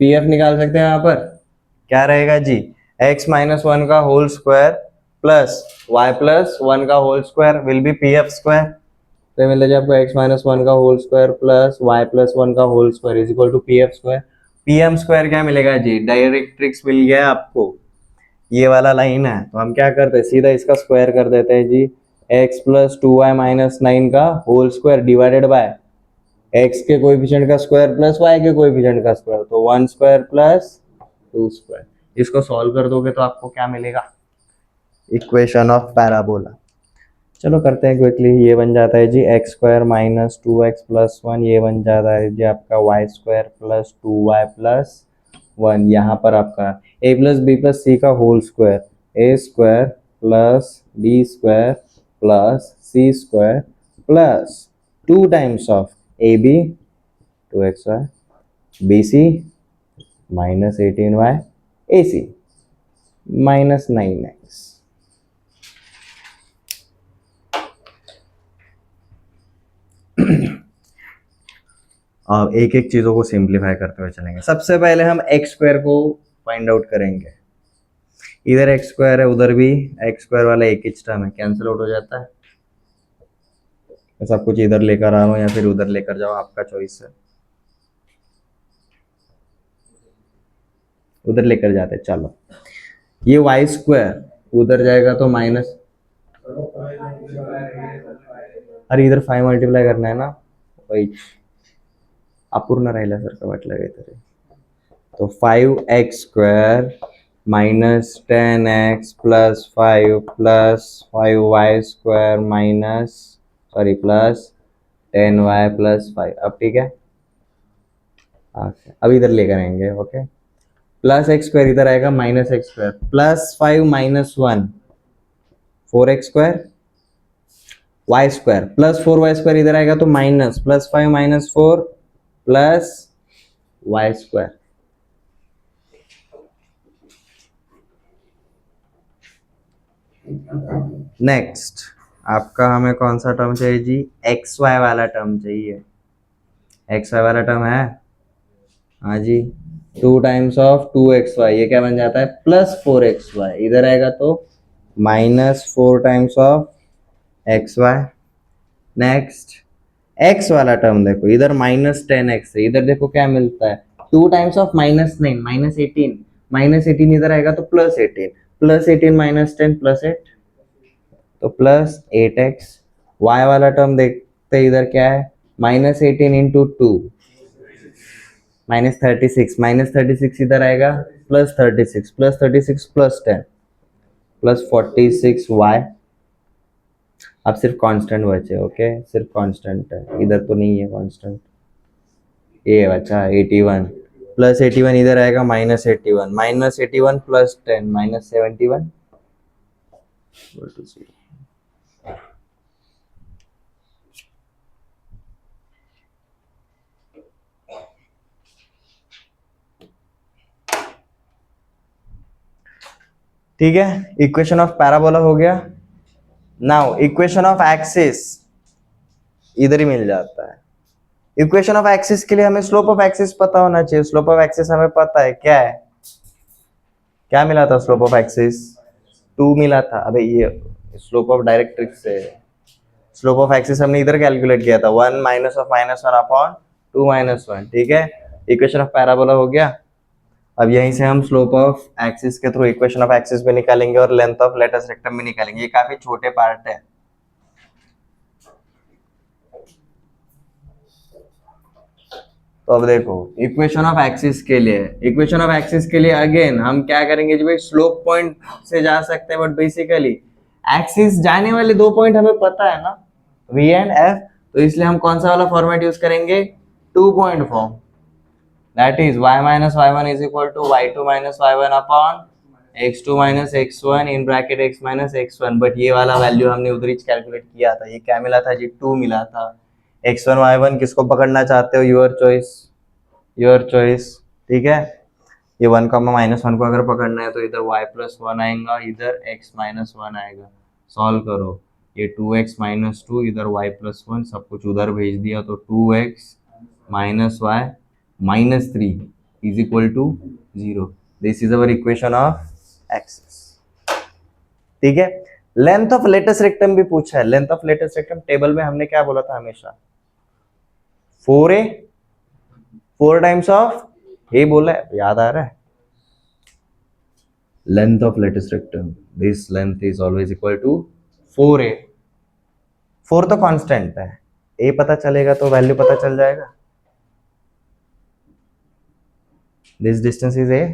PF निकाल सकते हैं। यहाँ पर क्या रहेगा जी? x - 1 का होल स्क्वायर प्लस y + 1 का whole square will be PF²। तो मिल जाए आपको x - 1 का होल स्क्वायर प्लस y + 1 का whole square is equal to PF²। PM² क्या मिलेगा जी? डायरेक्ट्रिक्स मिल गया आपको। ये वाला लाइन है तो हम क्या करते हैं? सीधा इसका स्क्वायर कर देते हैं जी। x + 2y - 9 का whole square divided by x के कोएफिशिएंट का स्क्वायर प्लस y के कोएफिशिएंट का स्क्वायर, तो 1² + 2²। इसको सॉल्व कर दोगे तो आपको क्या मिलेगा? Equation of parabola. चलो करते हैं क्विकली। ये बन जाता है जी एक्स स्क्वायर माइनस 2x+1, ये बन जाता है जी आपका वाई स्क्वायर प्लस 2y+1। यहाँ पर आपका a plus b plus c का whole square a square plus b square plus c square plus 2 times of A b 2xy b c minus 18y a c minus 9x। अब एक एक चीजों को simplify करते हुए चलेंगे। सबसे पहले हम एक्स स्क्वायर को फाइंड आउट करेंगे। इधर एक्स स्क्वायर है, उधर भी एक्स स्क्वायर वाला एक ही टर्म है, कैंसिल आउट हो जाता है। मैं सब कुछ इधर लेकर आ रहा हूँ या फिर उधर लेकर जाओ, आपका चॉइस है। उधर लेकर जाते हैं, चलो। ये वाई स्क्वायर उधर जाएगा तो माइनस, अरे इधर 5 मल्टीप्लाई करना है ना, वही अपूर्ण राहिला सारखं वाटलं काहीतरी। तो 5x² minus 10x plus 5 plus 5y² minus sorry plus 10y plus 5। अब ठीक है, अब इधर लेकर आएंगे। ओके, प्लस एक्स स्क्वायर इधर आएगा minus x square plus 5 minus 1 4x² y² plus 4y² इधर आएगा तो minus plus 5 minus 4 plus y²। Next आपका हमें कौन सा टर्म चाहिए जी? एक्स वाई वाला टर्म चाहिए। एक्स वाई वाला टर्म है, हाँ जी। 2 टाइम्स ऑफ 2xy, ये क्या बन जाता है? Plus 4xy। इधर आएगा तो minus 4 times of xy। Next x वाला टर्म देखो, इधर माइनस 10x है, इधर देखो क्या मिलता है? 2 times of minus 9 minus 18, minus 18 इधर आएगा तो प्लस 18, प्लस 18 माइनस 10 प्लस 8 तो प्लस 8x। y वाला टर्म देखते इधर क्या है? माइनस 18 इंटू 2 माइनस 36, माइनस 36 इधर आएगा plus 36, plus 36 plus 10 plus 46y। अब सिर्फ कांस्टेंट बचे। ओके, सिर्फ कांस्टेंट है, इधर तो नहीं है कांस्टेंट। ये बचा 81 प्लस 81 इधर आएगा माइनस 81, माइनस 81 प्लस 10 माइनस 71। ठीक है, इक्वेशन ऑफ पैराबोला हो गया। नाउ इक्वेशन ऑफ एक्सिस इधर ही मिल जाता है। इक्वेशन ऑफ एक्सिस के लिए हमें स्लोप ऑफ एक्सिस पता होना चाहिए। स्लोप ऑफ एक्सिस हमें पता है क्या है? क्या मिला था स्लोप ऑफ एक्सिस? 2 मिला था। अबे ये स्लोप ऑफ डायरेक्ट्रिक्स से स्लोप ऑफ एक्सिस हमने इधर कैलकुलेट किया था, 1 minus of minus 1 upon 2 minus 1। ठीक है, इक्वेशन ऑफ पैराबोला हो गया। अब यहीं से हम स्लोप ऑफ एक्सिस के थ्रू इक्वेशन ऑफ एक्सिस भी निकालेंगे और लेंथ ऑफ लेटस रेक्टम भी निकालेंगे। ये काफी छोटे पार्ट है। तो अब देखो इक्वेशन ऑफ एक्सिस के लिए, इक्वेशन ऑफ एक्सिस के लिए अगेन हम क्या करेंगे जी भाई? स्लोप पॉइंट से जा सकते हैं, बट बेसिकली एक्सिस जाने वाले 2 पॉइंट हमें पता है ना, V एंड F। तो इसलिए हम कौन सा वाला फॉर्मेट यूज करेंगे? 2 point form. That is y minus y1 is equal to y2 minus y1 upon x2 minus x1 in bracket x minus x1। But ये वाला वैल्यू हमने उधर ही कैलकुलेट किया था। ये क्या मिला था जी? 2 मिला था। x1 y1 किसको पकड़ना चाहते हो? Your choice, your choice. ठीक है, ये 1 कॉमा माइनस 1 को अगर पकड़ना है तो इधर y प्लस 1 आएगा, इधर x माइनस 1 आएगा। सॉल्व करो, ये 2x माइनस 2, इधर y प्लस 1, सब कुछ उधर भेज दिया तो 2x minus y minus 3 is equal to 0। This is our equation of axis। ठीक है, लेंथ ऑफ लेटस रेक्टम भी पूछा है। Length of latus rectum table में हमने क्या बोला था हमेशा? 4a 4 टाइम्स ऑफ a बोला है, याद आ रहा है? Length of latus rectum, this length is always equal to 4a। 4 तो कांस्टेंट है, a पता चलेगा तो वैल्यू पता चल जाएगा। This distance is a।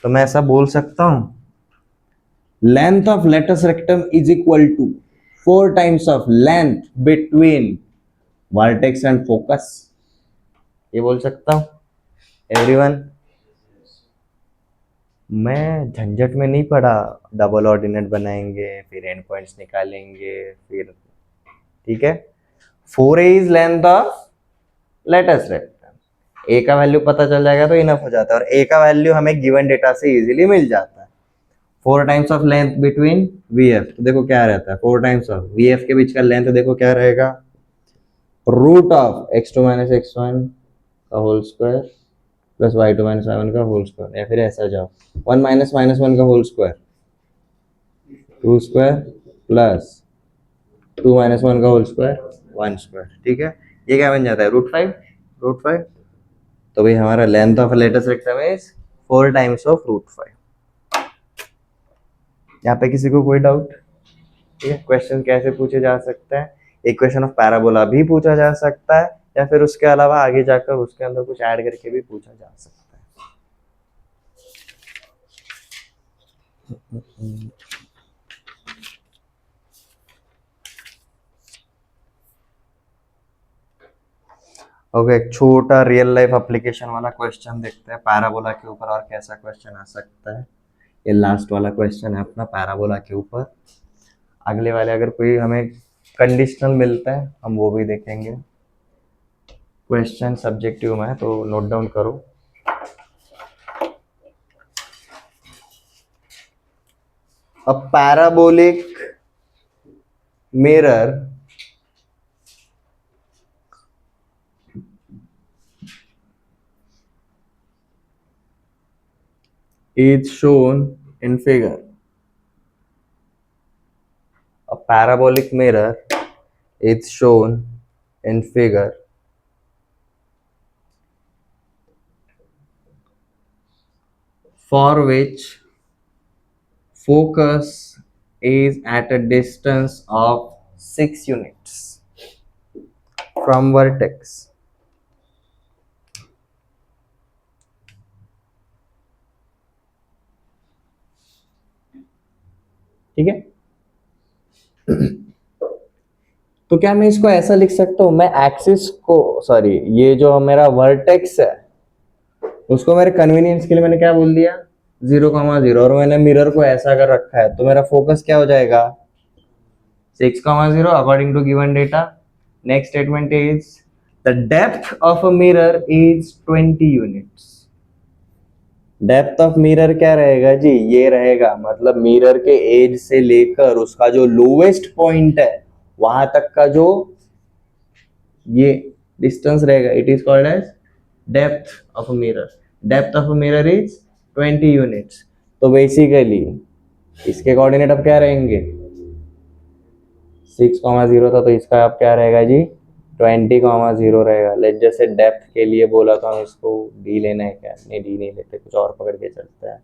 तो मैं ऐसा बोल सकता हूं length of latus rectum is equal to 4 times of length between vertex and focus. ये बोल सकता हूं एवरीवन? मैं झंझट में नहीं पड़ा, डबल ऑर्डिनेट बनाएंगे फिर एंड पॉइंट्स निकालेंगे फिर, ठीक है। 4a is length of latus rectum, A का वैल्यू पता चल जाएगा तो इनफ हो जाता है, और ए का वैल्यू हमें गिवन डेटा से इजीली मिल जाता है। 4 times of length between V F, तो देखो क्या रहता है, 4 टाइम्स ऑफ वी एफ के बीच का लेंथ देखो क्या रहेगा, root of x2 minus x1 का whole square plus y2 minus y1 का होल स्क्वायर, या फिर ऐसा जाओ 1 माइनस माइनस 1 का whole square 2 square plus 2 minus 1 का होल स्क्वायर 1 स्क्वायर, ठीक है। ये क्या बन जाता है, रूट 5। तो भाई हमारा length of latus rectum is 4 times of root 5। यहाँ पे किसी को कोई डाउट? ठीक है, क्वेश्चन कैसे पूछे जा सकते हैं, इक्वेशन ऑफ पैराबोला भी पूछा जा सकता है, या फिर उसके अलावा आगे जाकर उसके अंदर कुछ ऐड करके भी पूछा जा सकता है। ओके, एक छोटा रियल लाइफ एप्लीकेशन वाला क्वेश्चन देखते हैं पैराबोला के ऊपर, और कैसा क्वेश्चन आ सकता है। ये लास्ट वाला क्वेश्चन है अपना पैराबोला के ऊपर। अगले वाले अगर कोई हमें कंडीशनल मिलता है हम वो भी देखेंगे। क्वेश्चन सब्जेक्टिव में है तो नोट डाउन करो। A parabolic mirror is shown in figure. A parabolic mirror is shown in figure for which focus is at a distance of 6 units from vertex. ठीक है, तो क्या मैं इसको ऐसा लिख सकता हूं, मैं एक्सिस को, सॉरी ये जो मेरा वर्टेक्स है उसको मेरे कन्वीनियंस के लिए मैंने क्या बोल दिया 0,0, और मैंने मिरर को ऐसा कर रखा है तो मेरा फोकस क्या हो जाएगा 6,0 according to given data. Next statement is the depth of a mirror is 20 units. Depth of mirror क्या रहेगा जी, ये रहेगा, मतलब मिरर के एज से लेकर उसका जो लोवेस्ट पॉइंट है वहां तक का जो ये डिस्टेंस रहेगा, it is called as depth of a mirror. Depth of a mirror is 20 units. तो बेसिकली इसके कोऑर्डिनेट अब क्या रहेंगे 6,0 था, तो इसका अब क्या रहेगा जी 20,0 रहेगा। लेट जैसे डेप्थ के लिए बोला तो हम इसको डी लेना है क्या, नहीं डी नहीं लेते, कुछ और पकड़ के चलते हैं।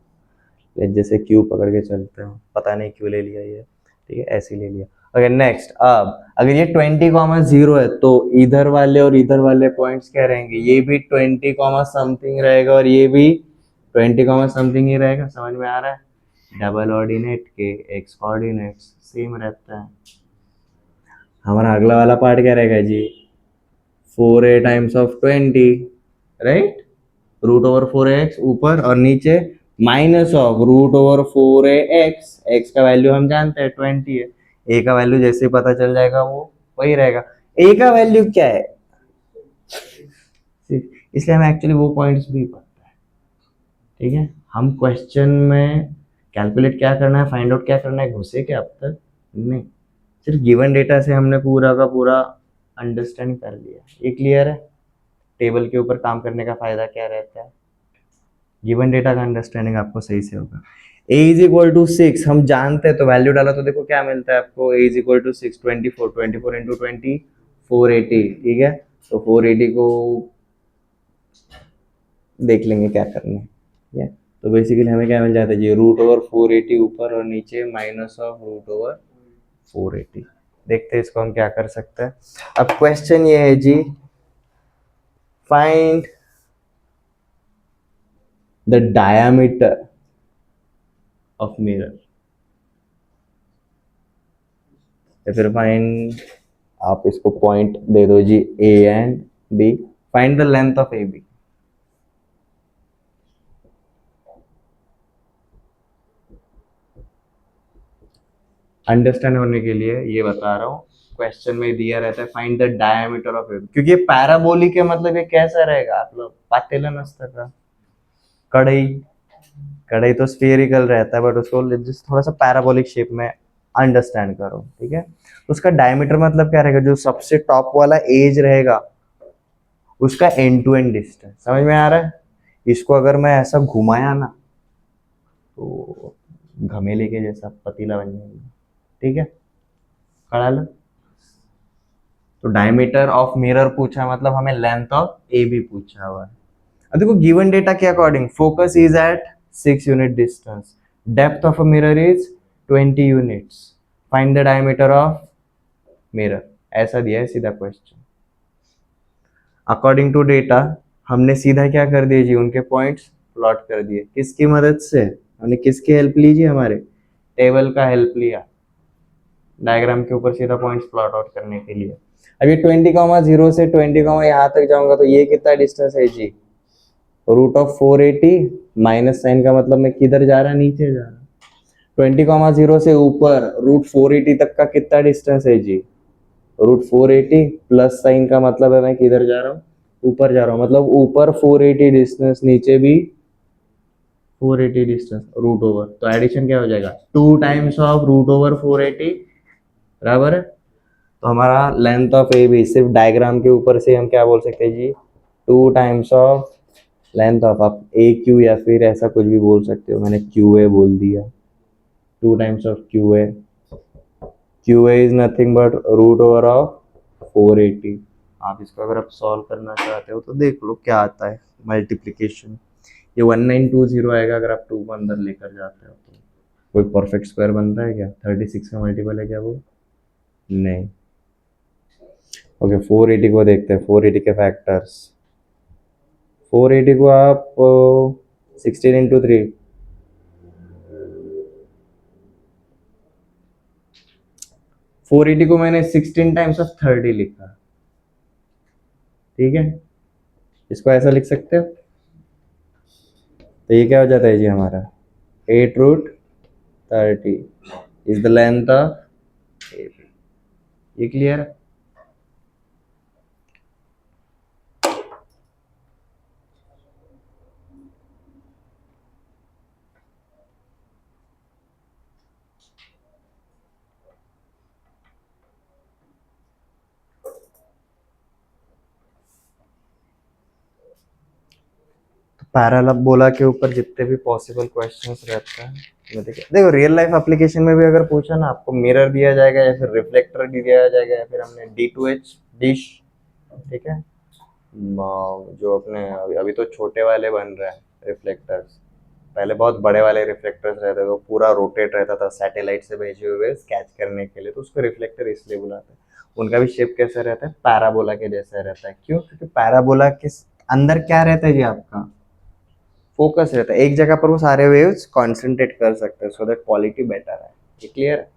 लेट जैसे क्यू पकड़ के चलते हैं, पता नहीं क्यों ले लिया ये, ठीक है ऐसे ले लिया। ओके नेक्स्ट, अब अगर ये 20,0 है तो इधर वाले और इधर वाले पॉइंट्स क्या रहेंगे, ये भी 20, समथिंग रहेगा और ये भी 20, समथिंग ही रहेगा। समझ में आ रहा है, डबल ऑर्डिनेट के एक्स कोऑर्डिनेट्स सेम रहता है। हमारा अगला वाला पार्ट क्या रहेगा जी 4a times of 20, right, root over 4x ऊपर और नीचे minus of root over 4ax। x का वैल्यू हम जानते हैं 20 है, a का वैल्यू जैसे ही पता चल जाएगा वो वही रहेगा। a का वैल्यू क्या है इसलिए हमें एक्चुअली वो पॉइंट्स भी पता है, ठीक है। हम क्वेश्चन में कैलकुलेट क्या करना है, फाइंड आउट क्या करना है, घुसे क्या अब तक नहीं, सिर्फ गिवन डेटा से हमने पूरा का पूरा अंडरस्टैंड कर लिया। ये क्लियर है, टेबल के ऊपर काम करने का फायदा क्या रहता है, गिवन डेटा का अंडरस्टैंडिंग आपको सही से होगा। a इज इक्वल टू 6 हम जानते हैं, तो वैल्यू डाला तो देखो क्या मिलता है आपको, a is equal to 6 24 into 20 480, ठीक है। तो 480 को देख लेंगे क्या करना है, ठीक है। तो बेसिकली हमें क्या मिल जाता है जी रूट ओवर 480 ऊपर और नीचे माइनस ऑफ रूट ओवर 480। देखते हैं इसको हम क्या कर सकते हैं। अब क्वेश्चन ये है जी find the diameter of mirror. या फिर फाइंड, आप इसको पॉइंट दे दो जी A and B, find the length of A B. Understand होने के लिए ये बता रहा हूँ, क्वेश्चन में दिया रहता है find the diameter of A B, क्योंकि ये पैराबोलिक है, मतलब ये कैसा रहेगा, आप लोग पातेला नसता का कढ़ाई, कढ़ाई तो स्फेरिकल रहता है, बट उसको जिस थोड़ा सा पैराबोलिक शेप में अंडरस्टैंड करो, ठीक है। उसका डायमीटर मतलब क्या रहेगा, जो सबसे टॉप वाला एज रहेगा उसका एंड टू एंड डिस्टेंस, समझ में आ रहा है। इसको अगर मैं ऐसा घुमाया ना तो घमेले के जैसा पतीला बन जाएगा, ठीक है, खड़ा लो। तो डायमीटर ऑफ मिरर पूछा, मतलब हमें लेंथ ऑफ ए बी पूछा हुआ है। अब देखो गिवन डेटा के according focus is at 6 unit distance, depth of a mirror is 20 units, find the diameter of mirror, ऐसा दिया है सीधा क्वेश्चन। अकॉर्डिंग टू डेटा हमने सीधा क्या कर दिया जी, उनके पॉइंट्स प्लॉट कर दिए, किसकी मदद से, हमने किसकी हेल्प ली जी, हमारे टेबल का हेल्प लिया, डायग्राम के ऊपर सीधा पॉइंट्स प्लॉट आउट करने के लिए। अब ये 20,0 से 20, यहाँ तक जाऊंगा तो ये कितना डिस्टेंस है जी, रूट ऑफ 480, माइनस साइन का मतलब मैं किधर जा रहा, नीचे जा रहा। 20,0 से ऊपर रूट 480 तक का कितना डिस्टेंस है जी, रूट 480, प्लस साइन का मतलब है मैं किधर जा रहा हूँ, ऊपर जा रहा हूँ, मतलब ऊपर 480 डिस्टेंस, नीचे भी 480 डिस्टेंस, रूट ओवर, तो एडिशन क्या हो जाएगा, 2 टाइम्स ऑफ रूट ओवर 480, बराबर है। तो हमारा लेंथ ऑफ ए बी, सिर्फ डायग्राम के ऊपर से हम क्या बोल सकते हैं जी, 2 टाइम्स ऑफ लेंथ ऑफ, आप ए क्यू या फिर ऐसा कुछ भी बोल सकते हो, मैंने क्यू ए बोल दिया, 2 times of Q A, Q A is nothing but root over of 480। आप इसको अगर आप सॉल्व करना चाहते हो तो देख लो क्या आता है, मल्टीप्लीकेशन ये 1920 आएगा, अगर आप 2 को अंदर लेकर जाते हो तो कोई परफेक्ट स्क्वायर बनता है क्या, 36 का मल्टीपल है क्या वो, नहीं। ओके 480 को देखते हैं, 480 के फैक्टर्स, 480 को आप 16 इंटू 3, 480 को मैंने 16 टाइम्स ऑफ 30 लिखा, ठीक है, इसको ऐसा लिख सकते हो। तो ये क्या हो जाता है जी हमारा 8 root 30 is the length of A B, ये क्लियर है। पैराबोला के ऊपर जितने भी पॉसिबल क्वेश्चंस रहते हैं, देखो रियल लाइफ एप्लीकेशन में भी अगर पूछा ना, आपको मिरर दिया जाएगा या फिर रिफ्लेक्टर दिया जाएगा या फिर हमने D2H डिश, ठीक है, जो अपने अभी तो छोटे वाले बन रहे हैं रिफ्लेक्टर्स, पहले बहुत बड़े वाले रिफ्लेक्टर्स रहते थे, वो पूरा रोटेट रहता था सैटेलाइट से भेजे हुए स्केच करने के लिए, तो उसको रिफ्लेक्टर इसलिए बुलाते हैं। उनका भी शेप कैसा रहता है, पैराबोला के जैसा रहता है, क्यों, क्योंकि पैराबोला के अंदर क्या रहता है जी, आपका फोकस रहता है एक जगह पर, वो सारे वेव्स कॉन्सेंट्रेट कर सकते हैं, सो दैट क्वालिटी बेटर है, ये क्लियर है।